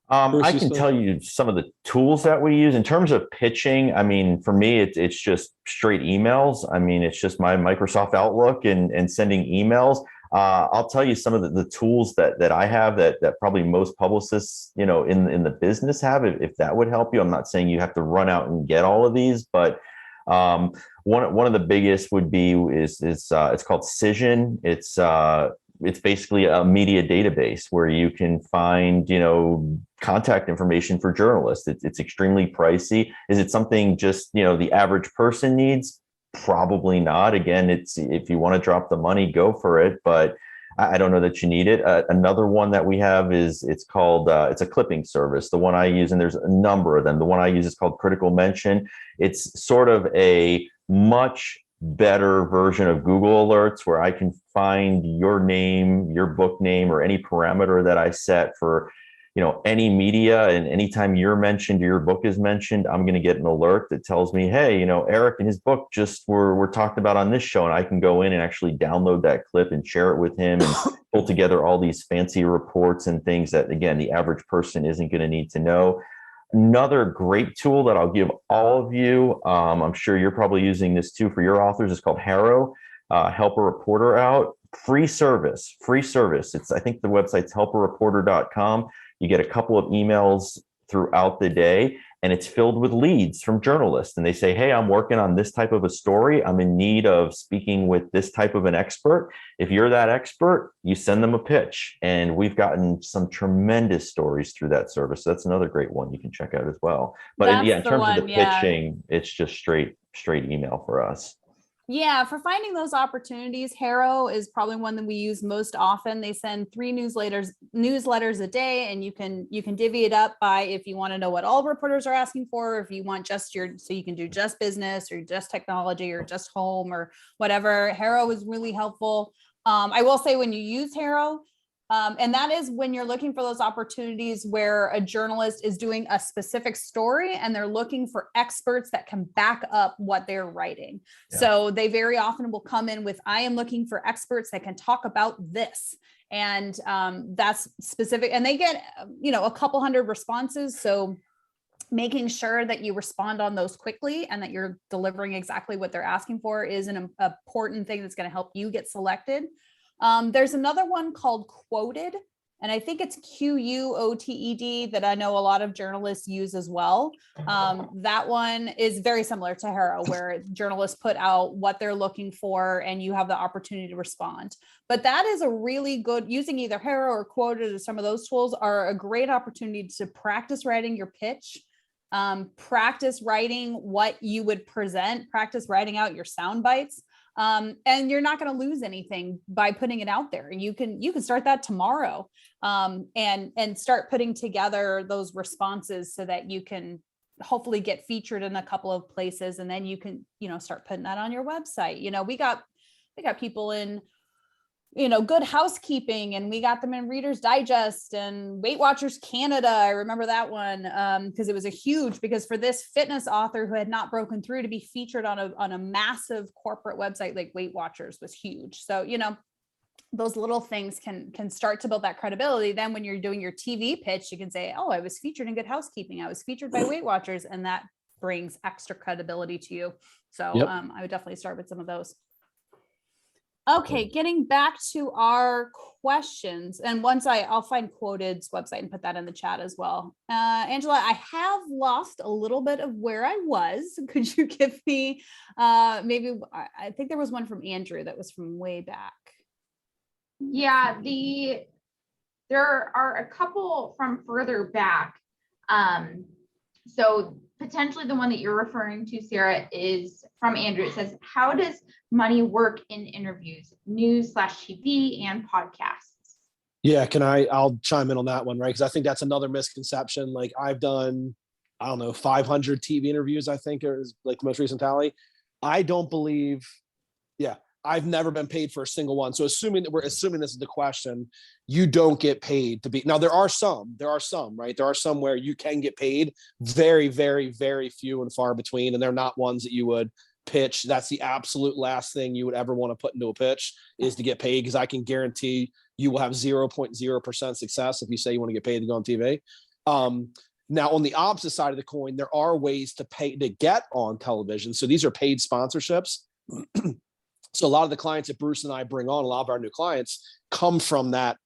I can tell you some of the tools that we use in terms of pitching. I mean, for me, it's just straight emails. I mean, it's just my Microsoft Outlook and sending emails. I'll tell you some of the tools that I have that probably most publicists, in the business have, if that would help you. I'm not saying you have to run out and get all of these, but one of the biggest would be it's called Cision. It's basically a media database where you can find, contact information for journalists. It's extremely pricey. Is it something just, the average person needs? Probably not. Again, it's if you want to drop the money, go for it. But I don't know that you need it. Another one that we have it's called, it's a clipping service. The one I use, and there's a number of them. The one I use is called Critical Mention. It's sort of a much better version of Google Alerts where I can find your name, your book name, or any parameter that I set for, any media. And anytime you're mentioned, your book is mentioned, I'm going to get an alert that tells me, hey, Eric and his book just were talked about on this show. And I can go in and actually download that clip and share it with him and pull together all these fancy reports and things that, again, the average person isn't going to need to know. Another great tool that I'll give all of you, I'm sure you're probably using this too for your authors, is called Harrow. Help a Reporter Out. Free service. I think the website's helpareporter.com. You get a couple of emails throughout the day, and it's filled with leads from journalists. And they say, hey, I'm working on this type of a story. I'm in need of speaking with this type of an expert. If you're that expert, you send them a pitch. And we've gotten some tremendous stories through that service. So that's another great one you can check out as well. But in terms of the pitching, it's just straight email for us. Yeah, for finding those opportunities, Harrow is probably one that we use most often. They send 3 newsletters a day, and you can divvy it up by if you want to know what all reporters are asking for, or if you want just so you can do just business or just technology or just home or whatever. Harrow is really helpful. I will say when you use Harrow, and that is when you're looking for those opportunities where a journalist is doing a specific story and they're looking for experts that can back up what they're writing. Yeah. So they very often will come in with, I am looking for experts that can talk about this. And that's specific. And they get, a couple hundred responses. So making sure that you respond on those quickly and that you're delivering exactly what they're asking for is an important thing that's going to help you get selected. There's another one called Quoted, and I think it's QUOTED that I know a lot of journalists use as well. That one is very similar to Harrow, where journalists put out what they're looking for and you have the opportunity to respond. But that is a really good, using either Harrow or Quoted or some of those tools are a great opportunity to practice writing your pitch, practice writing what you would present, practice writing out your sound bites. And you're not going to lose anything by putting it out there. You can start that tomorrow, and start putting together those responses so that you can hopefully get featured in a couple of places, and then you can, start putting that on your website. We got people in, Good Housekeeping, and we got them in Reader's Digest and Weight Watchers Canada. I remember that one because it was because for this fitness author who had not broken through to be featured on a massive corporate website like Weight Watchers was huge. So, those little things can start to build that credibility. Then when you're doing your TV pitch, you can say, oh, I was featured in Good Housekeeping. I was featured by Weight Watchers, and that brings extra credibility to you. So yep. I would definitely start with some of those. Okay, getting back to our questions, and once I'll find Quoted's website and put that in the chat as well. Angela, I have lost a little bit of where I was. Could you give me maybe, I think there was one from Andrew that was from way back. Yeah, there are a couple from further back. So potentially the one that you're referring to, Sarah, is from Andrew. It says, how does money work in interviews, news/TV and podcasts? Yeah, I'll chime in on that one, right? Because I think that's another misconception. Like I've done, 500 TV interviews, I think is like the most recent tally. I don't believe, I've never been paid for a single one. So assuming this is the question, you don't get paid to be. Now there are some, right? There are some where you can get paid, very, very, very few and far between. And they're not ones that you would pitch. That's the absolute last thing you would ever want to put into a pitch is to get paid. Because I can guarantee you will have 0.0% success if you say you want to get paid to go on TV. Now on the opposite side of the coin, there are ways to pay to get on television. So these are paid sponsorships. So a lot of the clients that Bruce and I bring on, a lot of our new clients come from that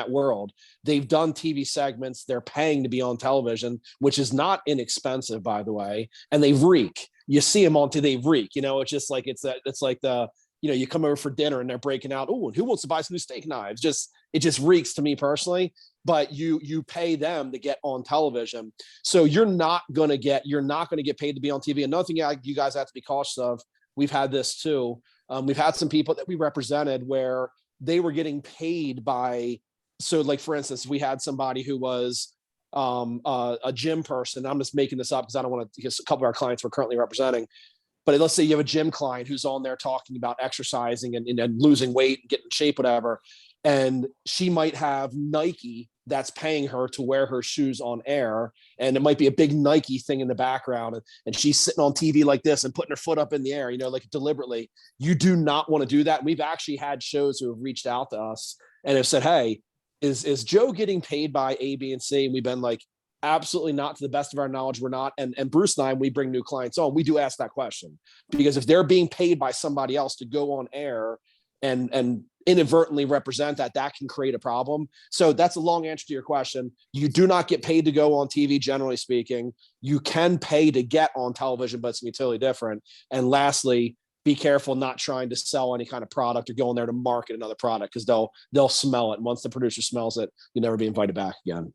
world. They've done TV segments. They're paying to be on television, which is not inexpensive, by the way. And they reek. You see them on TV, they reek. It's just like it's like the you come over for dinner and they're breaking out. Oh, and who wants to buy some new steak knives? It just reeks to me personally. But you pay them to get on television, so you're not gonna get paid to be on TV. Another thing you guys have to be cautious of. We've had this too. We've had some people that we represented where they were getting paid by, so like for instance, we had somebody who was a gym person. I'm just making this up because I don't want to, because a couple of our clients we're currently representing, but let's say you have a gym client who's on there talking about exercising and losing weight and getting in shape, whatever. And she might have Nike that's paying her to wear her shoes on air. And it might be a big Nike thing in the background. And she's sitting on TV like this and putting her foot up in the air, like deliberately. You do not want to do that. We've actually had shows who have reached out to us and have said, hey, is Joe getting paid by A, B, and C? And we've been like, absolutely not. To the best of our knowledge, we're not. And Bruce and I, we bring new clients on, we do ask that question. Because if they're being paid by somebody else to go on air and inadvertently represent that can create a problem. So that's a long answer to your question. You do not get paid to go on TV, generally speaking. You can pay to get on television, but it's gonna be totally different. And lastly, be careful not trying to sell any kind of product or go in there to market another product, because they'll smell it. And once the producer smells it, you'll never be invited back again.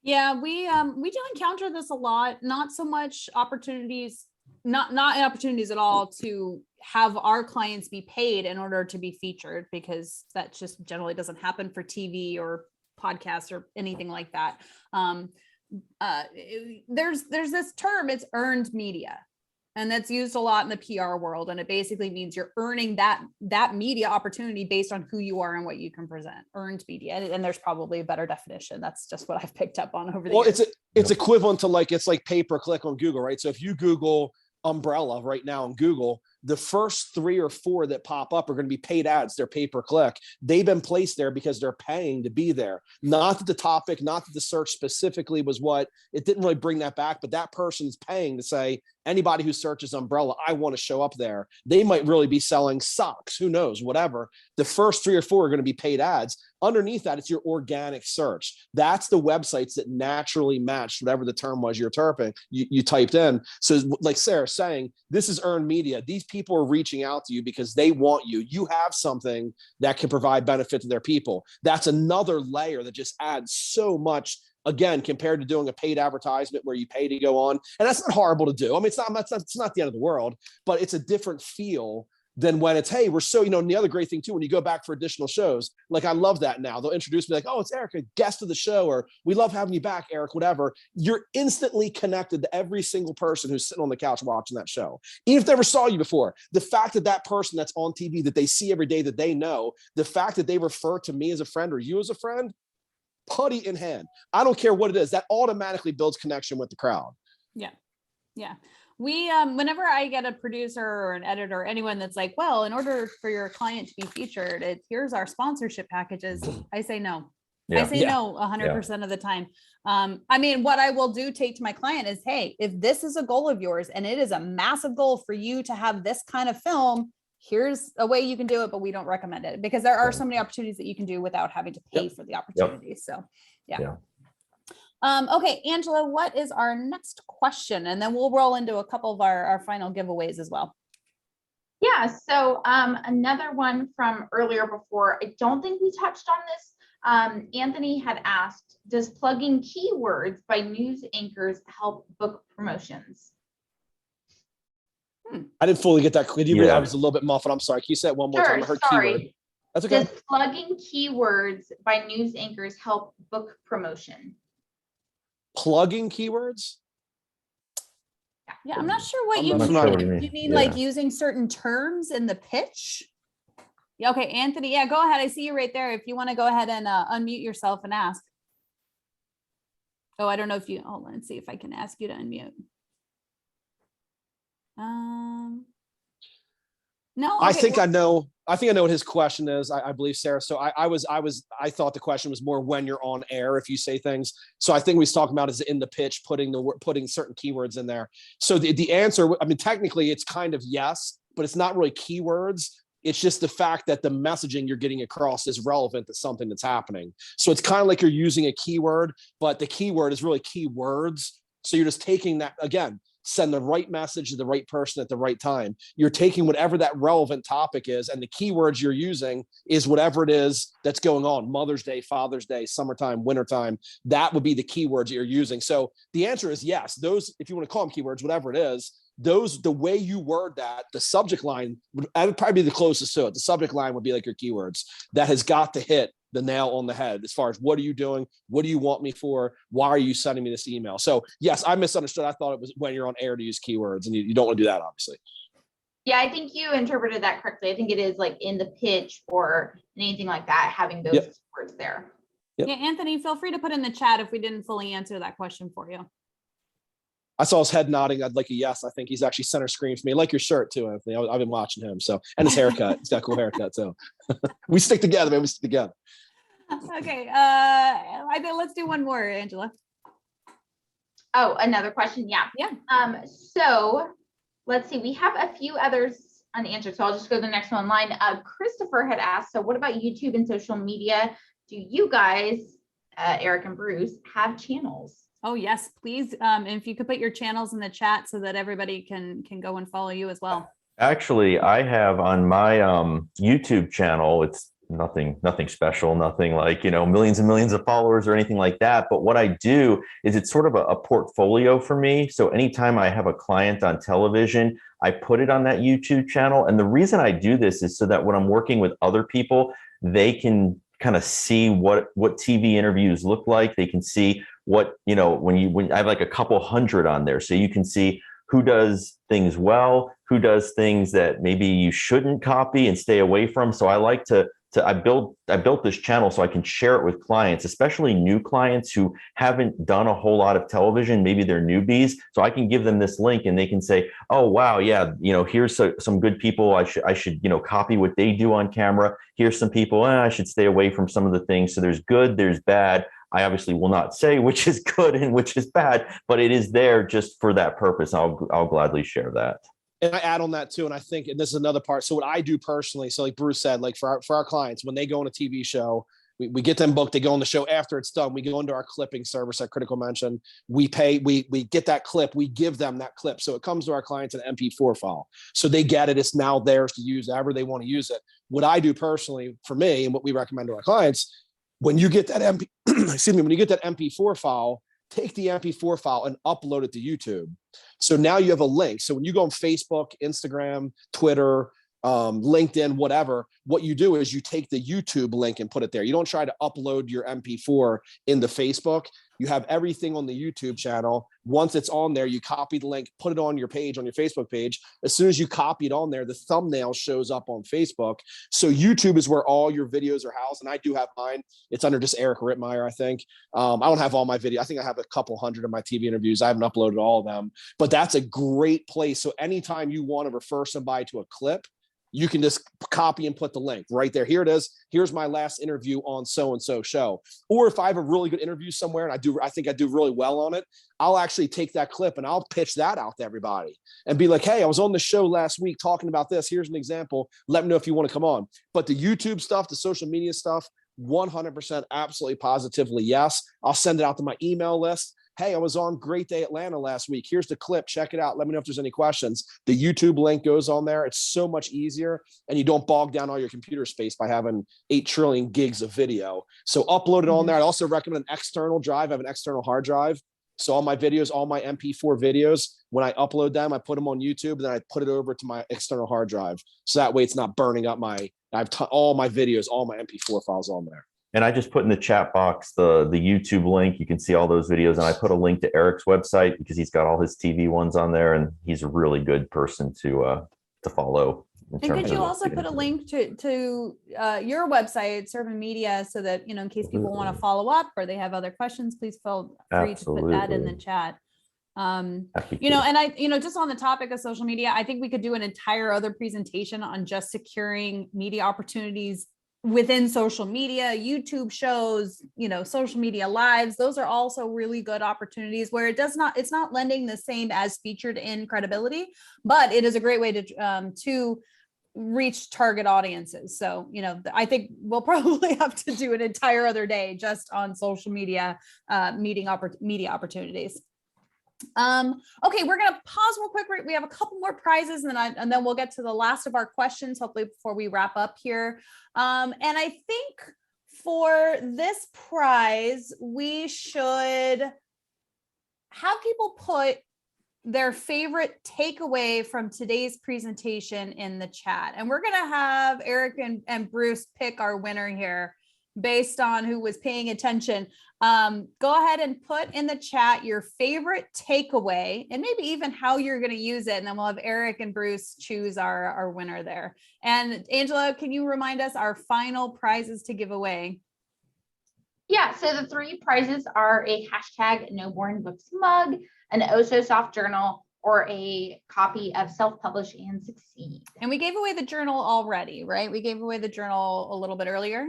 Yeah, we do encounter this a lot. Not so much opportunities not opportunities at all to have our clients be paid in order to be featured, because that just generally doesn't happen for TV or podcasts or anything like that. There's this term, it's earned media. And that's used a lot in the PR world. And it basically means you're earning that media opportunity based on who you are and what you can present. Earned media. And there's probably a better definition. That's just what I've picked up on over the years. It's equivalent to it's like pay-per-click on Google, right? So if you Google umbrella right now on Google, the first 3 or 4 that pop up are going to be paid ads. They're pay-per-click. They've been placed there because they're paying to be there. Not that the topic, not that the search specifically was what, it didn't really bring that back, but that person's paying to say, anybody who searches umbrella, I want to show up there. They might really be selling socks, who knows, whatever. The first 3 or 4 are going to be paid ads. Underneath that, it's your organic search. That's the websites that naturally match whatever the term was you typed in. So like Sarah's saying, this is earned media. These people are reaching out to you because they want you. You have something that can provide benefit to their people. That's another layer that just adds so much, again, compared to doing a paid advertisement where you pay to go on. And that's not horrible to do. I mean, it's not the end of the world, but it's a different feel than when it's, hey, we're so, and the other great thing too, when you go back for additional shows, like I love that now. They'll introduce me like, oh, it's Eric, a guest of the show, or we love having you back, Eric, whatever. You're instantly connected to every single person who's sitting on the couch watching that show. Even if they never saw you before, the fact that that person that's on TV that they see every day that they know, the fact that they refer to me as a friend or you as a friend, putty in hand. I don't care what it is. That automatically builds connection with the crowd. Yeah. Yeah. We, whenever I get a producer or an editor, anyone that's like, well, in order for your client to be featured, here's our sponsorship packages. I say no. Yeah. I say no 100% of the time. I mean, what I will take to my client is, hey, if this is a goal of yours and it is a massive goal for you to have this kind of film, here's a way you can do it, but we don't recommend it because there are so many opportunities that you can do without having to pay for the opportunities. So, yeah. Okay, Angela, what is our next question? And then we'll roll into a couple of our final giveaways as well. Yeah, so another one from earlier before, I don't think we touched on this. Anthony had asked, does plugging keywords by news anchors help book promotions? I didn't fully get that. I was a little bit muffled. I'm sorry. Can you say it one more time? I heard keyword. That's okay. Does plugging keywords by news anchors help book promotion? Plugging keywords? Yeah, I'm not sure what you mean. You mean like using certain terms in the pitch? Yeah, okay, Anthony. Yeah, go ahead. I see you right there. If you want to go ahead and unmute yourself and ask. Oh, I don't know if you. Hold on. Let's see if I can ask you to unmute. No, okay, I think I know what his question is. I believe, Sarah. So I thought the question was more when you're on air, if you say things. So I think we was talking about is in the pitch, putting certain keywords in there. So the answer, I mean, technically it's kind of yes, but it's not really keywords. It's just the fact that the messaging you're getting across is relevant to something that's happening. So it's kind of like you're using a keyword, but the keyword is really keywords. So you're just taking that, again, send the right message to the right person at the right time. You're taking whatever that relevant topic is, and the keywords you're using is whatever it is that's going on. Mother's Day, Father's Day, summertime, wintertime. That would be the keywords you're using. So the answer is yes. Those, if you want to call them keywords, whatever it is, those, the way you word that, the subject line would probably be the closest to it. The subject line would be like your keywords. That has got to hit the nail on the head as far as what are you doing? What do you want me for? Why are you sending me this email? So yes, I misunderstood. I thought it was when you're on air to use keywords, and you don't want to do that, obviously. Yeah, I think you interpreted that correctly. I think it is like in the pitch or anything like that, having those keywords there. Yeah, Anthony, feel free to put in the chat if we didn't fully answer that question for you. I saw his head nodding. I'd like a yes. I think he's actually center screen for me. I like your shirt too, Anthony. I've been watching him. So, and his haircut. He's got a cool haircut too. We stick together, man. We stick together. Okay. I think let's do one more, Angela. Oh, another question. Yeah. So let's see. We have a few others unanswered. So I'll just go to the next one in line. Christopher had asked, so what about YouTube and social media? Do you guys, Eric and Bruce, have channels? Oh, yes, please. If you could put your channels in the chat so that everybody can go and follow you as well. Actually, I have on my YouTube channel, nothing special, nothing like, millions and millions of followers or anything like that. But what I do is it's sort of a portfolio for me. So anytime I have a client on television, I put it on that YouTube channel. And the reason I do this is so that when I'm working with other people, they can kind of see what TV interviews look like. They can see what, when I have like a couple hundred on there. So you can see who does things well, who does things that maybe you shouldn't copy and stay away from. So I like I built this channel so I can share it with clients, especially new clients who haven't done a whole lot of television. Maybe they're newbies. So I can give them this link and they can say, oh, wow, yeah, here's some good people. I should, copy what they do on camera. Here's some people, I should stay away from some of the things. So there's good, there's bad. I obviously will not say which is good and which is bad, but it is there just for that purpose. I'll gladly share that. And I add on that too. And I think, and this is another part. So what I do personally, so like Bruce said, like for our clients, when they go on a TV show, we get them booked, they go on the show after it's done. We go into our clipping service at Critical Mention. We pay, we get that clip, we give them that clip. So it comes to our clients in an MP4 file. So they get it. It's now theirs to use however they want to use it. What I do personally for me and what we recommend to our clients, when you get that when you get that MP4 file, take the MP4 file and upload it to YouTube. So now you have a link. So when you go on Facebook, Instagram, Twitter, LinkedIn, whatever, what you do is you take the YouTube link and put it there. You don't try to upload your MP4 into Facebook. You have everything on the YouTube channel. Once it's on there, you copy the link, put it on your page, on your Facebook page. As soon as you copy it on there, the thumbnail shows up on Facebook. So YouTube is where all your videos are housed. And I do have mine. It's under just Eric Rittmeyer, I think. I don't have all my videos. I think I have a couple hundred of my TV interviews. I haven't uploaded all of them, but that's a great place. So anytime you want to refer somebody to a clip, you can just copy and put the link right there. Here it is. Here's my last interview on so-and-so show. Or if I have a really good interview somewhere and I think I do really well on it, I'll actually take that clip and I'll pitch that out to everybody and be like, hey, I was on the show last week talking about this. Here's an example. Let me know if you want to come on. But the YouTube stuff, the social media stuff, 100% absolutely positively yes. I'll send it out to my email list. Hey, I was on Great Day Atlanta last week. Here's the clip. Check it out. Let me know if there's any questions. The YouTube link goes on there. It's so much easier, and you don't bog down all your computer space by having 8 trillion gigs of video. So upload it on there. I also recommend an external drive. I have an external hard drive. So all my videos, all my MP4 videos, when I upload them, I put them on YouTube, and then I put it over to my external hard drive. So that way it's not burning up all my videos, all my MP4 files on there. And I just put in the chat box the YouTube link. You can see all those videos. And I put a link to Eric's website because he's got all his TV ones on there. And he's a really good person to follow. And could you also put a link to your website, Serbin Media, so that, in case people want to follow up or they have other questions, please feel free to put that in the chat. And just on the topic of social media, I think we could do an entire other presentation on just securing media opportunities within social media, YouTube shows, social media lives. Those are also really good opportunities where it's not lending the same as featured in credibility, but it is a great way to reach target audiences. So, I think we'll probably have to do an entire other day just on social media, media opportunities. Okay, we're gonna pause real quick. We have a couple more prizes, and then we'll get to the last of our questions, hopefully before we wrap up here. And I think for this prize, we should have people put their favorite takeaway from today's presentation in the chat. And we're gonna have Eric and Bruce pick our winner here based on who was paying attention. Go ahead and put in the chat your favorite takeaway and maybe even how you're going to use it. And then we'll have Eric and Bruce choose our winner there. And Angela, can you remind us our final prizes to give away? Yeah, so the 3 prizes are a hashtag No Boring Books mug, an Oh So Soft journal, or a copy of Self-Publish and Succeed. And we gave away the journal already, right? We gave away the journal a little bit earlier.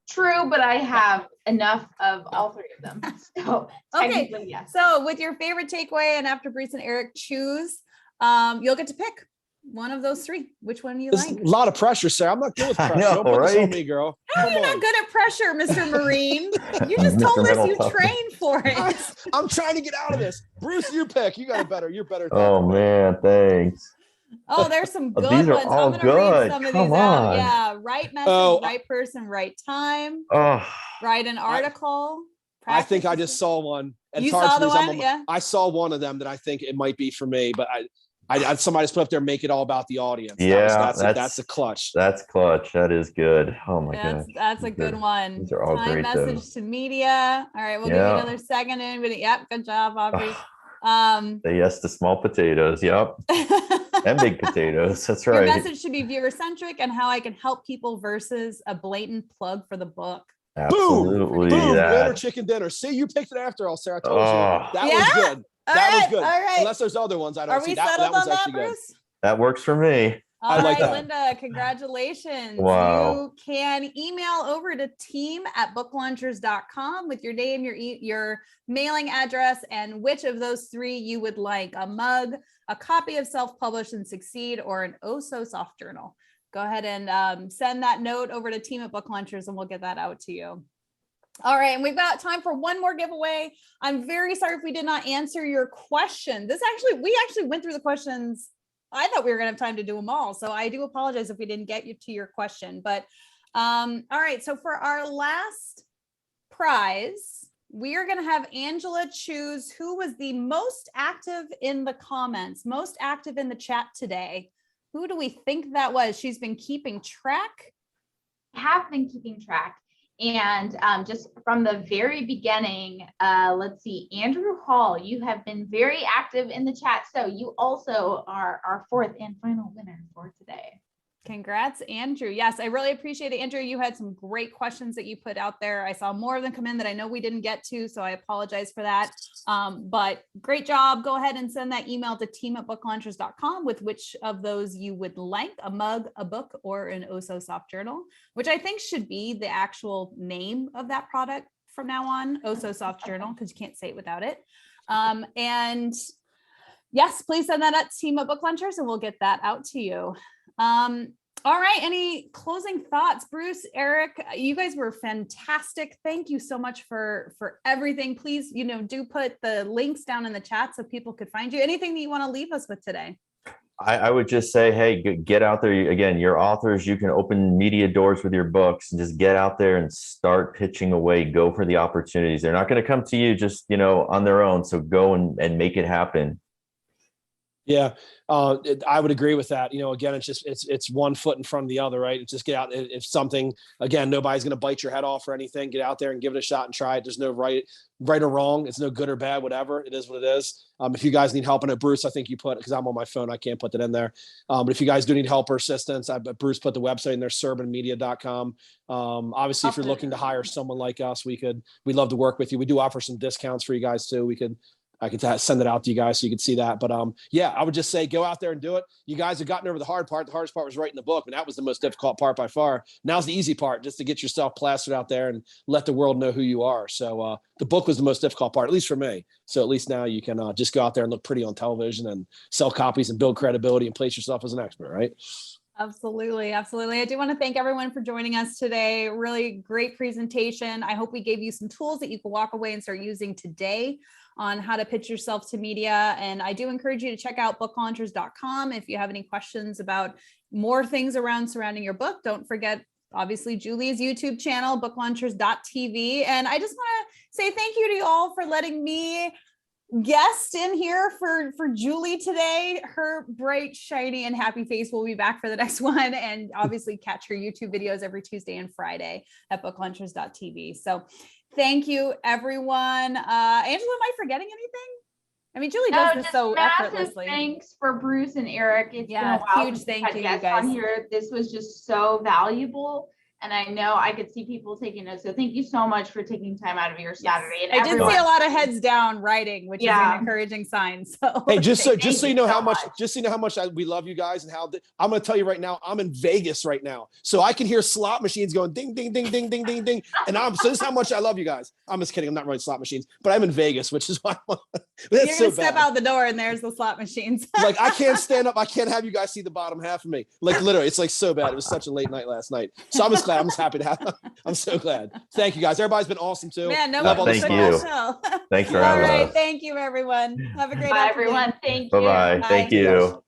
True, but I have enough of all 3 of them. So okay, yes. So with your favorite takeaway, and after Bruce and Eric choose, you'll get to pick one of those 3. Which one you like? A lot of pressure, Sarah. I'm not good with pressure. Don't put this on me, girl. No, you're not good at pressure, Mr. Marine. You just told us you trained for it. I'm trying to get out of this. Bruce, you pick. You're better. Oh man, thanks. Oh, there's some Oh, good these are ones. all I'm gonna read good. some of Come these out. on. Yeah, right message, Oh, right person, right time. Oh, Write an article. I think I practice just saw one. And You it's hard saw for me the 'cause I'm one? on- Yeah. I saw one of them that I think it might be for me, but somebody just put up there, make it all about the audience. yeah, That's a clutch. That's clutch. That is good. Oh my That's gosh. that's a These good are- one. These are all Time great though. message to media. All right, we'll give you Yeah. another second. Anybody? Yep, good job, Aubrey. Say yes to small potatoes. Yep. And big potatoes. That's Your right. message should be viewer centric and how I can help people versus a blatant plug for the book. Absolutely. Boom. that. Order chicken dinner. See, you picked it after all, Sarah. I told Oh. you. That Yeah? was good. All That was right, good. all right. Unless there's other ones I don't Are see. we That settled was on that, actually good. Bruce? That works for me. All I like right, that. Linda, congratulations. Wow. You can email over to team@booklaunchers.com with your name, your mailing address, and which of those three you would like: a mug, a copy of Self-Publish and Succeed, or an Oh So Soft journal. Go ahead and send that note over to team@booklaunchers and we'll get that out to you. All right, and we've got time for one more giveaway. I'm very sorry if we did not answer your question. We actually went through the questions. I thought we were gonna have time to do them all. So I do apologize if we didn't get you to your question, but all right. So for our last prize, we are gonna have Angela choose who was the most active in the comments, most active in the chat today. Who do we think that was? She's been keeping track. Have been keeping track. And just from the very beginning, let's see, Andrew Hall, you have been very active in the chat. So you also are our fourth and final winner for today. Congrats, Andrew. Yes, I really appreciate it. Andrew, you had some great questions that you put out there. I saw more of them come in that I know we didn't get to, so I apologize for that. But great job. Go ahead and send that email to team@booklaunchers.com with which of those you would like: a mug, a book, or an Oh So Soft journal, which I think should be the actual name of that product from now on, Oh So Soft journal, because you can't say it without it. And yes, please send that at team@booklaunchers and we'll get that out to you. All right, any closing thoughts? Bruce, Eric, you guys were fantastic. Thank you so much for everything. Please, do put the links down in the chat so people could find you. Anything that you want to leave us with today? I would just say, hey, get out there. Again, you're authors. You can open media doors with your books and just get out there and start pitching away. Go for the opportunities. They're not going to come to you just, on their own. So go and make it happen. Yeah, I would agree with that. Again, it's one foot in front of the other, right? It's just get out. If something, again, nobody's going to bite your head off or anything. Get out there and give it a shot and try it. There's no right or wrong. It's no good or bad, whatever. It is what it is. If you guys need help in it, Bruce, I think you put, because I'm on my phone, I can't put that in there. But if you guys do need help or assistance, Bruce put the website in there, serbinmedia.com. Obviously, if you're looking to hire someone like us, we'd love to work with you. We do offer some discounts for you guys too. I could send it out to you guys so you could see that. But yeah, I would just say go out there and do it. You guys have gotten over the hard part. The hardest part was writing the book, and that was the most difficult part by far. Now's the easy part, just to get yourself plastered out there and let the world know who you are. So the book was the most difficult part, at least for me. So at least now you can just go out there and look pretty on television and sell copies and build credibility and place yourself as an expert, right? Absolutely. Absolutely. I do want to thank everyone for joining us today. Really great presentation. I hope we gave you some tools that you can walk away and start using today on how to pitch yourself to media. And I do encourage you to check out booklaunchers.com if you have any questions about more things surrounding your book. Don't forget, obviously, Julie's YouTube channel, booklaunchers.tv. And I just want to say thank you to you all for letting me guest in here for Julie today. Her bright, shiny, and happy face will be back for the next one. And obviously catch her YouTube videos every Tuesday and Friday at booklaunchers.tv. So thank you, everyone. Angela, am I forgetting anything? I mean, Julie does this so effortlessly. Thanks for Bruce and Eric. It's been a while huge since thank you, you guys on here. This was just so valuable. And I know I could see people taking notes. So thank you so much for taking time out of your Saturday. And I did see a lot of heads down writing, which is an encouraging sign. So hey, just so you know how much we love you guys and how I'm going to tell you right now, I'm in Vegas right now. So I can hear slot machines going ding, ding, ding, ding, ding, ding, ding. And so this is how much I love you guys. I'm just kidding. I'm not running slot machines, but I'm in Vegas, which is why you're going to step out the door and there's the slot machines. Like I can't stand up. I can't have you guys see the bottom half of me. Like literally, it's like so bad. It was such a late night last night. So I'm just glad. I'm just happy to have. I'm so glad. Thank you guys. Everybody's been awesome too. Man, no, thank you. Thanks for having us. Thank you, everyone. Have a great Bye, afternoon. everyone. Thank you. Bye-bye. Thank you.